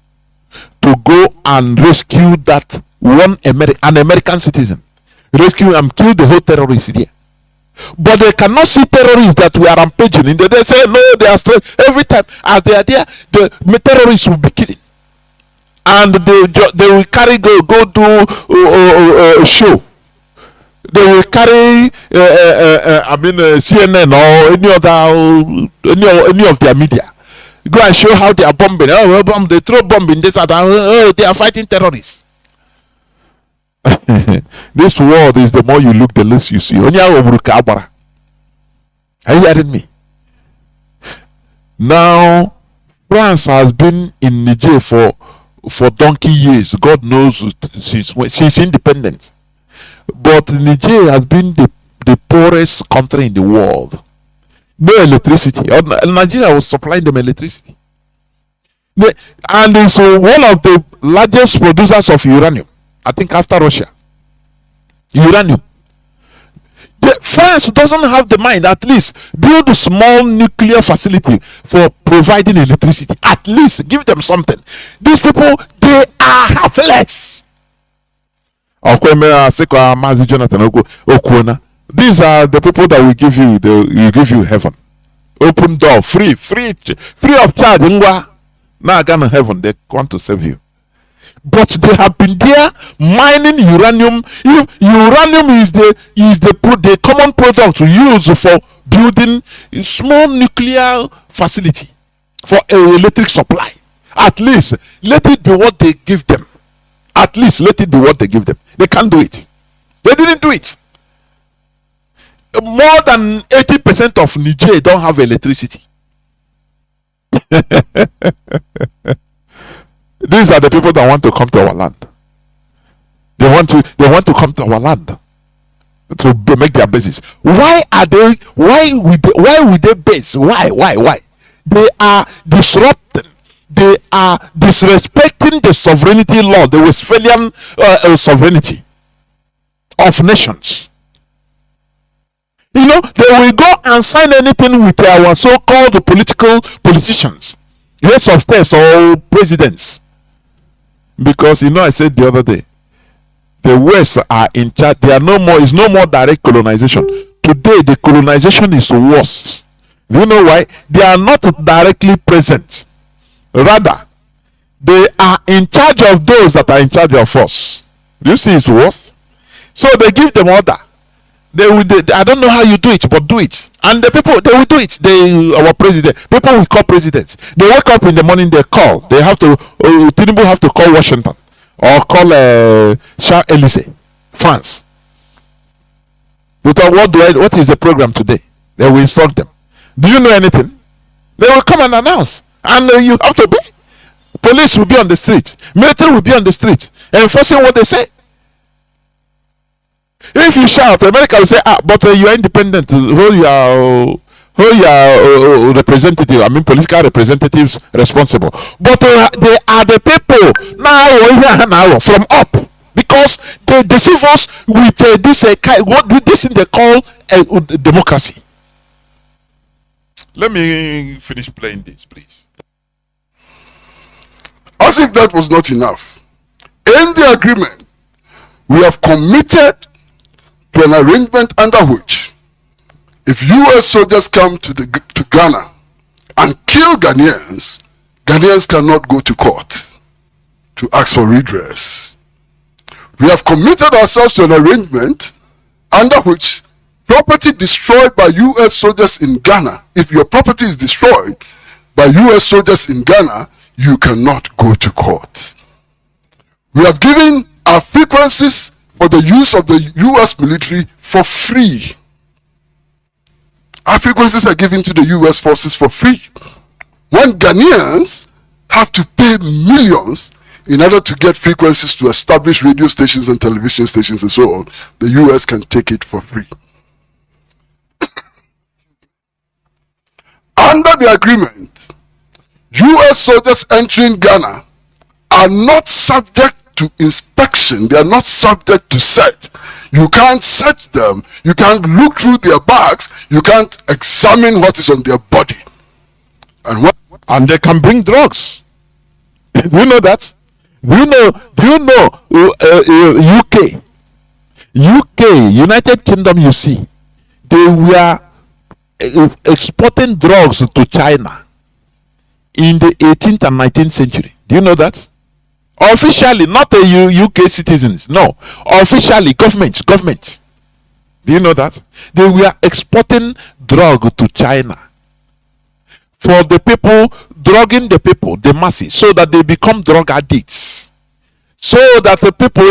[SPEAKER 3] to go and rescue that an American citizen, rescue and kill the whole terrorists there. But they cannot see terrorists that we are rampaging in there. They say no, they are still every time as they are there, the terrorists will be killing, and they will carry go do a show. They will carry CNN or any of their media. Go and show how they are bombing. They throw bomb in this and they are fighting terrorists. This world is, the more you look, the less you see. Are you hearing me? Now, France has been in Niger for donkey years. God knows since independence. But Niger has been the poorest country in the world. No electricity. Nigeria was supplying them electricity. And it's one of the largest producers of uranium, I think, after Russia. Uranium. France doesn't have the mind, at least build a small nuclear facility for providing electricity. At least give them something. These people, they are heartless. Mazi Jonathan, these are the people that will give you heaven. Open door, free of charge. Now again in heaven, they want to save you. But they have been there mining uranium. Uranium is the common product we use for building a small nuclear facility for electric supply. At least let it be what they give them. At least let it be what they give them. They can't do it. They didn't do it. More than 80% of Niger don't have electricity. These are the people that want to come to our land. They want to come to our land to make their bases. Why would they base? Why? They are disrupting. They are disrespecting the sovereignty law, the Westphalian sovereignty of nations. They will go and sign anything with our so-called politicians, heads of states or presidents. Because I said the other day, the West are in charge. There are no more direct colonization. Today the colonization is worse. Do you know why? They are not directly present. Rather, they are in charge of those that are in charge of us. Do you see it's worse? So they give them order. I don't know how you do it, but do it. And the people, they will do it. Our president, people will call presidents. They wake up in the morning, they call. They have to, Tinubu have to call Washington or call Excelency, France. What is the program today? They will instruct them. Do you know anything? They will come and announce. And you have to be. Police will be on the street. Military will be on the street, enforcing what they say. If you shout, America will say, but you are independent. Who your representative, political representatives responsible. But they are the people now from up. Because they deceive us with this thing they call democracy. Let me finish playing this, please.
[SPEAKER 5] As if that was not enough, in the agreement, we have committed to an arrangement under which if US soldiers come to Ghana and kill Ghanaians, Ghanaians cannot go to court to ask for redress. We have committed ourselves to an arrangement under which property destroyed by US soldiers in Ghana, if your property is destroyed by US soldiers in Ghana, you cannot go to court. We have given our frequencies for the use of the US military for free. Our frequencies are given to the US forces for free. When Ghanaians have to pay millions in order to get frequencies to establish radio stations and television stations and so on, the US can take it for free. Under the agreement, US soldiers entering Ghana are not subject to inspection. They are not subject to search. You can't search them. You can't look through their bags. You can't examine what is on their body.
[SPEAKER 3] And they can bring drugs. Do you know that? Do you know UK, United Kingdom, you see, they were exporting drugs to China in the 18th and 19th century. Do you know that? Officially, not the UK citizens. No, officially, government. Do you know that? They were exporting drug to China for the people, drugging the people, the masses, so that they become drug addicts. So that the people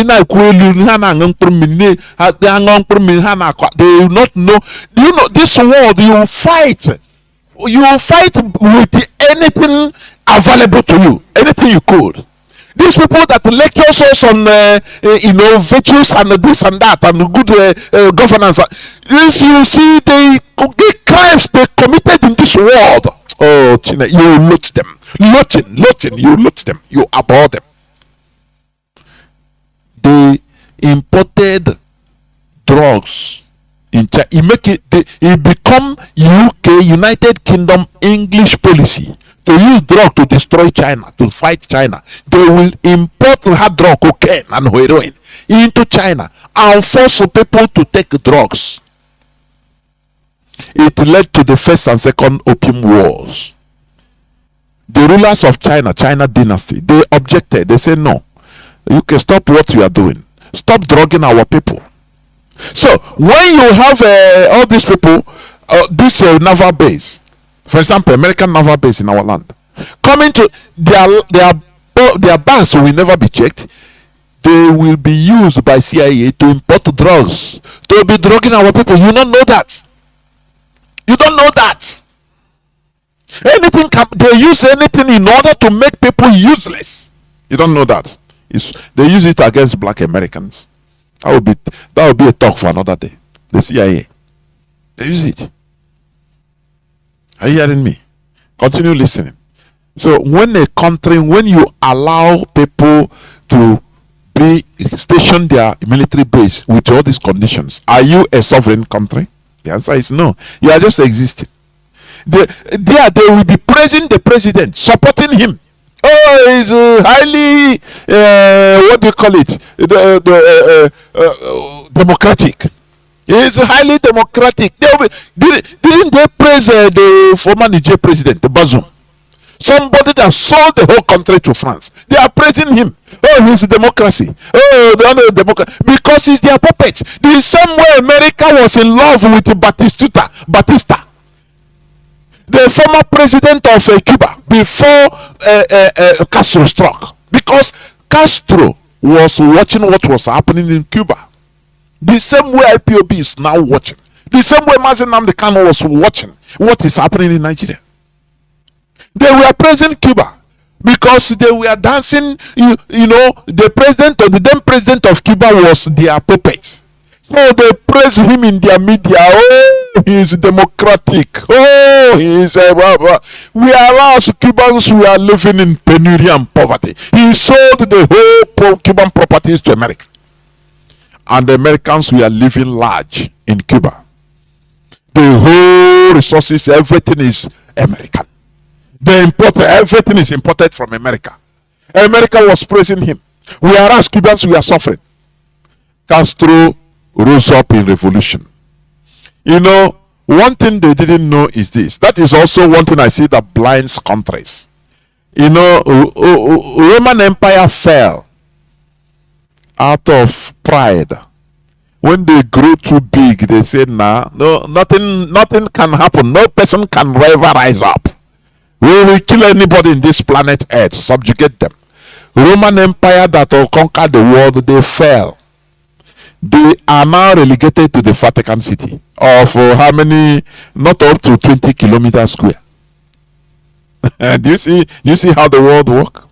[SPEAKER 3] they will not know. Do you know this world? You will fight with anything available to you, anything you could. These people that lecture us on, virtues and this and that and good governance. If you see the crimes they committed in this world, oh, China, you loot them. Looting, you loot them. You abhor them. They imported drugs in China. It become UK, United Kingdom English policy to use drug to destroy China, to fight China. They will import hard drug, cocaine and heroin into China and force people to take drugs. It led to the first and second opium wars. The rulers of China dynasty, they objected. They said, no, you can stop what you are doing. Stop drugging our people. So when you have all these people, this naval base, for example, American naval base in our land, coming to their bars will never be checked. They will be used by CIA to import drugs, to be drugging our people. You don't know that. You don't know that. They use anything in order to make people useless. You don't know that. They use it against black Americans. That would be a talk for another day. The CIA. They use it. Are you hearing me? Continue listening. So when you allow people to station their military base with all these conditions, are you a sovereign country? The answer is no. You are just existing. They will be praising the president, supporting him. Oh, he's highly what do you call it? Democratic. He's highly democratic. Didn't they praise the former Niger president, the Bazoum? Somebody that sold the whole country to France. They are praising him. Oh, he's a democracy. Oh, the democracy. Because he's their puppet. The same way America was in love with Batista, the former president of Cuba, before Castro struck. Because Castro was watching what was happening in Cuba. The same way IPOB is now watching. The same way Mazi Kanu was watching what is happening in Nigeria. They were praising Cuba because they were dancing. The president or the then president of Cuba was their puppet. So they praise him in their media. Oh, he is democratic. Oh, he is whereas Cubans were living in penury and poverty. He sold the whole Cuban properties to America. And the Americans were living large in Cuba. The whole resources, everything is American. They imported, everything is imported from America. America was praising him. Whereas Cubans were suffering. Castro rose up in revolution. One thing they didn't know is this. That is also one thing I see that blinds countries. Roman Empire fell out of pride. When they grew too big, they said, no, nothing can happen. No person can ever rise up. We will kill anybody in this planet Earth, subjugate them. Roman Empire that will conquer the world, they fell. They are now relegated to the Vatican City of how many? Not up to 20 kilometers square. Do you see how the world works?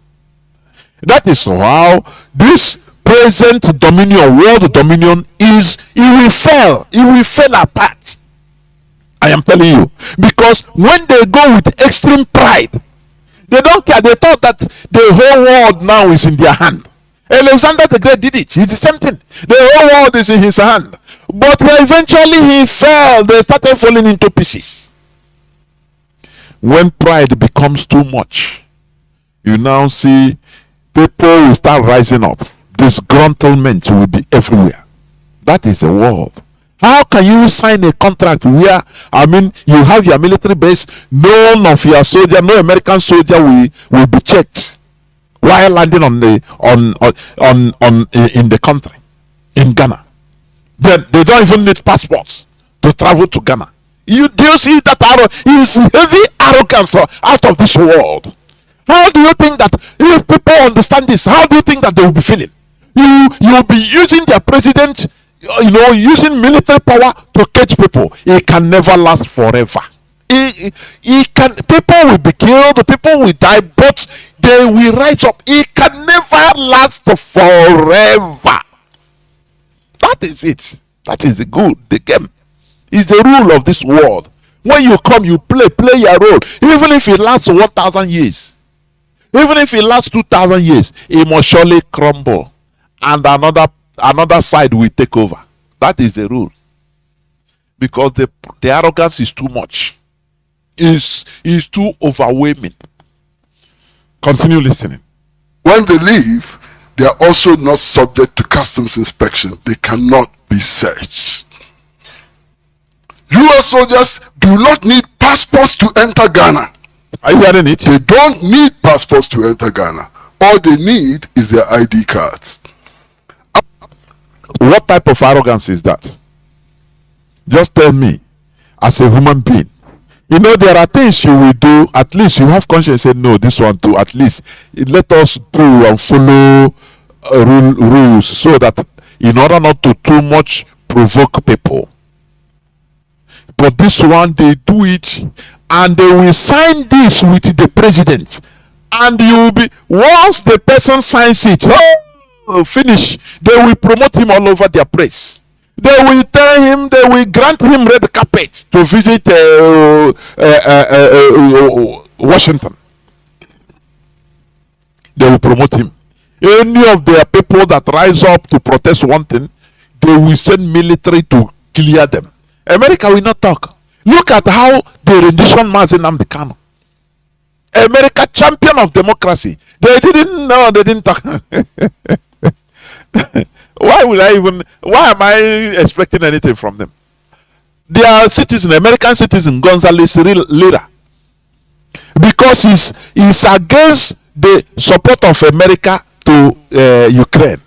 [SPEAKER 3] That is how this present world dominion is. It will fall apart. I am telling you, because when they go with extreme pride, they don't care. They thought that the whole world now is in their hand. Alexander the Great did it. It's the same thing. The whole world is in his hand. But eventually he fell. They started falling into pieces. When pride becomes too much, you now see people will start rising up. Disgruntlement will be everywhere. That is the world. How can you sign a contract where, you have your military base, none of your soldier, no American soldier will be checked while landing in the country, in Ghana. They don't even need passports to travel to Ghana. Do you see that is heavy arrogance out of this world? How do you think that if people understand this, how do you think that they will be feeling? You will be using their president, using military power to catch people. It can never last forever. People will be killed, people people will die, but they will rise up. It can never last forever. That is it. That is the game. It's the rule of this world. When you come, you play your role. Even if it lasts 1,000 years, even if it lasts 2,000 years, it must surely crumble, and another side will take over. That is the rule. Because the arrogance is too much. Is too overwhelming. Continue listening.
[SPEAKER 5] When they leave, they are also not subject to customs inspection. They cannot be searched. U.S. soldiers do not need passports to enter Ghana.
[SPEAKER 3] Are you hearing it?
[SPEAKER 5] They don't need passports to enter Ghana. All they need is their ID cards.
[SPEAKER 3] What type of arrogance is that? Just tell me, as a human being. You know, there are things you will do, at least you have conscience and say, no, this one too, at least let us do and follow rules, so that in order not to too much provoke people. But this one, they do it, and they will sign this with the president, and you will be, once the person signs it, finish, they will promote him all over their press. They will tell him, they will grant him red carpet to visit Washington. They will promote him. Any of their people that rise up to protest one thing, they will send military to clear them. America will not talk. Look at how they rendition Mazi Nnamdi Kanu. America, champion of democracy. They didn't know, they didn't talk. Why am I expecting anything from them? They are citizen, American citizen, Gonzales Lira. Because he's against the support of America to Ukraine.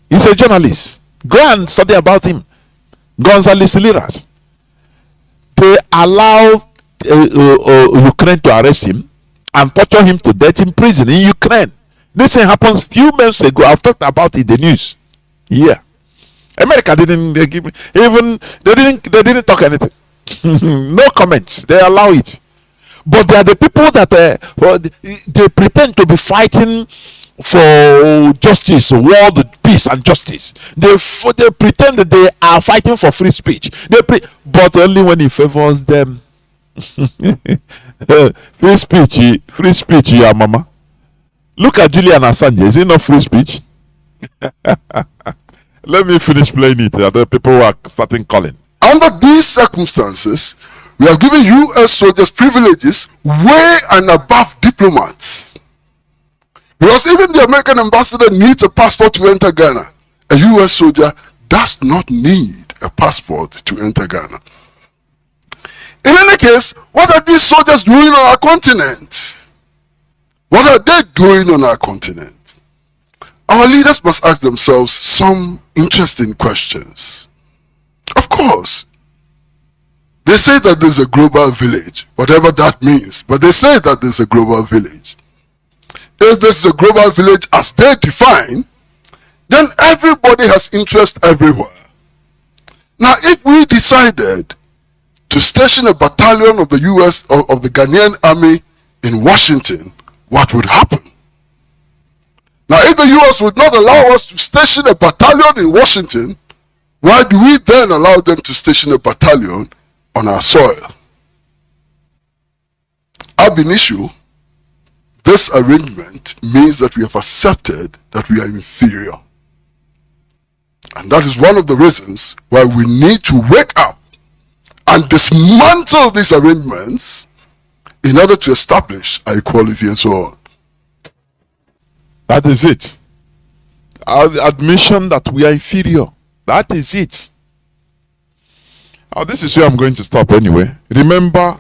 [SPEAKER 3] He's a journalist. Go and study about him. Gonzales Lira. They allow Ukraine to arrest him and torture him to death in prison in Ukraine. This thing happened few months ago. I've talked about it in the news. Yeah, America didn't give even they didn't talk anything. No comments. They allow it. But they are the people that they pretend to be fighting for justice, world peace and justice. They pretend that they are fighting for free speech. But only when it favors them. Free speech, yeah, mama. Look at Julian Assange. Is it not free speech? Let me finish playing it. Other people are starting calling.
[SPEAKER 5] Under these circumstances, we have given U.S. soldiers privileges way and above diplomats. Because even the American ambassador needs a passport to enter Ghana. A U.S. soldier does not need a passport to enter Ghana. In any case, what are these soldiers doing on our continent? What are they doing on our continent? Our leaders must ask themselves some interesting questions. Of course, they say that there's a global village, whatever that means, but they say that there's a global village. If this is a global village as they define, then everybody has interest everywhere. Now, if we decided to station a battalion of the US, of the Ghanaian army in Washington, what would happen? Now, if the US would not allow us to station a battalion in Washington, why do we then allow them to station a battalion on our soil? Ab initio, this arrangement means that we have accepted that we are inferior. And that is one of the reasons why we need to wake up and dismantle these arrangements in order to establish our equality and so on.
[SPEAKER 3] That is it. Our admission that we are inferior. That is it. This is where I'm going to stop anyway. Remember,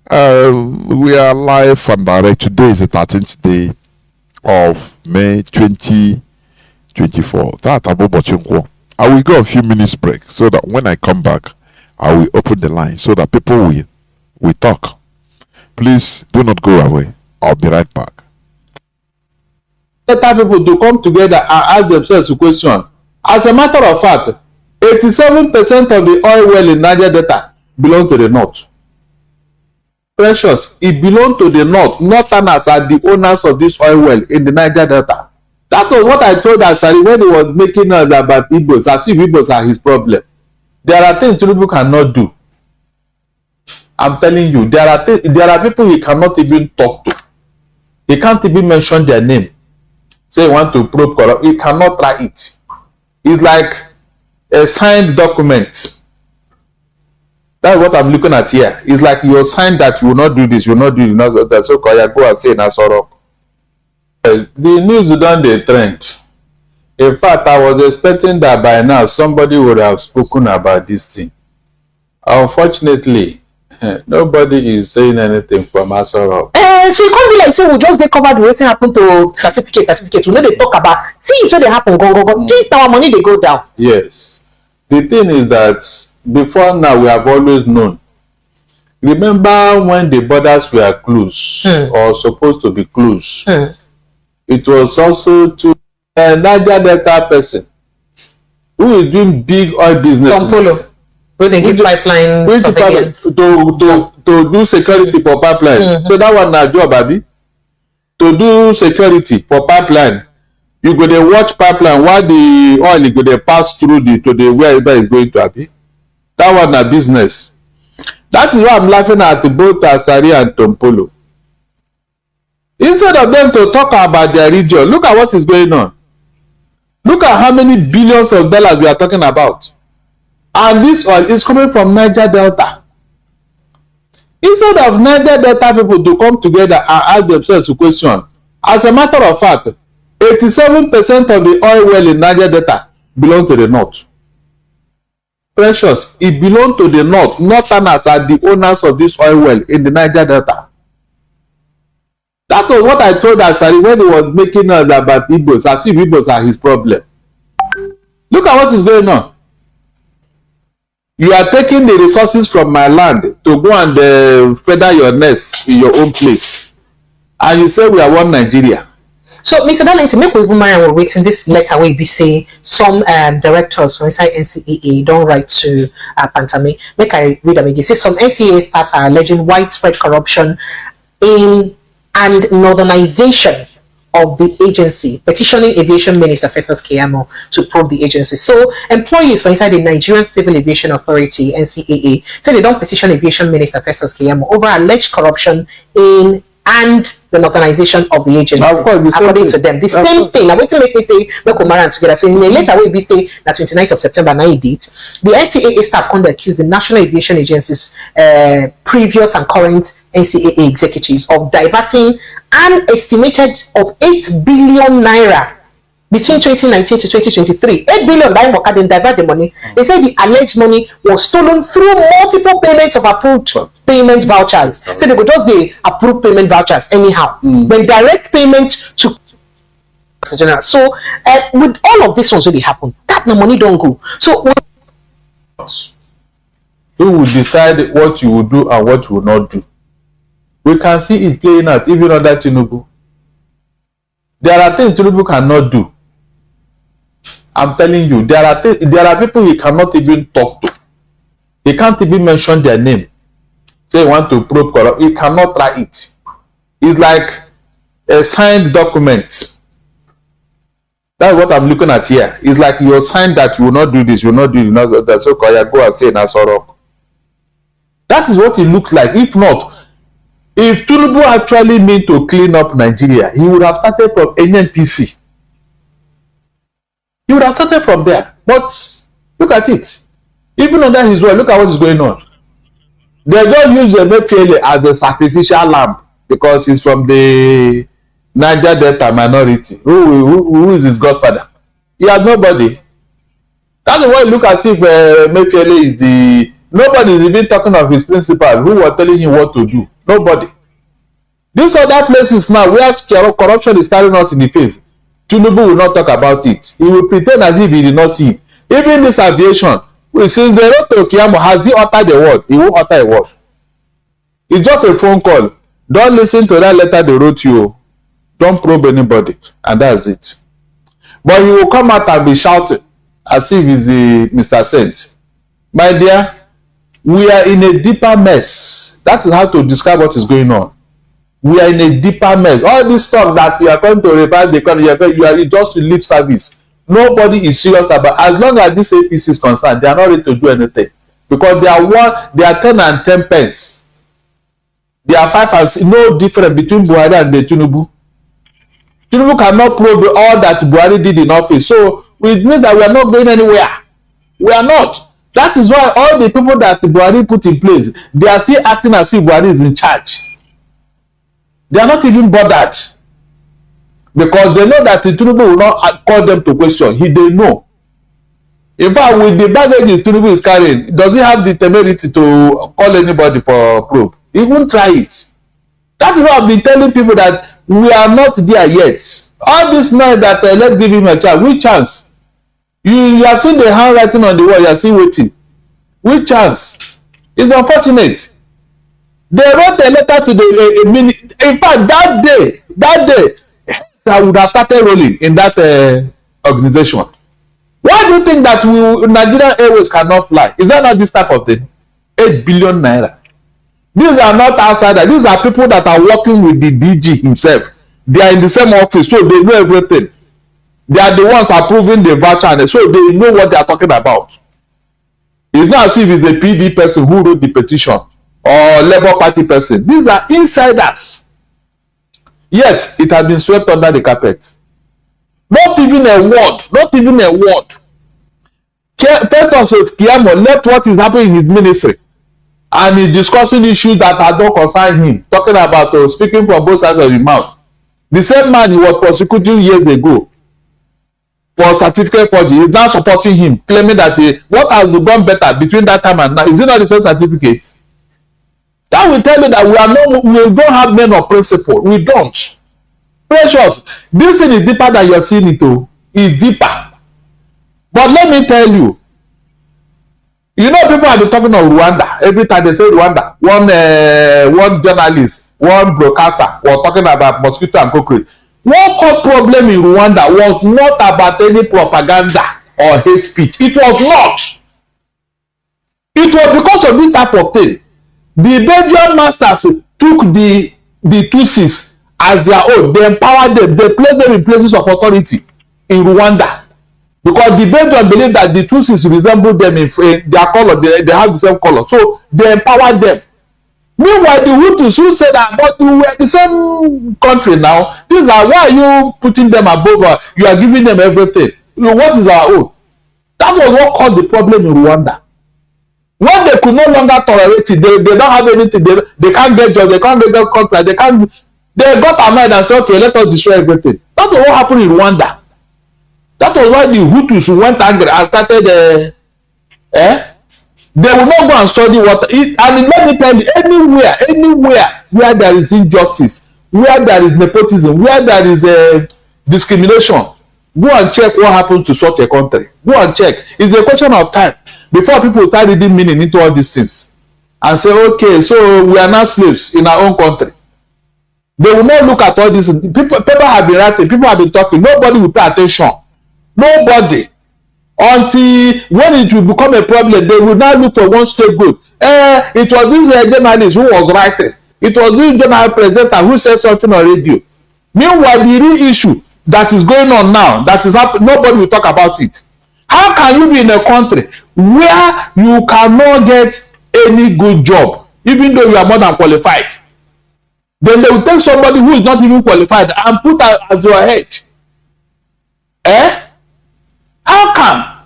[SPEAKER 3] we are live and direct. Today is the 13th day of May 2024. I will go a few minutes break so that when I come back, I will open the line so that people will talk. Please do not go away. I'll be right back.
[SPEAKER 6] Let people to come together and ask themselves a question. As a matter of fact, 87% of the oil well in Niger Delta belong to the north. Precious, it belonged to the North. Northerners are the owners of this oil well in the Niger Delta. That was what I told Asari when he was making us about Igbos, as if Igbos are his problem. There are things people cannot do. I'm telling you, there are people he cannot even talk to. He can't even mention their name. Say he want to probe corrupt. He cannot try it. It's like a signed document. That's what I'm looking at here. It's like you're signed that you will not do this, you will not do this. That's okay. I go and say Nasoro. The news done the trend. In fact, I was expecting that by now somebody would have spoken about this thing. Unfortunately, nobody is saying anything from Asoro.
[SPEAKER 7] So it can't be like say we just get covered with what happened to certificate. We know they talk about things when they happen. Go. Just our money they go down.
[SPEAKER 6] Yes. The thing is that before now we have always known. Remember when the borders were closed or supposed to be closed? It was also to a Niger Delta person who is doing big oil business.
[SPEAKER 7] Polo. Where they give pipeline surveillance.
[SPEAKER 6] To do security for pipeline. So that one na job, Abi. To do security for pipeline. You go dey watch pipeline while the oil go dey pass through to the wherever it's going to, Abi. That one na business. That is why I'm laughing at both Asari and Tompolo. Instead of them to talk about their region, look at what is going on. Look at how many billions of dollars we are talking about. And this oil is coming from Niger Delta. Instead of Niger Delta people to come together and ask themselves a question, as a matter of fact, 87% of the oil well in Niger Delta belong to the North. Precious, it belongs to the North. Northerners are the owners of this oil well in the Niger Delta. That was what I told Asari when he was making us about Igbos, as if Igbos are his problem. Look at what is going on. You are taking the resources from my land to go and feather your nest in your own place. And you say we are one Nigeria.
[SPEAKER 7] So, Mr. Darlington, make we even marry and wait in this letter where we say some directors from inside NCAA don't write to Pantami. Make I read them again. Say some NCAA staffs are alleging widespread corruption in and northernization of the agency, petitioning Aviation Minister Festus Keyamo to probe the agency. So, employees from inside the Nigerian Civil Aviation Authority, NCAA, say they don't petition Aviation Minister Festus Keyamo over alleged corruption in and the organization of the agency, according to them. The same thing. Now, wait to make me say, make we marry together. So, in a letter where we say that 29th of September, now did the NCAA staff can accuse the National Aviation Agency's previous and current NCAA executives of diverting an estimated of 8 billion naira between 2019 to 2023. 8 billion buying worker didn't divert the money. They say the alleged money was stolen through multiple payments of approved payment vouchers. So they could just be approved payment vouchers anyhow. When direct payment to so with all of this ones really happen, that the money don't go. So
[SPEAKER 6] who will decide what you will do and what you will not do? We can see it playing out even under Tinubu. There are things Tinubu cannot do. I'm telling you, there are people he cannot even talk to. He can't even mention their name. Say he want to probe corrupt. He cannot try it. It's like a signed document. That's what I'm looking at here. It's like you're signed that you will not do this, you will not do this. That's okay. I go and say Nasoro. That is what it looks like. If not, if Tinubu actually meant to clean up Nigeria, he would have started from NNPC. He would have started from there. But look at it. Even under his word, look at what is going on. They don't use the MPLA as a sacrificial lamb because he's from the Niger Delta minority. Who is his godfather? He has nobody. That's why look as if MPLA is the... Nobody is even talking of his principal who were telling him what to do. Nobody. These other places now where corruption is staring us in the face, Tinubu will not talk about it. He will pretend as if he did not see it. Even this aviation, since they wrote to Keyamo, has he uttered a word? He won't utter a word. It's just a phone call. Don't listen to that letter they wrote you. Don't probe anybody. And that's it. But he will come out and be shouting as if he's Mr. Saint. My dear, we are in a deeper mess That is how to describe what is going on. We are in a deeper mess. All this stuff that you are going to revive the economy, you are just to lip service. Nobody is serious about. As long as this APC is concerned, they are not ready to do anything because they are 10 and 10 pence. They are 5 and 6. No difference between Buhari and the Tinubu. Tinubu cannot prove all that Buhari did in office. So we mean that we are not going anywhere. We are not. That is why all the people that Buhari put in place, they are still acting as if Buhari is in charge. They are not even bothered because they know that the Tinubu will not call them to question. They know. In fact, with the baggage Tinubu is carrying, does he have the temerity to call anybody for probe? He won't try it. That is why I've been telling people that we are not there yet. All this night that let's give him a chance. Which chance? You have seen the handwriting on the wall. You are still waiting. Which chance? It's unfortunate. They wrote a letter to the in fact, that day, I would have started rolling in that organization. Why do you think that Nigerian Airways cannot fly? Is that not this type of thing? 8 billion naira. These are not outsiders. These are people that are working with the DG himself. They are in the same office, so they know everything. They are the ones approving the voucher, so they know what they are talking about. It's not as if it's a PD person who wrote the petition or Labour Party person. These are insiders. Yet, it has been swept under the carpet. Not even a word. Not even a word. First of all, Kiamo left what is happening in his ministry. And he's discussing issues that don't concern him. Talking about speaking from both sides of his mouth. The same man he was prosecuting years ago for certificate forgery is now supporting him, claiming that what has gone better between that time and now? Is it not the same certificate? That will tell you that we don't have men of principle. We don't. Precious, this thing is deeper than you're seeing it. It's deeper. But let me tell you, people have been talking of Rwanda. Every time they say Rwanda, one journalist, one broadcaster was talking about mosquito and cockroach. One core problem in Rwanda was not about any propaganda or hate speech. It was not. It was because of this type of thing. The Belgian masters took the Tutsis as their own. They empowered them. They placed them in places of authority in Rwanda. Because the Belgians believe that the Tutsis resemble them in their color. They have the same color. So they empowered them. Meanwhile, the Hutus who said that, but we are the same country now. These are, why are you putting them above? You are giving them everything. What is our own? That was what caused the problem in Rwanda. When they could no longer tolerate it, they don't have anything. They can't get jobs. They can't get contract. They got annoyed and said, okay, let us destroy everything. That was what happened in Rwanda. That was why the Hutus went angry and started. They will not go and study water. And let me tell you, anywhere where there is injustice, where there is nepotism, where there is discrimination, go and check what happens to such a country. Go and check. It's a question of time before people start reading meaning into all these things and say, okay, so we are now slaves in our own country. They will not look at all this. People have been writing, people have been talking. Nobody will pay attention. Nobody. Until when it will become a problem, they will now look for one scapegoat. It was this journalist who was writing. It was this journal presenter who said something on radio. Meanwhile, the real issue that is going on now, that is happening, nobody will talk about it. How can you be in a country where you cannot get any good job, even though you are more than qualified? Then they will take somebody who is not even qualified and put as your head. How come?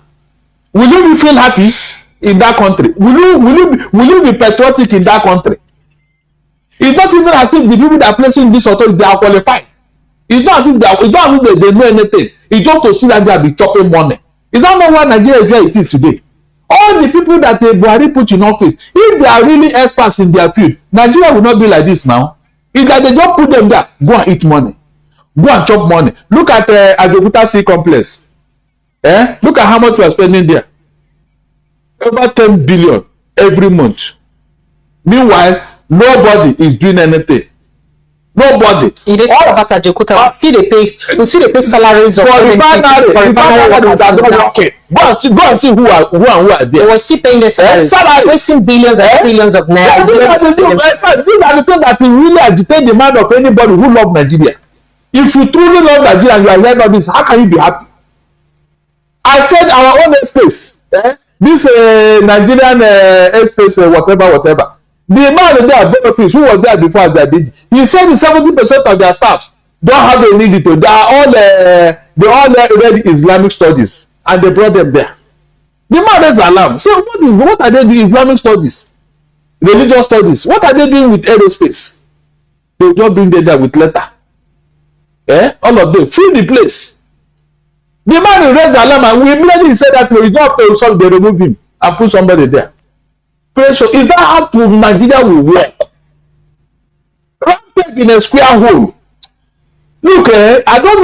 [SPEAKER 6] Will you feel happy in that country? Will you be patriotic in that country? It's not even as if the people that are placing this authority, they are qualified. It's not as if they know anything. It's just to see that they have been chopping money. Is that not why Nigeria is where it is today? All the people that Buhari put in office, if they are really experts in their field, Nigeria will not be like this now. It's that they just put them there, go and eat money, go and chop money. Look at Ajokuta Sea Complex. Look at how much we are spending there. Over 10 billion every month. Meanwhile, nobody is doing anything. Nobody.
[SPEAKER 7] You dey talk about Ajaokuta. We still dey pay salaries of
[SPEAKER 6] for refinery workers that don't working. Go and see who are there.
[SPEAKER 7] They were still paying their salaries. Wasting billions and billions of naira.
[SPEAKER 6] These are the things that will really agitate the mind of anybody who love Nigeria. If you truly love Nigeria and you are hearing all this, how can you be happy? I said our own airspace, this Nigerian airspace, whatever. The man there, benefits, who was there before they did, he said 70% of their staffs don't have a need to. They all read Islamic studies, and they brought them there. The man raised the alarm. So what are they doing? Islamic studies, religious studies. What are they doing with aerospace? They just bring them there with letter. All of them fill the place. The man raised the alarm, and we immediately said that we don't pay, so they remove him and put somebody there. So is that how to Nigeria will work? Rampage in a square hole. Look, I don't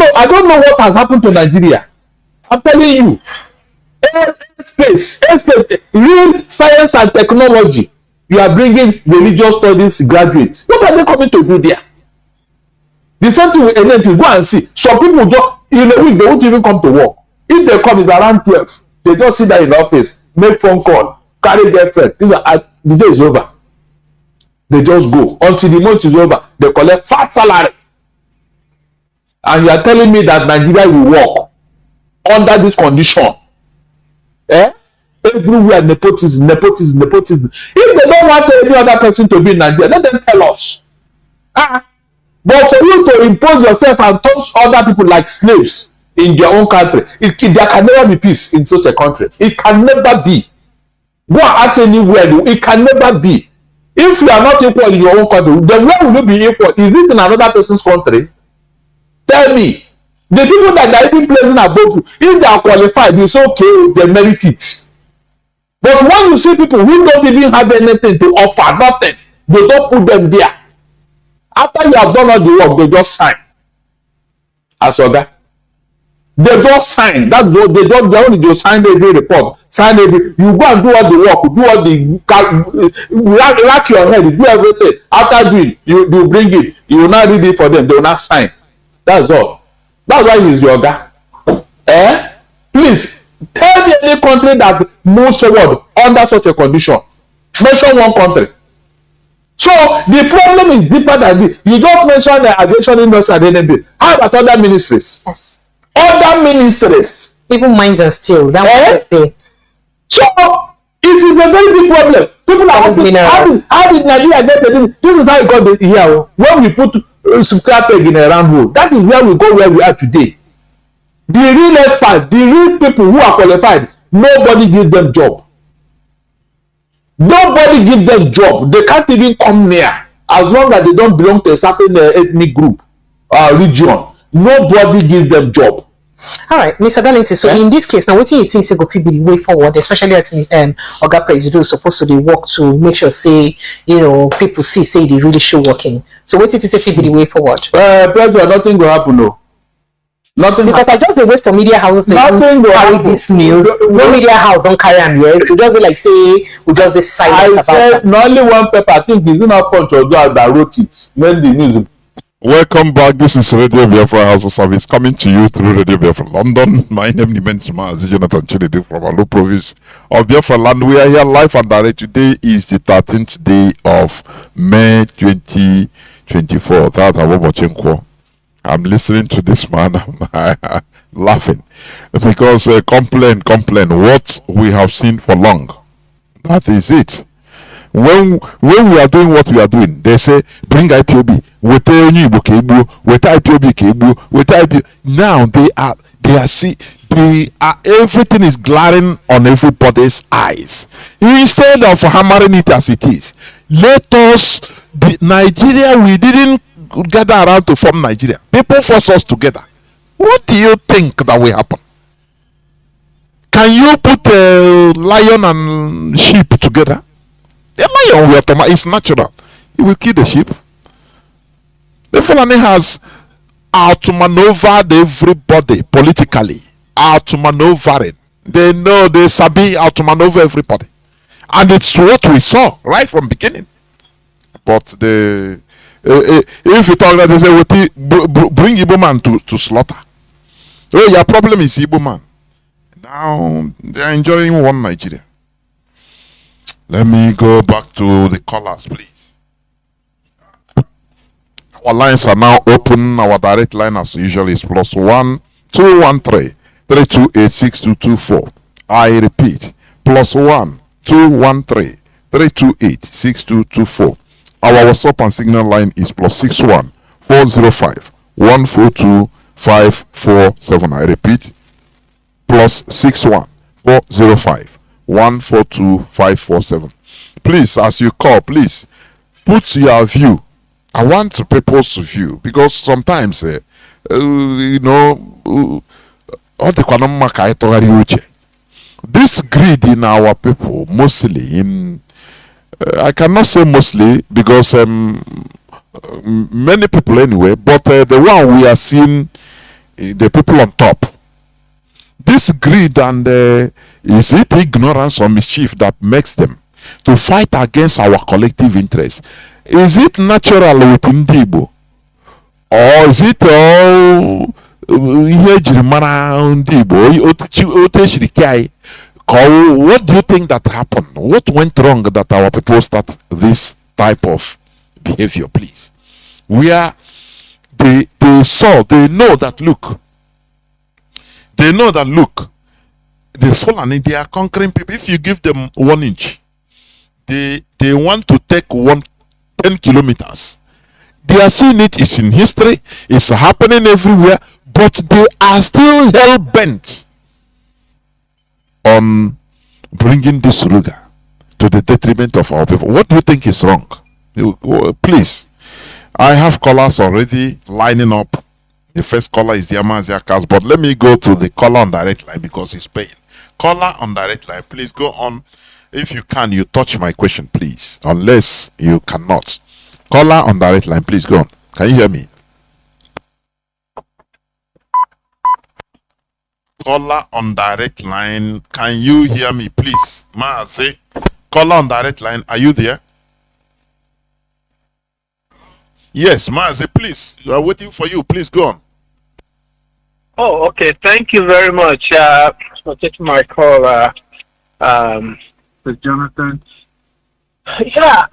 [SPEAKER 6] know what has happened to Nigeria. I'm telling you, space, real science and technology. You are bringing religious studies graduates. What are they coming to do there? The same thing with NNP. Go and see. Some people just in a week they won't even come to work. If they come, it's around 12. They just sit there in the office, make phone call, carry their friend. The day is over. They just go until the month is over. They collect fat salary, and you are telling me that Nigeria will work under this condition? Everywhere nepotism. If they don't want any other person to be in Nigeria, let them tell us. But for you to impose yourself and turn other people like slaves in your own country, there can never be peace in such a country. It can never be. Go and ask anywhere. It can never be. If you are not equal in your own country, then where will you be equal? Is it in another person's country? Tell me. The people that are even placing above you, if they are qualified, it's okay, they merit it. But when you see people who don't even have anything to offer, nothing, they don't put them there. After you have done all the work, they just sign. As Oga. They just sign. That's what they don't. They only just sign every report. Sign every. You go and do all the work. Do all the rack your head. Do everything. After doing, you bring it. You will not read it for them. They will not sign. That's all. That's why he's your guy. Please tell me any country that moves forward under such a condition. Mention one country. So the problem is deeper than this. You don't mention the aviation industry and anything. How about other ministries?
[SPEAKER 7] Yes.
[SPEAKER 6] Other ministries,
[SPEAKER 7] even mines and steel. That
[SPEAKER 6] so it is a very big problem. People are asking, how did Nigeria get the? This is how we got here. When we put square peg in a round hole, that is where we go where we are today. The real expert, the real people who are qualified, nobody gives them job. Nobody gives them job. They can't even come near as long as they don't belong to a certain ethnic group or region. Nobody gives them job.
[SPEAKER 7] All right, Mr. Darlington. So in this case, now what do you think go be the way forward, especially as Oga President is supposed to work to make sure people say they really show working. So what do you think be the way forward?
[SPEAKER 6] President, nothing will happen. No. Nothing.
[SPEAKER 7] Because I just wait for media houses to carry this news. No media house don't carry them here. You just be like say we just silent about that.
[SPEAKER 6] Not only one paper. I think it's not Punch or that wrote it. When the news.
[SPEAKER 3] Welcome back. This is Radio Biafra House of Service coming to you through Radio Biafra London. My name is Mazi Jonathan Chinedu from Alo province of Biafra land. We are here live and direct. Today is the 13th day of May 2024. That's our I'm listening to this man. I'm laughing because complain. What we have seen for long. That is it. When we are doing what we are doing, they say bring IPOB. With IPOB cable, with IPOB. Now they are everything is glaring on everybody's eyes. Instead of hammering it as it is, let us Nigeria. We didn't gather around to form Nigeria. People force us together. What do you think that will happen? Can you put a lion and sheep together? The lion will automatically, it's natural. It will kill the sheep. The Fulani has outmaneuvered everybody politically. Outmaneuvering. They know they sabi outmaneuver everybody. And it's what we saw right from beginning. But the If you talk that, they say, bring Igbo man to slaughter. Oh, your problem is Igbo man. Now they are enjoying one Nigeria. Let me go back to the callers, please. Our lines are now open. Our direct line, as usual, is +1 213 328 6224. I repeat, +1 213 328 6224. Our WhatsApp and Signal line is +61 405 142 547. I repeat, +61 405 142 547. Please, as you call, please put your view. I want people's view, because sometimes, you know, this greed in our people, mostly in, I cannot say mostly, because many people anyway, but the one we are seeing, the people on top, this greed and is it ignorance or mischief that makes them to fight against our collective interests? Is it natural within Igbo, or is it all ihe jirimara ndị Igbo? What do you think that happened? What went wrong that our people start this type of behavior, please? Where they saw, they know that look, the Fulani, they are conquering people. If you give them 1 inch, they want to take 10 kilometers. They are seeing it. It's in history. It's happening everywhere. But they are still hell bent on bringing this ruga to the detriment of our people. What do you think is wrong? Please, I have callers already lining up. The first caller is the Mazi Jonathan, but let me go to the caller on direct line because he's paying. Caller on direct line, please go on. If you can, you touch my question, please. Unless you cannot. Caller on direct line, please go on. Can you hear me? Caller on direct line, can you hear me, please? Mazi. Caller on direct line, are you there? Yes, Mazi, please. We are waiting for you. Please go on.
[SPEAKER 8] Oh, okay. Thank you very much for taking my call, with Jonathan. Yeah,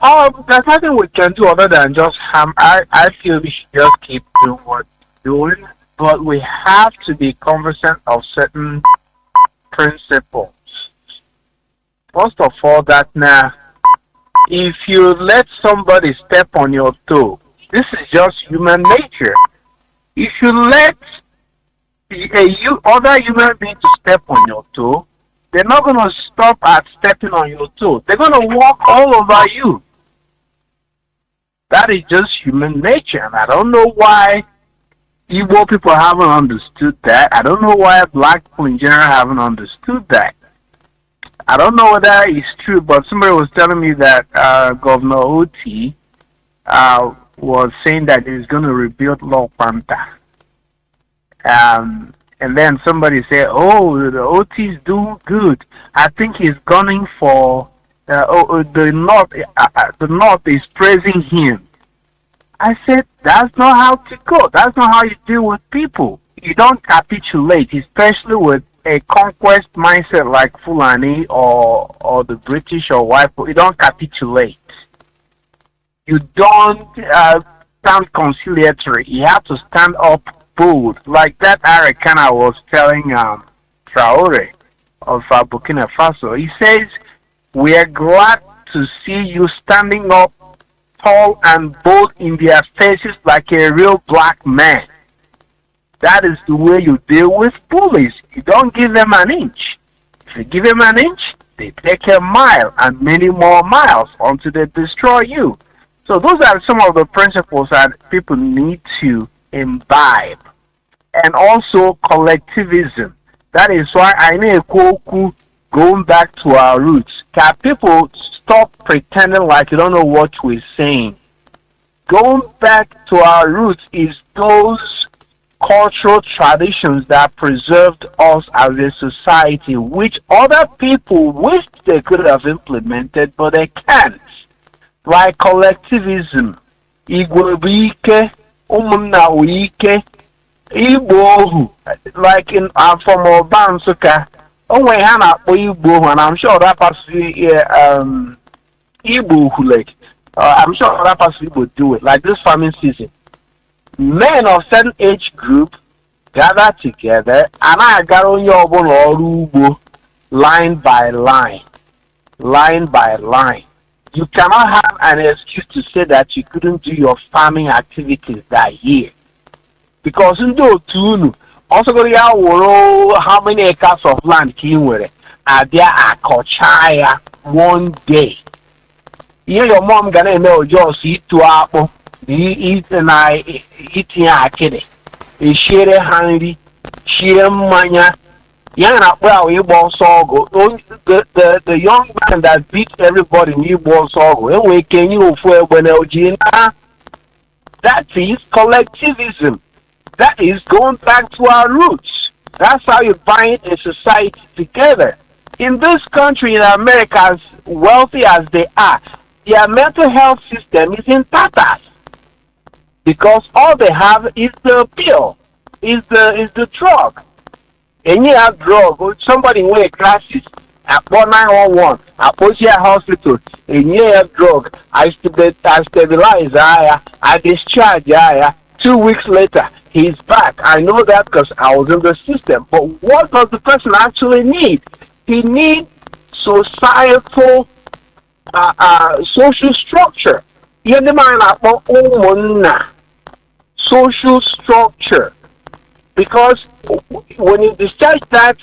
[SPEAKER 8] there's nothing we can do other than just I feel we should just keep doing what we're doing, but we have to be cognizant of certain principles. First of all, that now, if you let somebody step on your toe, this is just human nature. If you let other human being to step on your toe, they're not going to stop at stepping on your toe. They're going to walk all over you. That is just human nature. And I don't know why Igbo people haven't understood that. I don't know why black people in general haven't understood that. I don't know whether it's true, but somebody was telling me that Governor Oti was saying that he's going to rebuild Law Panta. And then somebody said, "Oh, the OT's doing good. I think he's gunning for the North. The North is praising him." I said, "That's not how to go. That's not how you deal with people. You don't capitulate, especially with a conquest mindset like Fulani or the British or white people. You don't capitulate. You don't stand conciliatory. You have to stand up bold, like that Arikana was telling Traore of Burkina Faso. He says, "We are glad to see you standing up tall and bold in their faces like a real black man." That is the way you deal with bullies. You don't give them an inch. If you give them an inch, they take a mile and many more miles until they destroy you. So those are some of the principles that people need to imbibe. And also collectivism. That is why I need Koku going back to our roots. Can people stop pretending like you don't know what we're saying? Going back to our roots is those cultural traditions that preserved us as a society, which other people wish they could have implemented, but they can't. Like collectivism. Igbo bụ ike, ụmụnna wụ ike, Igbo ohu, like in from Obansuka, onwe ha na-akpọ Igbo ohu, and I'm sure that person Igbo ohu, like I'm sure that person Igbo do it, like this farming season. Men of certain age group gather together and I got on your Ugbo line by line. You cannot have an excuse to say that you couldn't do your farming activities that year. Because in those two, also go how many acres of land came with it. Are there a kochaya one day? Here your mom gonna know just eat to apple, eat and I eating a kidney. A share hungry, share mania. Yeah, well, the young man that beat everybody in Igbo Sogo, and can you for when that is collectivism. That is going back to our roots. That's how you bind a society together. In this country, in America, as wealthy as they are, their mental health system is in tatters. Because all they have is the pill, is the drug. And you have drug, somebody wear glasses at 911, at Posia Hospital, and you have drug, I stabilize, I discharge, 2 weeks later, he's back. I know that because I was in the system. But what does the person actually need? He needs societal, social structure. Social structure. Because when you discharge that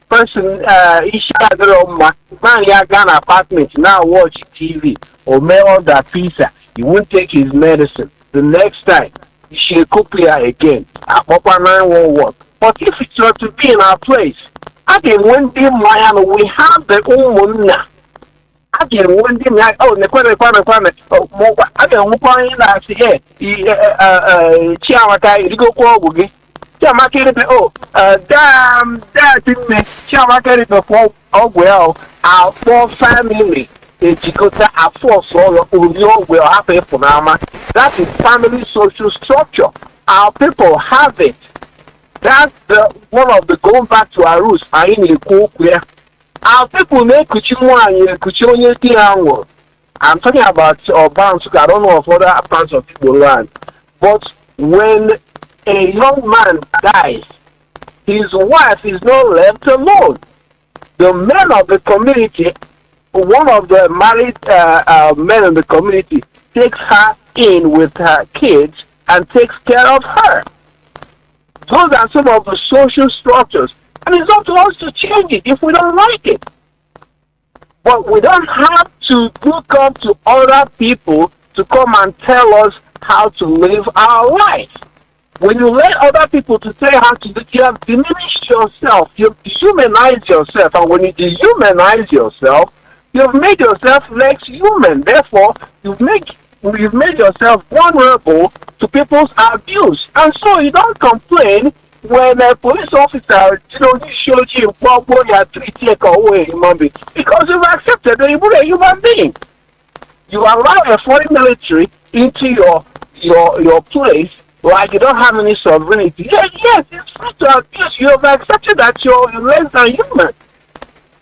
[SPEAKER 8] person, man, you got an apartment, now watch TV, or mail that pizza, he won't take his medicine. The next time, he should cook here again. But if it's not to be in our place, I can one day, we have the Umuna. I can one day, I can you go our poor family, that is family social structure. Our people have it. That's one of the going back to our roots. Our people make I'm talking about Obansuka. I don't know of other parts of Igbo land. But when a young man dies, his wife is not left alone. The men of the community, one of the married men in the community, takes her in with her kids and takes care of her. Those are some of the social structures. And it's up to us to change it if we don't like it. But we don't have to look up to other people to come and tell us how to live our life. When you let other people to tell you how to do, you have diminished yourself. You've dehumanized yourself. And when you dehumanize yourself, you've made yourself less human. Therefore, you've made yourself vulnerable to people's abuse. And so you don't complain when a police officer, shows you treat away human being, because you've accepted that you're a human being. You allow a foreign military into your place like you don't have any sovereignty. Yes, it's free to abuse. You have accepted that you're less than human.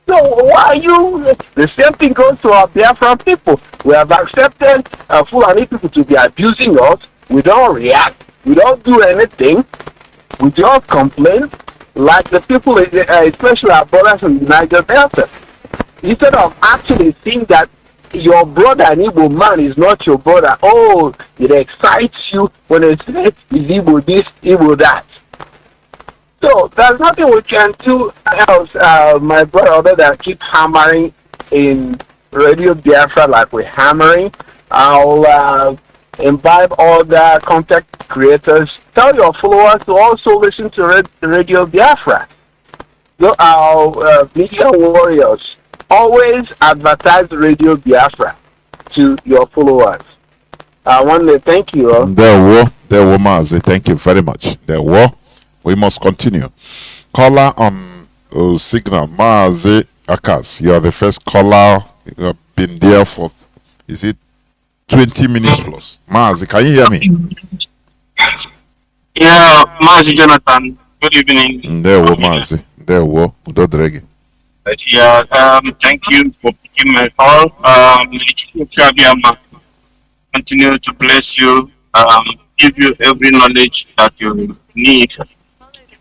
[SPEAKER 8] So why are you? The same thing goes to our Biafran people. We have accepted Fulani people to be abusing us. We don't react. We don't do anything. We just complain like the people, especially our brothers in the Niger Delta. Instead of actually seeing that your brother, an Igbo man, is not your brother. Oh, it excites you when they say it's Igbo this, Igbo that. So there's nothing we can do else, my brother, other than keep hammering in Radio Biafra like we're hammering. I'll imbibe all the content creators. Tell your followers to also listen to Radio Biafra. Our media warriors, always advertise Radio Biafra to your followers. I want to thank you all.
[SPEAKER 3] There were Mazi. Thank you very much. We must continue. Caller on signal, Mazi Akas. You are the first caller. You have been there for, is it 20 minutes plus. Mazi, can you hear me?
[SPEAKER 9] Yeah, Mazi Jonathan. Good evening.
[SPEAKER 3] There we Mazi. There we go.
[SPEAKER 9] Yeah, thank you for picking my call. Continue to bless you, give you every knowledge that you need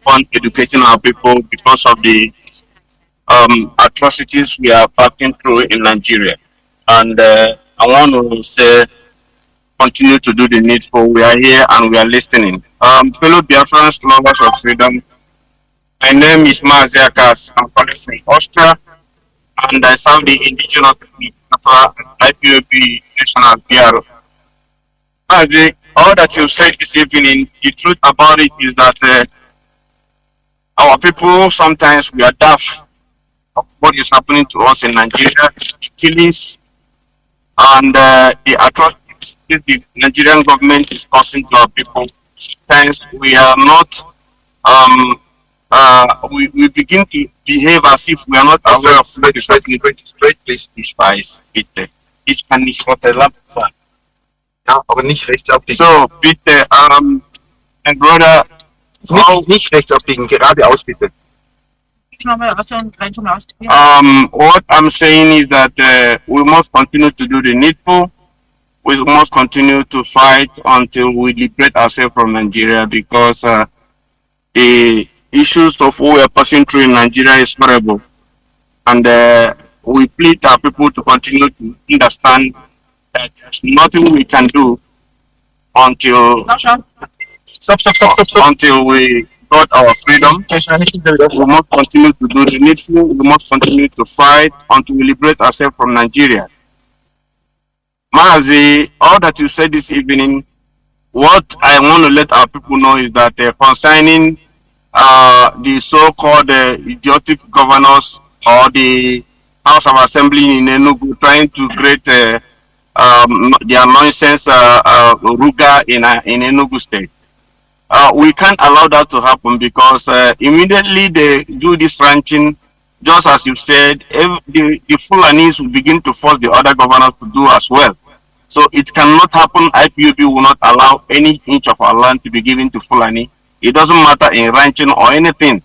[SPEAKER 9] on educating our people because of the atrocities we are passing through in Nigeria. And I want to say, continue to do the needful. We are here and we are listening. Fellow Biafrans, lovers of freedom, my name is Mazi Akas. I'm calling from Austria, and I serve the indigenous Biafra IPOB National Bureau. Mazi, all that you said this evening, the truth about it is that our people sometimes we are deaf of what is happening to us in Nigeria, the killings and the atrocities the Nigerian government is causing to our people. Sometimes we are not we begin to behave as if we are not aware of what is happening. Straight, please, bitte. Ich kann nicht vor der Lampe fahren. Ja, aber nicht rechts abbiegen. So, bitte, my brother. Nicht rechts abbiegen, geradeaus, bitte. What I'm saying is that we must continue to do the needful. We must continue to fight until we liberate ourselves from Nigeria, because the issues of what we are passing through in Nigeria is horrible. And we plead our people to continue to understand that there's nothing we can do until until we got our freedom. We must continue to do the needful. We must continue to fight until we liberate ourselves from Nigeria. Mazi, all that you said this evening, what I want to let our people know is that concerning the so-called idiotic governors or the House of Assembly in Enugu trying to create their nonsense Ruga in Enugu State. We can't allow that to happen, because immediately they do this ranching, just as you said, the Fulanis will begin to force the other governors to do as well. So it cannot happen. IPOB will not allow any inch of our land to be given to Fulani. It doesn't matter in ranching or anything,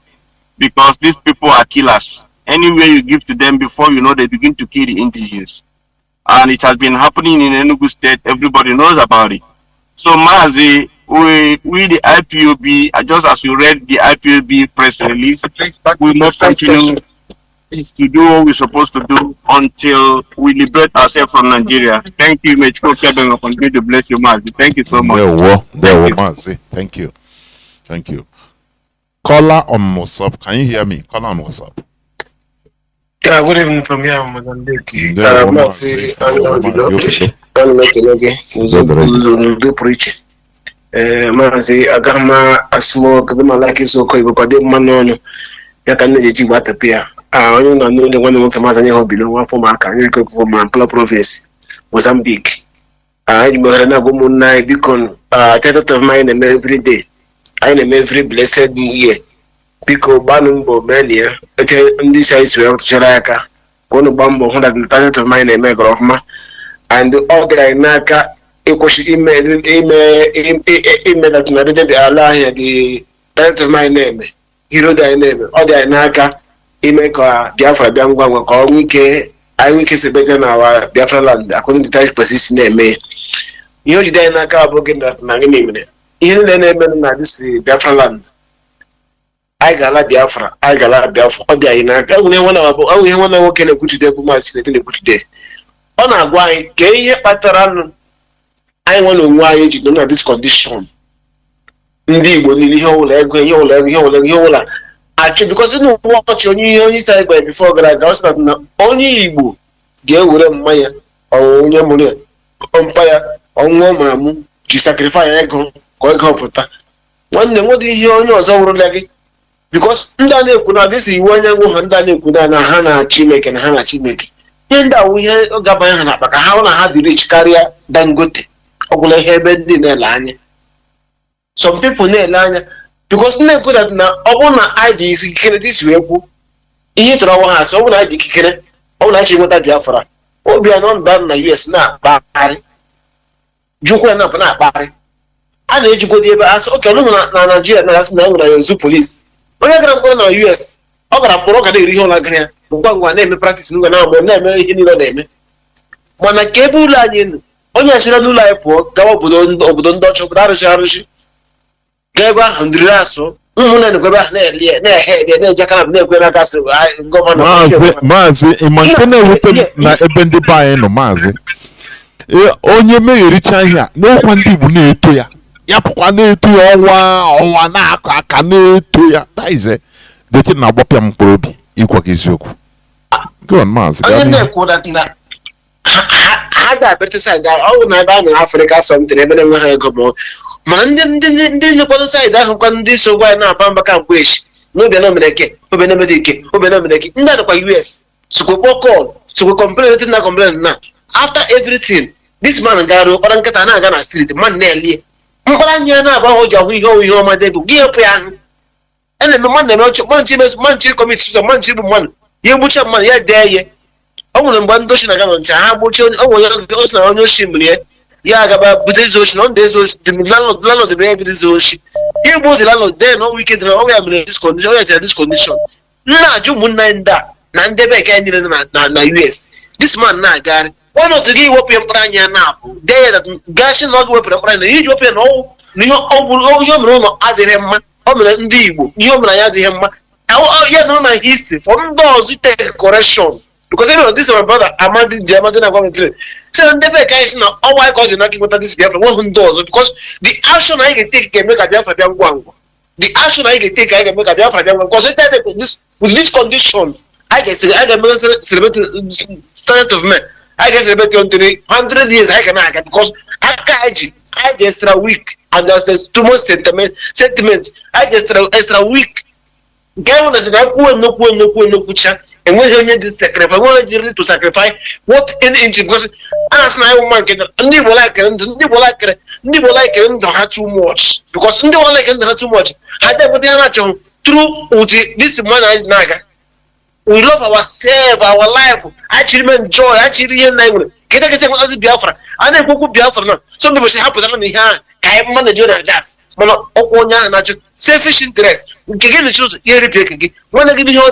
[SPEAKER 9] because these people are killers. Anywhere you give to them, before you know, they begin to kill the indigenous. And it has been happening in Enugu State. Everybody knows about it. So Mazi, we the IPOB, just as you read the IPOB press release, we must continue to do what we're supposed to do until we liberate ourselves from Nigeria. Thank you, Mr. Kevin. Continue to bless you, Mazi. Thank you so much.
[SPEAKER 3] Mazi. Thank you. Thank you. Caller on WhatsApp. Can you hear me? Caller on WhatsApp.
[SPEAKER 10] Yeah, good evening from here, Mozambique.
[SPEAKER 3] Mazi,
[SPEAKER 10] agama asmo kama laki soko ibopade manono yakane jeji watapia onye na no le wana mo kama zanye ho bilo wa forma aka nye ko forma Ampula province Mozambique. I mo na go mo na bicon thought of mine every day. I am every blessed year. Biko banumbo mania ete ndi sai swe chara aka kono bambo 130 of mine make ofma, and all the naka email that narrated the Allah here, the title of my name, hero thy name, all the Naka, Imeka, Biafra, Biangwa, or Wike, I think it's better now, Biafra land, according to the type position name. You know, the Naka broken that name. In the name of this Biafra land. I got Biafra, all the Naka, only one hour can go to the Bumas today. On a guy, Kay Pataran. I want to why you don't have this condition. Indeed, when you hold actually, because you know what you only said by before that was not only Igbo, get with a Maya or Yamunia, umpire, or Womamu, to sacrifice Echo, Koikopota. One day, what do you hear on yours over like? Because Ndane Kuna, this is one young woman, Ndane Kuna, Hana Chimek and Hana Chimek. And that we had Gabana, but how had the rich carrier than good. Some people ne because ne good at na obona ID is kikere this way ku ihe to rawa ha so obona ID kikere obona chi mota Biafra obi anon dan na US na ba ari jukwa na na akparị a na-ejikwa ebe asị oke ọnụ na Nigeria na asị na nwere nzu polisi onye gara mkpọrọ na US ọ gara mkpọrọ ọ ga na-eri ihe ụlọ gara ya ngwa ngwa na-eme practice ngwa na-amụ na-eme ihe niile ọ na-eme mana ka ebe ụlọ anyị nụ onye achịra n'ụlọ anyị pụọ gawa obodo ndị ọcha obodo arụsị gaa ebe ahụ ndịrị asụ ụmụnne na ebe ahụ na-ehe na-eje aka na-ekwe n'aka asị gọvanọ
[SPEAKER 3] maazị ịma nke na-ewute m na ebe ndị be anyị nọ maazị onye meghericha ihe a n'ọkwa ndị Igbo na-eto ya pụkwa na-eto ya ọnwa na-akọ aka na-eto ya daize deti na-agbapịa m mkpụrụ obi ịgwa gị eziokwu maazị
[SPEAKER 10] onye na-ekwu na ha ga-abịarịta ga ọgwụ na ebe a nọ Afrịka asọmpi ebe na-enwe ha ego mana ndị nyekwado saịdị ahụ kwa ndị so gwa na-apa mba ka mgbe echi n'obi na omeneke obi na omeneke obi na omeneke ndị adịkwa US sokwe kpọkọl sokwe complain na complain na after everything this man gara ụkpara nkịta na-aga na street man na-elie mkpara anya na-agba o ji ahụ ihe ọma debụ gị hepụ ya ahụ a na-eme mmadụ na-eme ọchụ manchi kọmiti ụzọ manchi bụ mmadụ ya egbucha mmadụ ya dee ihe ọ nwere mgbe ndị ochi na-aga na ncha ha gbochie osi na onye ochi mgbe ya agaba bute ezi ochi na ndị ezi ochi landlord bụ ya bido ezi ochi ya egbu ozi landlord dee na weekend na ọya mere discondition ọya tere discondition nna ajụ ụmụnna anyị ndị a na ndị bekee niile na US this man na-agagharị ọnọdụ gị wepụ ya mkpụrụ anya na-apụ dee ya gashi na ọ gị wepụrụ mkpụrụ anya iji wepụ ya na ihe o mere ụlọ adịghị mma o mere ndị Igbo ihe o mere anya adịghị mma ya na na history for ndị ọzọ take correction because anyway this is my brother Amadi na gwa me play so ndị bekee anyị si na ọnwa anyị ka ọ dị n'aka ịnweta this Biafra nweghị ndị ọzọ because the action anyị ga-etake ga-eme ka Biafra bịa ngwa ngwa the action anyị ga-etake anyị ga-eme ka Biafra bịa ngwa ngwa because with this condition anyị ga-eme celebrate standard of men I guess about 100 years I can aga because I just extra week and there's too much sentiment. I just extra week. Get on that no kucha and when you need to sacrifice, when you need to sacrifice what in inch because as my woman can and they will like it don't have too much because they will like it too much. I don't put through this man I naga. We love ourselves, our life. Actually, enjoy. Actually, get a Biafra. I never go Biafra now. Some people say, "How put on the hand? I manage your gas." Mono, Okonya, natural selfish interest. We can get the shoes here. Repeat again. When I give you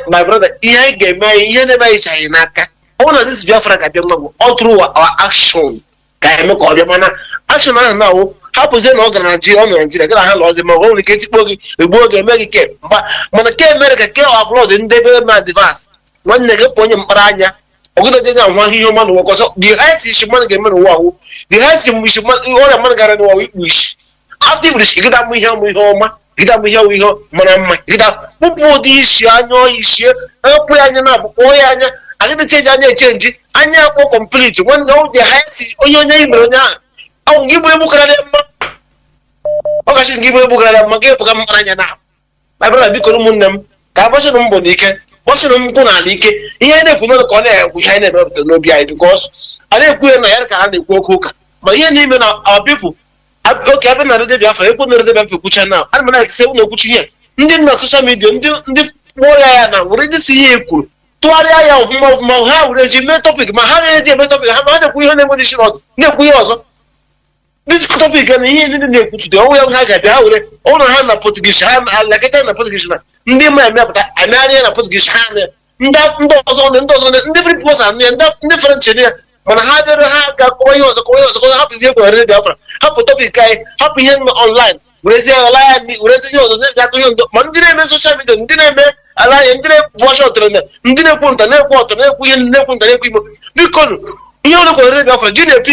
[SPEAKER 10] my brother, he gave me. He never is a naka. All of this Biafra all through our action. Action now. Hapụ ze na ọ gara Nigeria gara ha lọzi ma ọ nwere ike tikpo gị egbuo gị eme gị ke mana ke America ke upload ndị ebe ma advance nwanne gị pụ onye mkpara anya ọgụdọ dị ahụ ihe ọma n'ụwa ọzọ the height isi mmadụ ga-eme n'ụwa ahụ the height isi ọrịa mmadụ gara n'ụwa ikpu isi after iburu isi gịda mụ ihe ọma gịda mụ ihe mara mma gịda kpụpụ ụdị isi anya isi ekwu ya anya na-abụkpọ onye anya agịdị chenji anya echenji anya akpọ complete nwanne ọ the height onye imere onye ahụ ọ gị bụ egbukara mma ọ gachi gị bụ egbukara mma gị pụga mkpara anya na my brother biko ụmụnne m ka agbachịrị mbọ n'ike gbachịrị nkwụ n'ala ike ihe na-ekwu n'ụlọ ka ọ na-ekwu ihe anyị na-emepụta n'obi anyị because a na-ekwu ya na ya ka a na-ekwu oke ụka ma ihe n'ime na ọbịpụ oke ebe na redio Biafra ekwu na redio Biafra ekwucha na ana m na-ekese ụlọ ekwuchi ihe ndị nna soshal midia ndị kpọọ ya na were ndị si ihe ekwuru tụgharịa ya ọfụma ha were ji mee tọpik ma ha na-eji eme tọpik ha ma ha na-ekwu ihe na-enweghị isi n'ọdụ na-ekwu ihe ọzọ this topic na ihe ndị na-ekwu today ọnwụ ya ha ga-abịa ha were ụlọ ha na Portuguese ha alakịta na Portuguese na ndị ma emepụta amịarịa na Portuguese ha na ndị ọzọ ndị free people na ndị French ya mana ha bịara ha ga-akọwa ihe ọzọ hapụzi egwu na redio Biafra hapụ topic anyị hapụ ihe online werezie ala ya werezi ihe ọzọ na-eji akụ ihe ndo ma ndị na-eme social media ndị na-eme ala ya ndị na-ekwu ọchọtụrụ ndị na-ekwu nta na-ekwu ọtọ na-ekwu ihe na-ekwu nta na-ekwu igbo bikonu ihe ọrụ kwere redio Biafra ji na-epi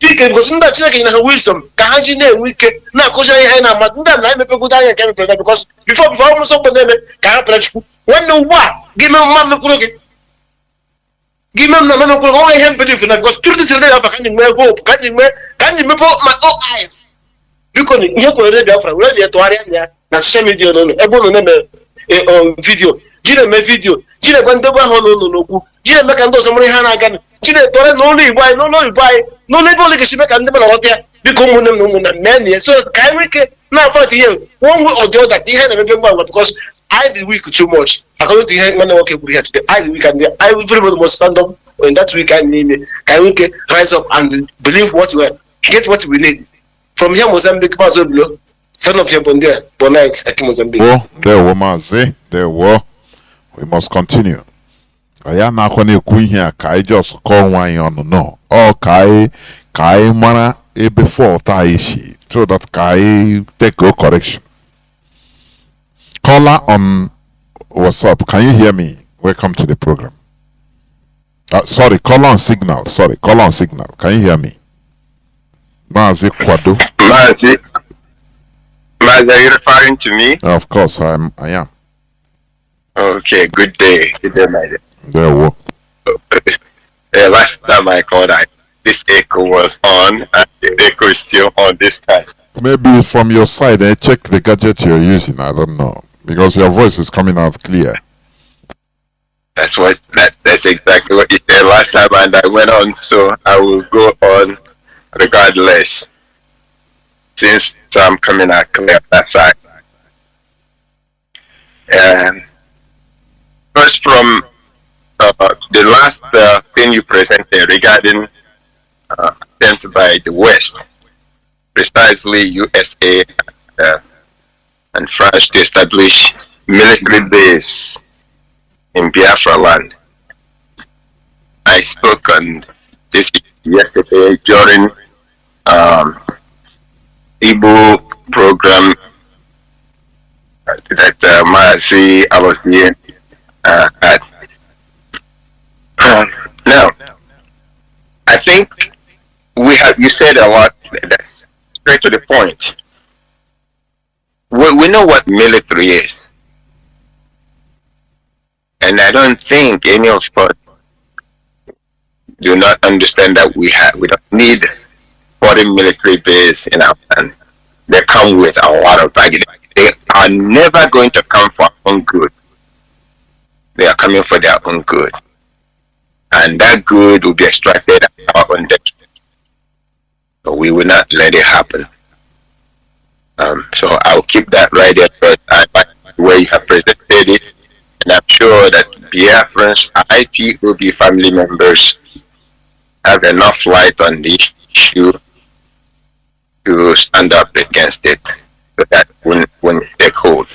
[SPEAKER 10] ike ngosi ndị Chineke nyere ha wisdom ka ha ji na-enwe ike na-akụzi ihe anyị na-ama ndị a na-emepegodo anya ka emepere because before ọmụsọ mgbe na-eme ka ha pere Chukwu nwanne ugbu a gị mee mma mekwuru gị m na memekwuru gị ihe mbelifu na because tụrụ dịsị redio Biafra ka anyị nwee hope ka anyị mepe my own eyes biko ihe kwere redio Biafra were dị tụgharịa ya na social media n'ụlọ ebe ụlọ na-eme vidio ji na-eme vidio ji na-egwa ndị ebe ahụ n'ụlọ n'okwu ji na-eme ka ndị ọzọ mụrụ ihe ha na-aga ji na-etore n'ụlọ Igbo anyị n'ụlọ Igbo anyị n'ụlọ ebe ole ga-esi mee ka ndị mmadụ ghọta ya biko ụmụnne m na ụmụnna mee na ya so ka anyị nwee ike na-afọ ihe one way or the other ihe na-emepe ngwa ngwa because I the weak too much according to ihe nwanne nwoke kwuru ya today I the weak and everybody must stand up in that week, can we rise up and believe what we get, what we need from here, Mozambique, son of your bondia, Bonite, at Mozambique.
[SPEAKER 3] Oh, there were Mazi, there were. We must continue. I am not going to queen here. Kai just call one on no. Oh, Kai mana a before Taishi, so that Kai take go correction. Caller on WhatsApp. Can you hear me? Welcome to the program. Sorry, call on signal. Sorry, call on signal. Can you hear me? Mazi Kwado.
[SPEAKER 9] Mazi, are you referring to me?
[SPEAKER 3] Of course, I am.
[SPEAKER 9] Okay, good day. Good day, my dear.
[SPEAKER 3] There we
[SPEAKER 9] go. Last time I called, this echo was on, and the echo is still on this time.
[SPEAKER 3] Maybe from your side, check the gadget you're using. I don't know, because your voice is coming out clear.
[SPEAKER 9] That's exactly what you said last time, and I went on, so I will go on regardless, since I'm coming out clear on that side. First, from the last thing you presented regarding attempt by the West, precisely USA and France, to establish military base in Biafra land. I spoke on this yesterday during Igbo program that Mazi I was here at. Now, I think you said a lot. That's straight to the point. We know what military is. And I don't think any of us do not understand that we don't need foreign military base in our land. They come with a lot of baggage. They are never going to come for our own good. They are coming for their own good. And that good will be extracted at our own detriment. But we will not let it happen. So I'll keep that right there. But I like the way you have presented it. And I'm sure that Biafrans, IPOB family members have enough light on this issue to stand up against it, so that wouldn't take hold.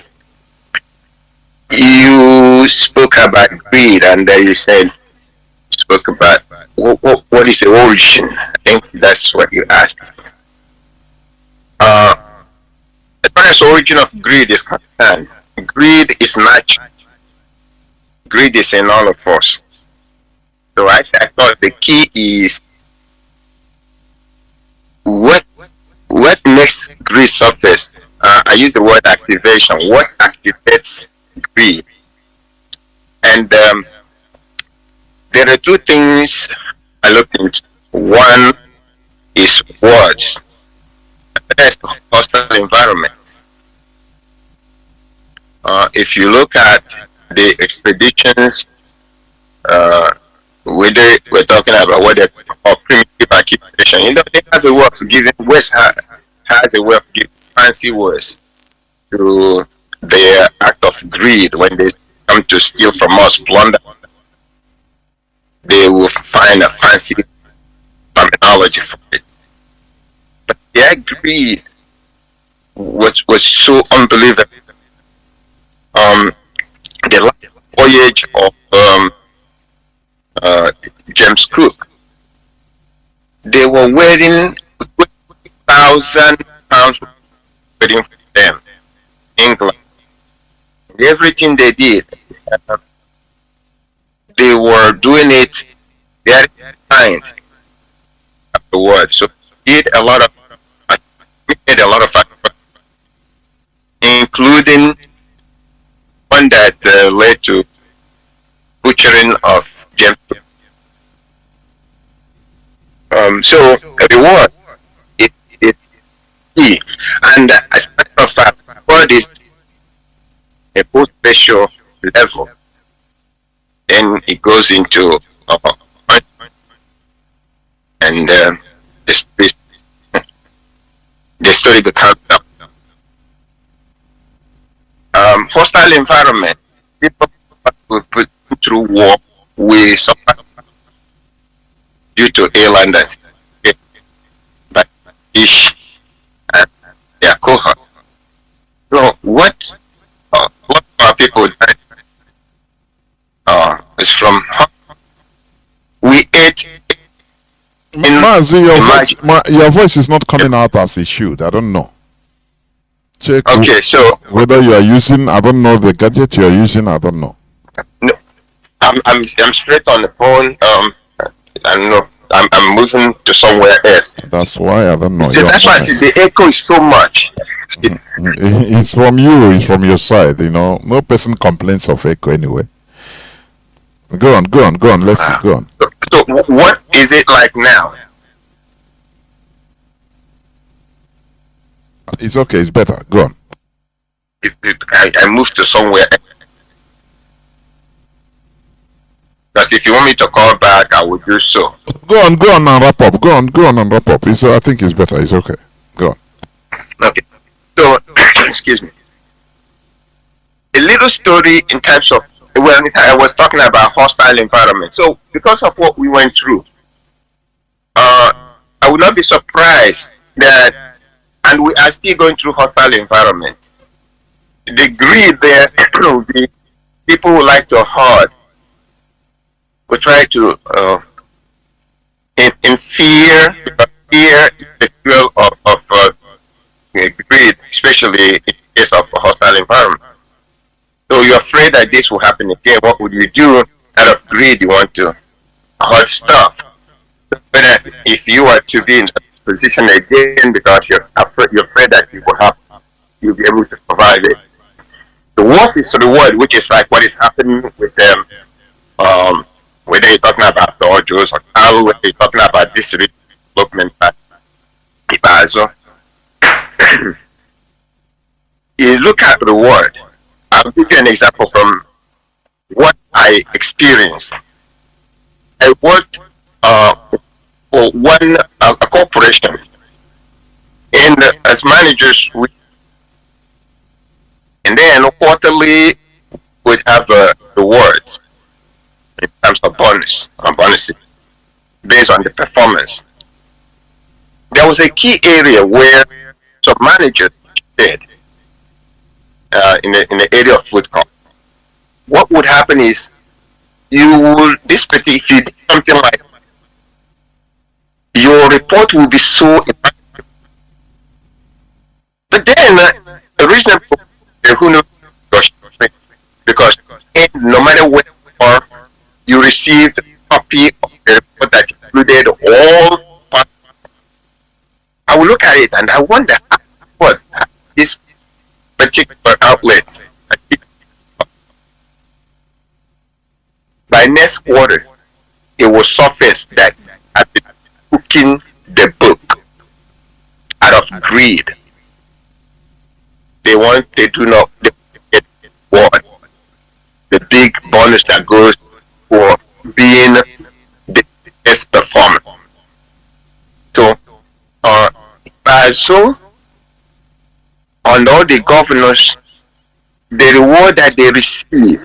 [SPEAKER 9] You spoke about greed, and then you spoke about what is the origin. I think that's what you asked. As far as the origin of greed is concerned, greed is natural. Greed is in all of us. So I thought the key is what makes greed surface. I use the word activation. What activates greed? And there are two things I looked into. One is words. That's the hostile environment. If you look at the expeditions, whether we're talking about what they call primitive occupation, they have a way of giving, West has a way of giving fancy words to their act of greed. When they come to steal from us, plunder, they will find a fancy terminology for it. But their greed was so unbelievable. The last voyage of James Cook, they were waiting 20,000 pounds waiting for them. England, everything they did, they were doing it very kind afterwards. So they did a lot of including one that led to butchering of James. So the reward is key, and as a matter of fact, reward is a post special level. Then it goes into and the story becomes hostile environment. People will put through war. We suffer due to airline and by fish and their cohort. So what our people died is from we ate.
[SPEAKER 3] Mazi, your voice is not coming out as it should. I don't know. Check.
[SPEAKER 9] Okay, so
[SPEAKER 3] whether you are using, I don't know, the gadget you are using. I don't know.
[SPEAKER 9] No, I'm straight on the phone. I don't know. I'm moving to somewhere else.
[SPEAKER 3] That's why I don't know.
[SPEAKER 9] That's why I see the echo is so much.
[SPEAKER 3] It's from you. It's from your side. You know, no person complains of echo anyway. Go on. Let's see. Go on.
[SPEAKER 9] So what is it like now?
[SPEAKER 3] It's okay. It's better. Go on.
[SPEAKER 9] I moved to somewhere. Because if you want me to call back, I will do so.
[SPEAKER 3] Go on and wrap up. Go on and wrap up. I think it's better. It's okay. Go on.
[SPEAKER 9] Okay. So, excuse me. A little story in terms of, well, I was talking about hostile environment. So, because of what we went through, I would not be surprised that, and we are still going through hostile environment. The greed there will be people who like to hoard. We try to, in fear is the fuel of greed, especially in the case of a hostile environment. So you're afraid that this will happen again. What would you do? Out of greed, you want to hoard stuff. But if you are to be in a position again because you're afraid that you'll be able to provide it. The worst is reward, which is like what is happening with them. Whether you're talking about the Ojos or Kanu, whether you're talking about this development at Ibazo. You look at reward. I'll give you an example from what I experienced. I worked for a corporation, and as managers, and then quarterly we'd have rewards in terms of bonuses based on the performance. There was a key area where some managers did in the area of food cost. What would happen is if you did something like your report will be so impactful. But then a reasonable who knows because no matter where you are, you received a copy of the report that included all parts. I will look at it and I wonder what this particular outlet by next quarter it will surface that I've been cooking the book out of greed. They do not get what the big bonus that goes for being the best performer. So, so on all the governors, the reward that they receive,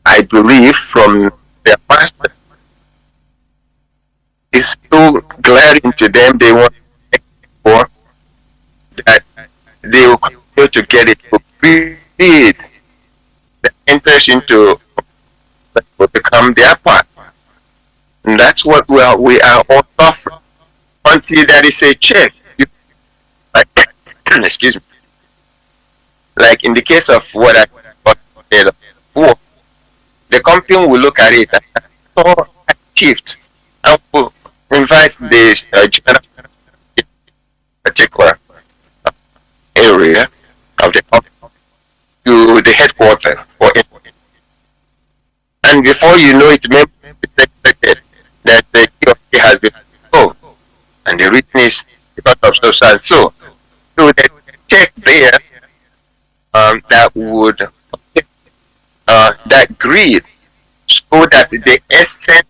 [SPEAKER 9] I believe, from their master is so glaring to them. They want for that they will continue to get it for greed that enters into that will become their part. And that's what we are all suffering until there is a check. Like, excuse me. Like in the case of what I said before, the company will look at it and so shift and will invite the general particular area of the company to the headquarters for it. And before you know it, may be expected that the key has been sold. And the reason is because of so and so. So the check there that would that greed so that the essence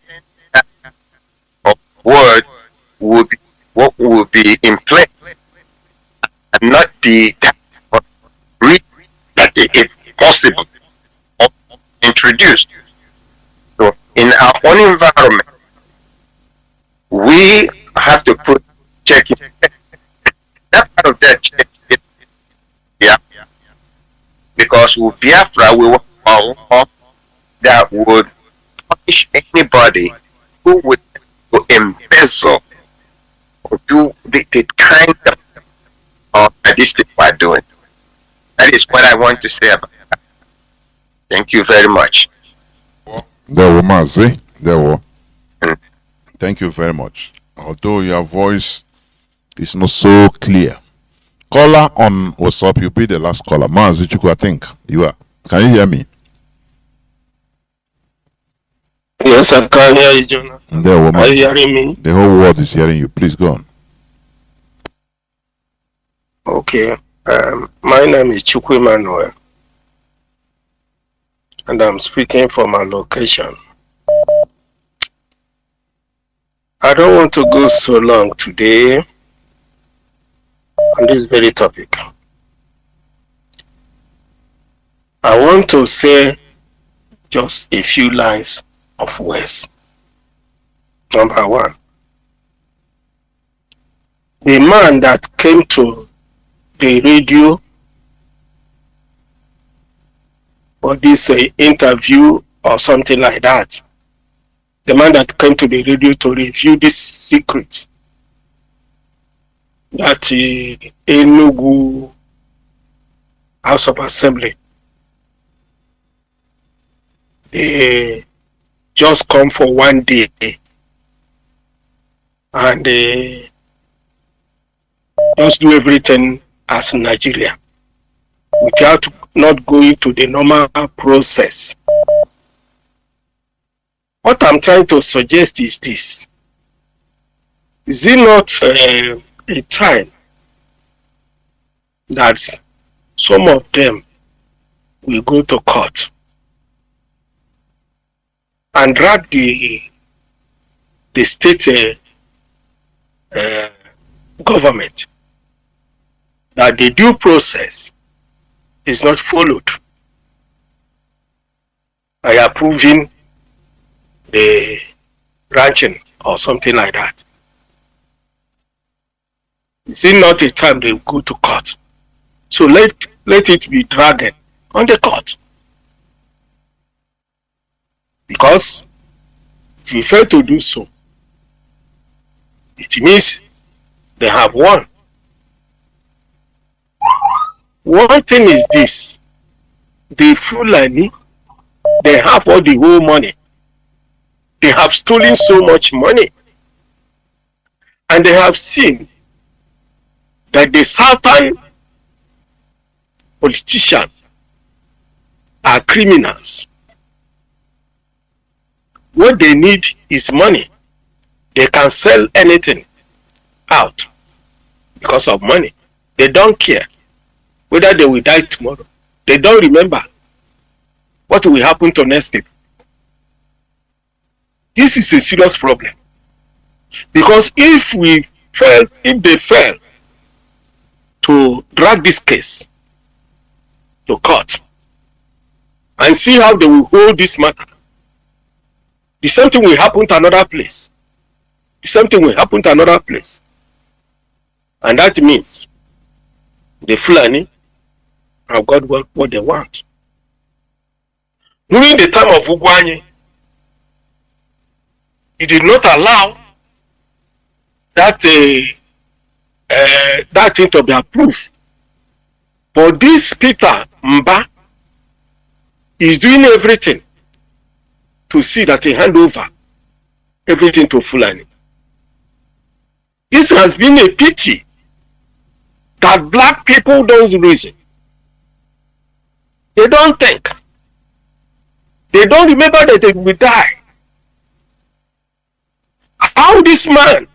[SPEAKER 9] of word would be what would be in place and not the greed that is possible or introduced. So in our own environment,
[SPEAKER 11] we have to put check it. That part of that check it, yeah, because with Biafra we want a law that would punish anybody who would embezzle or do the kind of this people are doing. That is what I want to say about that. Thank you very much.
[SPEAKER 3] There were Mazi. There were. Thank you very much. Although your voice is not so clear. Caller on WhatsApp, you'll be the last caller. Mazi Chuku, I think you are. Can you hear me?
[SPEAKER 12] Yes, I can hear you, Jonathan.
[SPEAKER 3] There were.
[SPEAKER 12] Are you hearing me?
[SPEAKER 3] The whole world is hearing you. Please go on.
[SPEAKER 12] Okay. My name is Chukwu Emmanuel, and I'm speaking from my location. I don't want to go so long today on this very topic. I want to say just a few lines of words. Number one, the man that came to the radio for this interview or something like that, the man that came to the radio to review this secret that Enugu House of Assembly, they just come for one day and they just do everything as Nigeria without not going to the normal process. What I'm trying to suggest is this. Is it not a time that some of them will go to court and drag the state government that the due process is not followed by approving the ranching or something like that? Is it not a time they go to court? So let it be dragged on the court. Because if you fail to do so, it means they have won. One thing is this: the Fulani, they have all the whole money. They have stolen so much money. And they have seen that the southern politicians are criminals. What they need is money. They can sell anything out because of money. They don't care whether they will die tomorrow. They don't remember what will happen to next people. This is a serious problem. Because if they fail to drag this case to court and see how they will hold this matter, the same thing will happen to another place. The same thing will happen to another place. And that means the Fulani have got what they want. During the time of Ugwanye, he did not allow that thing to be approved. But this Peter Mba is doing everything to see that he hand over everything to Fulani. This has been a pity that black people don't reason. They don't think. They don't remember that they will die. How this man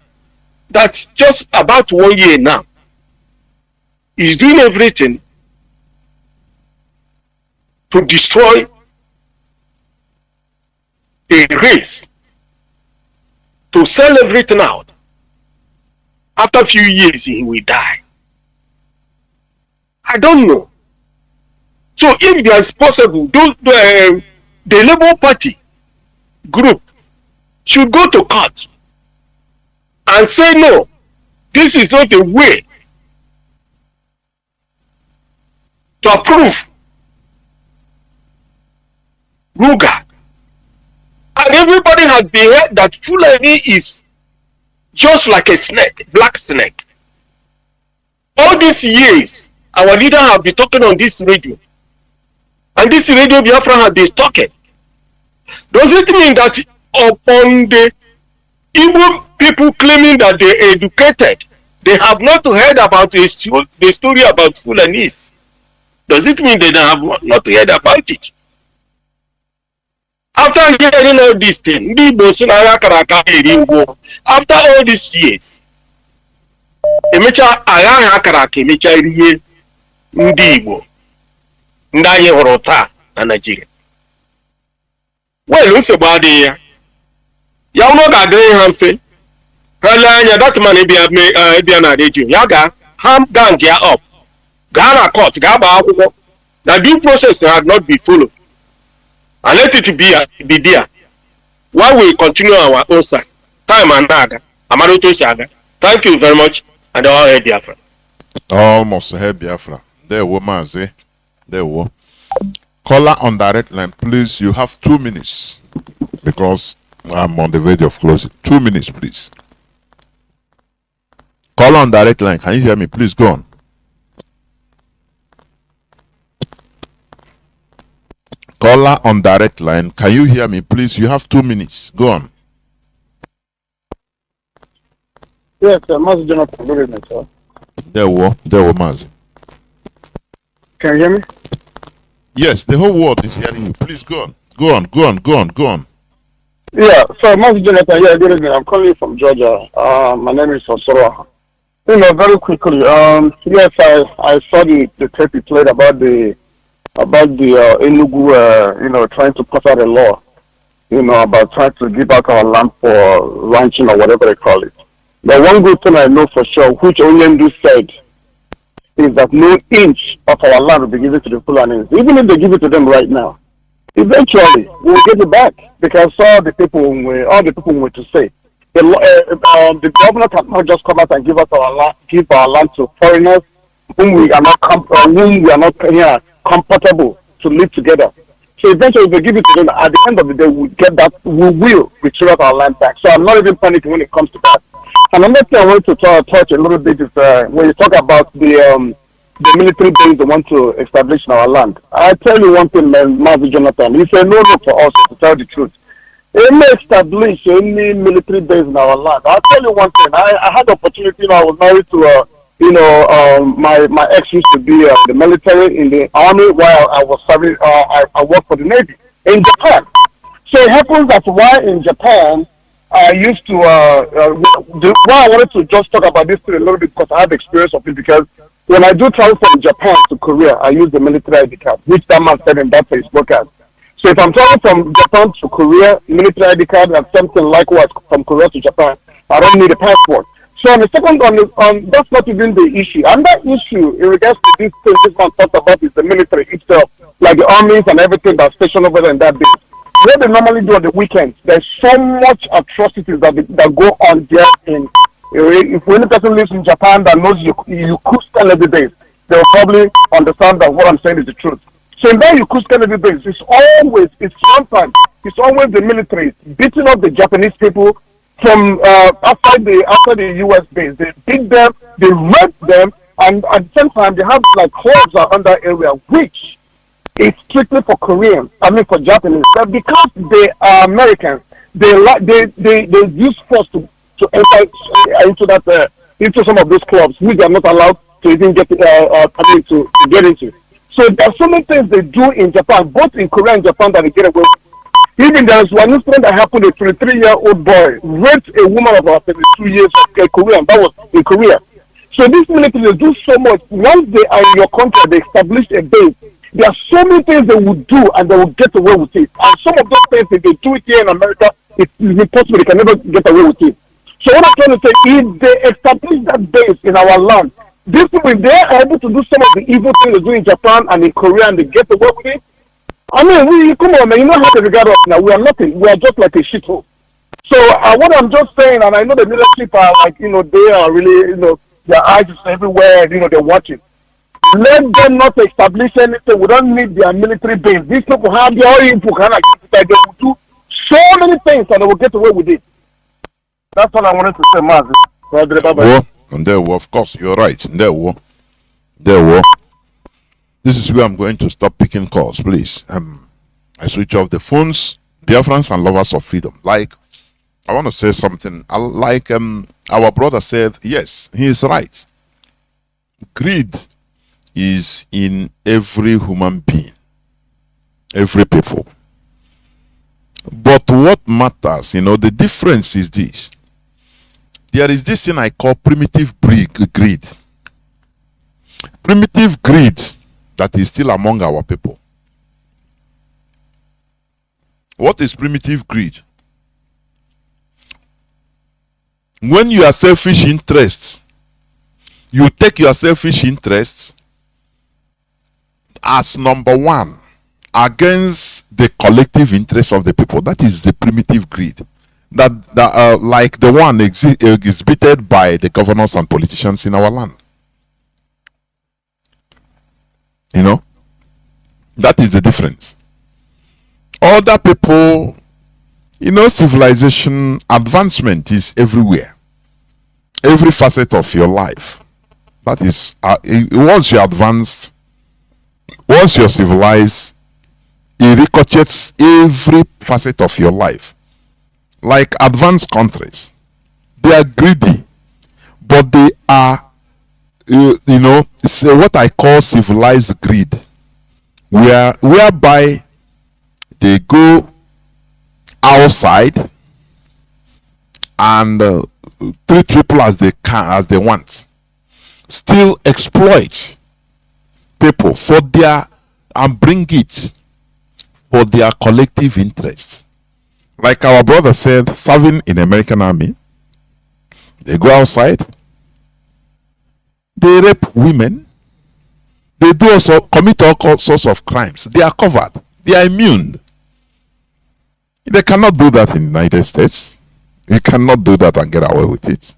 [SPEAKER 12] that's just about 1 year now is doing everything to destroy a race, to sell everything out. After a few years, he will die. I don't know. So if there is possible, the Labour Party group should go to court and say no, this is not a way to approve Ruga. And everybody has been heard that Fulani is just like a snake, black snake. All these years, our leader have been talking on this radio. And this radio Biafra has been talking. Does it mean that upon the Igbo people claiming that they educated, they have not heard about the story about Fulanis? Does it mean they have not heard about it? After hearing all these things, after all these years, emecha agha akara ka emecha iriye ndị Igbo ndị anyị hụrụ taa na Nigeria. Well, nsogbu adịghị ya. Ya ụnụ ga-adịrị ha mfe. Ha lee anya that man ebia na redio. Ya ga gang ya up. Gaa na court, gaa gbaa akwụkwọ. The due process had not been followed. And let it be there. While we continue our own side. Time and naga. Amaroto Shaga. Thank you very much. And all head Biafra.
[SPEAKER 3] Almost head Biafra. There were Mazi. There were. Caller on direct line, please. You have 2 minutes. Because I'm on the verge of closing. 2 minutes, please. Caller on direct line. Can you hear me? Please go on. Caller on direct line, can you hear me? Please, you have 2 minutes. Go on.
[SPEAKER 13] Yes, Mazi Jonathan, good evening, sir.
[SPEAKER 3] There were Mazi.
[SPEAKER 13] Can you hear me?
[SPEAKER 3] Yes, the whole world is hearing you. Please go on. Go on.
[SPEAKER 13] Yeah, so Mazi Jonathan, yeah, good evening. I'm calling you from Georgia. My name is Osoro. Very quickly, yes, I saw the tape you played about the Enugu, trying to pass out a law, about trying to give back our land for ranching or whatever they call it. The one good thing I know for sure, which Onyendu said, is that no inch of our land will be given to the Fulanis. Even if they give it to them right now, eventually we'll get it back, because all the people were to say. The governor cannot just come out and give our land to foreigners whom we are not comfortable to live together. So eventually, if we give it to them, at the end of the day, we will retrieve our land back. So I'm not even panicking when it comes to that. And another thing I want to touch a little bit is when you talk about the military base they want to establish in our land. I tell you one thing, man, Mazi Jonathan, it's a no for us, to tell the truth. Any establish any military base in our land. I'll tell you one thing. I had the opportunity, I was married to my ex used to be in the military, in the army, while I was serving. I worked for the Navy in Japan. So it happens that while in Japan, I used to. Why I wanted to just talk about this thing a little bit, because I have experience of it. Because when I do travel from Japan to Korea, I use the military ID card, which that man said in that Facebook broadcast. So if I'm traveling from Japan to Korea, military ID card, and something likewise from Korea to Japan, I don't need a passport. So on the second, that's not even the issue. And that issue, in regards to this thing this man talked about, is the military itself, like the armies and everything that's stationed over there in that base. What they normally do on the weekends, there's so much atrocities that go on there. If any person lives in Japan that knows Yokosuka every day, they'll probably understand that what I'm saying is the truth. So in that Yokosuka every day, it's always the military beating up the Japanese people from outside the US base. They beat them, they rape them, and at the same time they have like clubs around that area, which is strictly for Koreans. For Japanese. But because they are Americans, they use force to enter into some of those clubs, which they are not allowed to even get to get into. So there are so many things they do in Japan, both in Korea and Japan, that they get away with. Even there was one incident that happened, a 23-year-old boy raped a woman of about 32 years, a Korean. That was in Korea. So these military do so much. Once they are in your country, they establish a base. There are so many things they will do, and they will get away with it. And some of those things, if they do it here in America, it's impossible. They can never get away with it. So what I'm trying to say, if they establish that base in our land, these people, if they are able to do some of the evil things they do in Japan and in Korea, and they get away with it, come on, man, you know how they regard us now. We are nothing. We are just like a shithole. So what I'm just saying, and I know the leadership are like, they are really, their eyes is everywhere, they're watching. Let them not establish anything. We don't need their military base. These people have their own input. They will do so many things and they will get away with it. That's all I wanted to say, Mazi.
[SPEAKER 3] And there were, of course, you're right. There were. This is where I'm going to stop picking calls, please. I switch off the phones. Biafrans and lovers of freedom. Like, I want to say something. Like our brother said, yes, he is right. Greed is in every human being, every people. But what matters, the difference is this. There is this thing I call primitive greed. Primitive greed that is still among our people. What is primitive greed? When you are selfish interests, you take your selfish interests as number one against the collective interest of the people. That is the primitive greed. That like the one exhibited by the governors and politicians in our land. That is the difference. Other people, civilization advancement is everywhere. Every facet of your life. That is, once you're advanced, once you're civilized, it ricochets every facet of your life. Like advanced countries, they are greedy, but they are, it's what I call civilized greed, whereby they go outside and treat people as they can, as they want, still exploit people for their, and bring it for their collective interests. Like our brother said, serving in the American army, they go outside, they rape women, they do also commit all sorts of crimes. They are covered, they are immune. They cannot do that in the United States. You cannot do that and get away with it.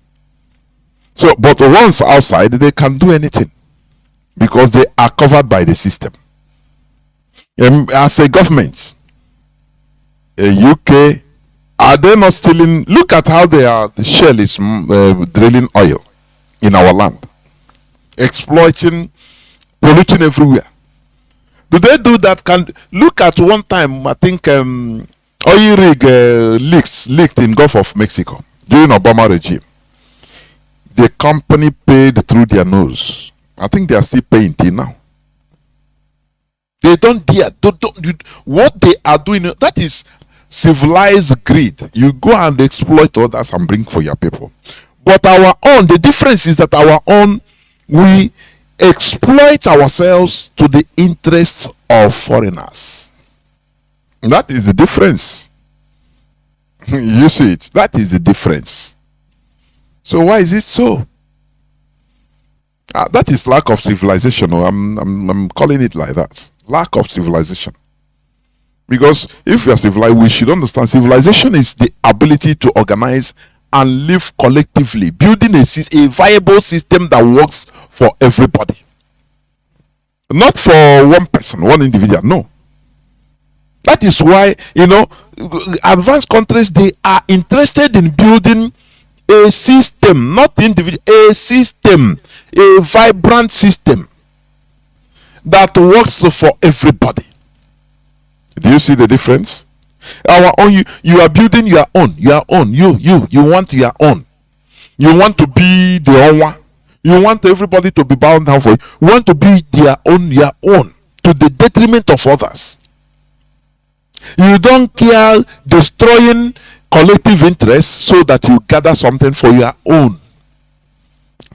[SPEAKER 3] So, but once outside, they can do anything because they are covered by the system. As a government, UK, are they not stealing? Look at how the Shell is drilling oil in our land, exploiting, polluting everywhere. Do they do that? Look at one time, I think oil rig leaked in Gulf of Mexico during Obama regime. The company paid through their nose. I think they are still paying till now. They don't dare. What they are doing, that is civilized greed. You go and exploit others and bring for your people. But our own, the difference is that our own, we exploit ourselves to the interests of foreigners. That is the difference. You see it. That is the difference. So why is it so? That is lack of civilization. I'm calling it like that. Lack of civilization. Because if we are civilized, we should understand civilization is the ability to organize and live collectively, building a viable system that works for everybody. Not for one person, one individual, no. That is why, advanced countries, they are interested in building a system, not individual, a system, a vibrant system that works for everybody. Do you see the difference? Our own, you are building your own, you want your own. You want to be the owner. You want everybody to be bound down for you. You want to be your own, to the detriment of others. You don't care destroying collective interests so that you gather something for your own.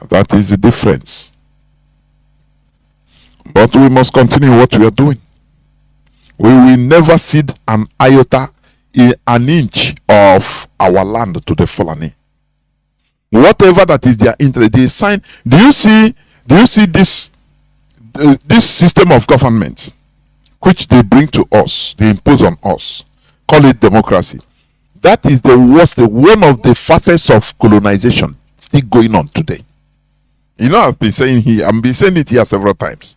[SPEAKER 3] That is the difference. But we must continue what we are doing. We will never cede an iota, an inch of our land to the Fulani. Whatever that is their interest, they sign. Do you see this system of government which they bring to us, they impose on us, call it democracy? That is the worst, one of the facets of colonization still going on today. You know, I've been saying it here several times.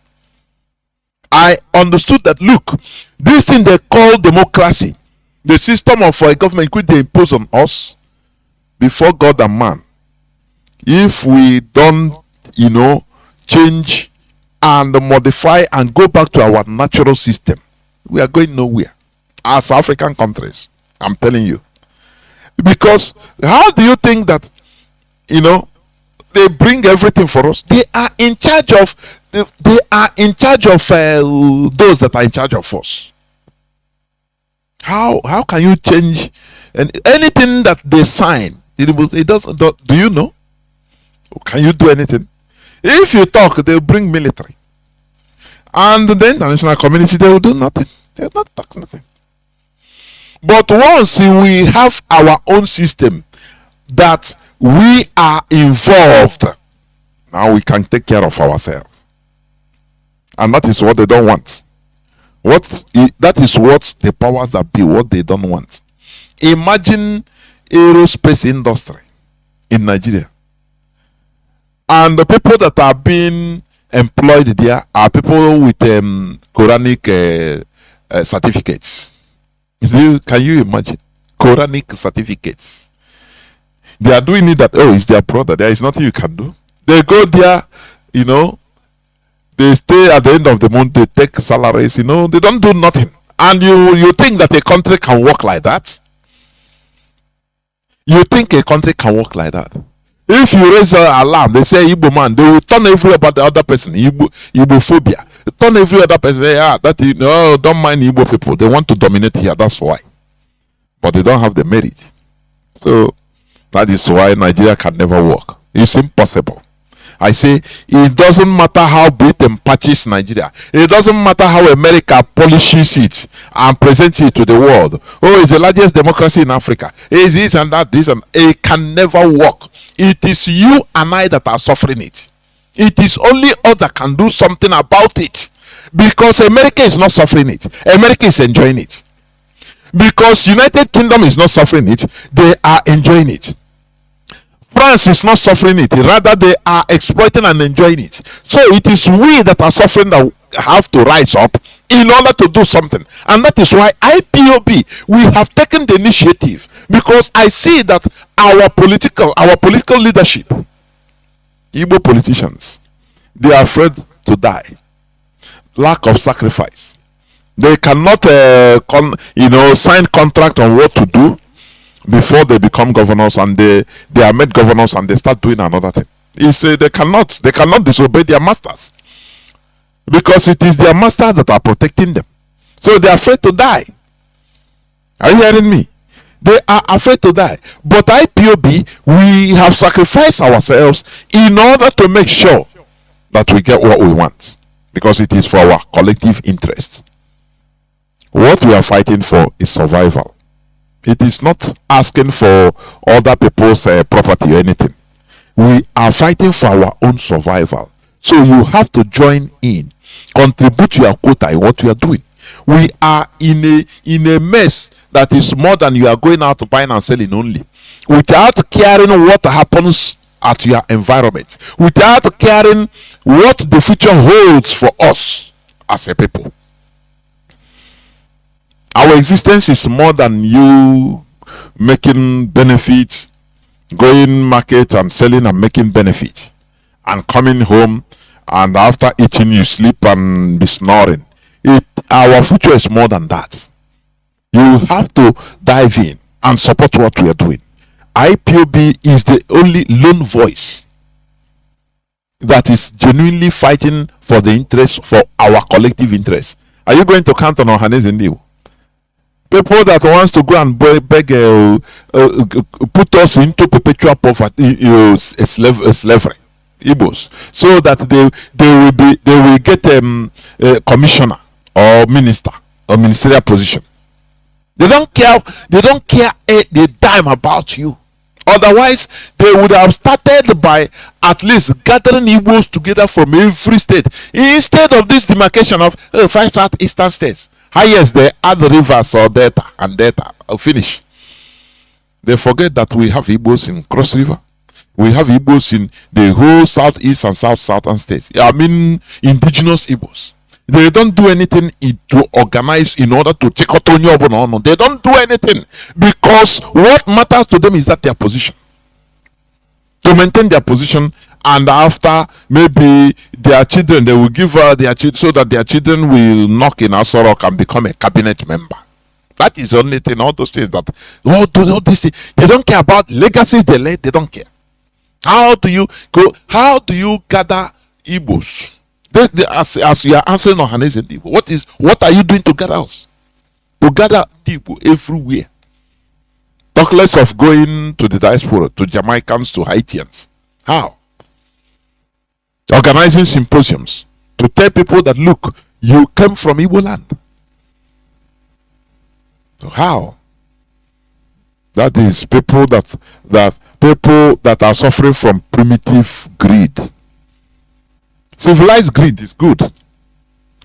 [SPEAKER 3] I understood that, look, this thing they call democracy, the system of a government which they impose on us before God and man, if we don't, change and modify and go back to our natural system, we are going nowhere as African countries. I'm telling you. Because how do you think that, they bring everything for us? They are in charge of those that are in charge of us. How can you change anything that they sign? It doesn't. Do you know? Can you do anything? If you talk, they'll bring military, and the international community, they will do nothing. They will not talk nothing. But once we have our own system that we are involved, now we can take care of ourselves. And that is what they don't want. That is what the powers that be, what they don't want. Imagine aerospace industry in Nigeria. And the people that are being employed there are people with Quranic certificates. Can you imagine? Quranic certificates. They are doing it that, it's their brother. There is nothing you can do. They go there, they stay at the end of the month, they take salaries, they don't do nothing. And you think that a country can work like that? You think a country can work like that? If you raise an alarm, they say Igbo man, they will turn every about the other person, Igbophobia. Turn every other person, don't mind Igbo people. They want to dominate here, that's why. But they don't have the merit. So that is why Nigeria can never work. It's impossible. I say it doesn't matter how Britain patches Nigeria. It doesn't matter how America polishes it and presents it to the world. It's the largest democracy in Africa. It's this and that, this and it can never work. It is you and I that are suffering it. It is only us that can do something about it. Because America is not suffering it. America is enjoying it. Because United Kingdom is not suffering it. They are enjoying it. France is not suffering it, rather they are exploiting and enjoying it. So it is we that are suffering that have to rise up in order to do something. And that is why IPOB, we have taken the initiative, because I see that our political leadership, Igbo politicians, they are afraid to die. Lack of sacrifice. They cannot sign contract on what to do before they become governors, and they are made governors and they start doing another thing. They cannot disobey their masters, because it is their masters that are protecting them. So they are afraid to die. Are you hearing me? They are afraid to die. But IPOB, we have sacrificed ourselves in order to make sure that we get what we want, because it is for our collective interest. What we are fighting for is survival. It is not asking for other people's property or anything. We are fighting for our own survival. So you have to join in, contribute your quota in what you are doing. We are in a mess that is more than you are going out buying and selling only, without caring what happens at your environment, without caring what the future holds for us as a people. Our existence is more than you making benefit, going market and selling and making benefit, and coming home, and after eating you sleep and be snoring. Our future is more than that. You have to dive in and support what we are doing. IPOB is the only lone voice that is genuinely fighting for the interest, for our collective interest. Are you going to count on Ohanes Ndiwo? People that wants to go and beg, put us into perpetual poverty, slavery, Igbos, so that they will get a commissioner or minister or ministerial position. They don't care a dime about you. Otherwise, they would have started by at least gathering Igbos together from every state, instead of this demarcation of 5 southeastern states. Highest they add rivers or data and data. I'll finish. They forget that we have Igbos in Cross River. We have Igbos in the whole southeast and southern states. I mean, indigenous Igbos. They don't do anything to organize in order to take out on your own. They don't do anything because what matters to them is that their position. To maintain their position, and after maybe their children, they will give their children so that their children will knock in Aso Rock and become a cabinet member. That is the only thing. All those things that all these things, they don't care about legacies they left. They don't care. How do you go? How do you gather Igbos? As you are answering on Hanes and Igbo, what are you doing to gather us? To gather people everywhere. Talk less of going to the diaspora, to Jamaicans, to Haitians. How? Organizing symposiums to tell people that look, you came from Igbo land. So how? That is people that are suffering from primitive greed. Civilized greed is good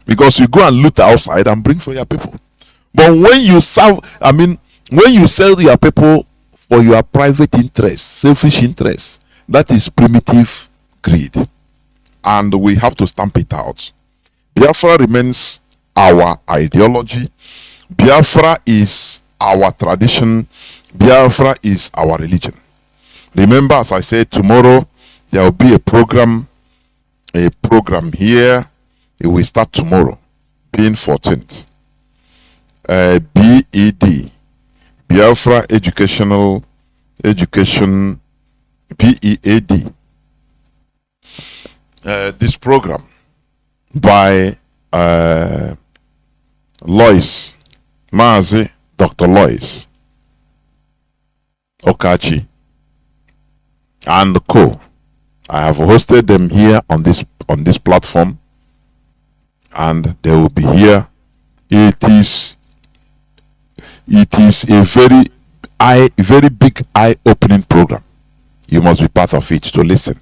[SPEAKER 3] because you go and loot outside and bring for your people. But when you when you sell your people for your private interest, selfish interest, that is primitive greed. And we have to stamp it out. Biafra remains our ideology. Biafra is our tradition. Biafra is our religion. Remember, as I said, tomorrow there will be a program here. It will start tomorrow, being 14th. BED, Biafra Education, BEAD. This program by Lois, Mazi, Dr. Lois Okachi and co. I have hosted them here on this platform, and they will be here. It is a very big eye-opening program. You must be part of it to listen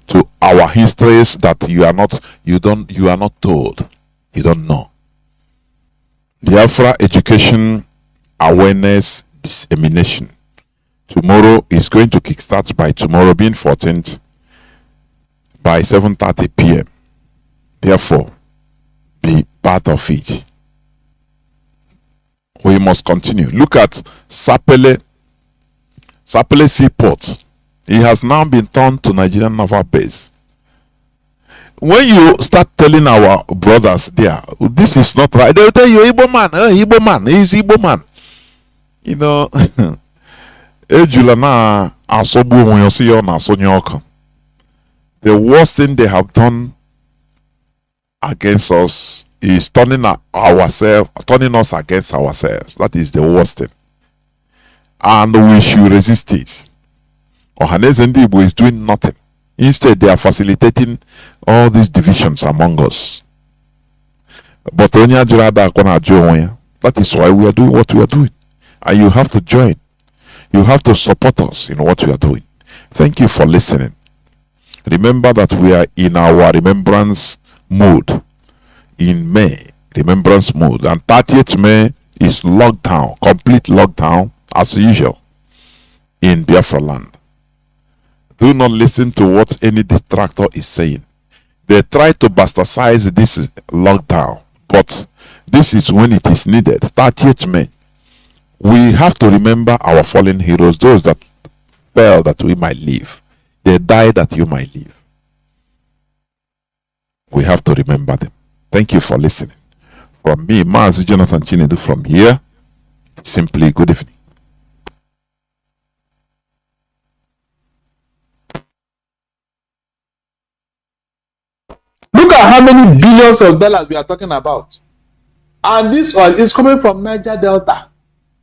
[SPEAKER 3] to our histories that you are not told, you don't know. Biafra education, awareness, dissemination. Tomorrow is going to kickstart by tomorrow being 14th by 7:30 p.m. Therefore, be part of it. We must continue. Look at Sapele Seaport. It has now been turned to Nigerian naval base. When you start telling our brothers there, this is not right, they will tell you, Igbo man, he's Igbo man. You know, the worst thing they have done against us is turning us against ourselves. That is the worst thing. And we should resist it. Ohanes and Igbo is doing nothing. Instead, they are facilitating all these divisions among us. But that is why we are doing what we are doing. And you have to join. You have to support us in what we are doing. Thank you for listening. Remember that we are in our remembrance mode. In May, remembrance mode. And 30th May is lockdown, complete lockdown as usual in Biafra land. Do not listen to what any distractor is saying. They try to bastardize this lockdown, but this is when it is needed. 30th May. We have to remember our fallen heroes, those that fell that we might live. They died that you might live. We have to remember them. Thank you for listening. From me, Mazi Jonathan Chinedu from here, simply good evening.
[SPEAKER 6] Look at how many billions of dollars we are talking about. And this oil is coming from Niger Delta.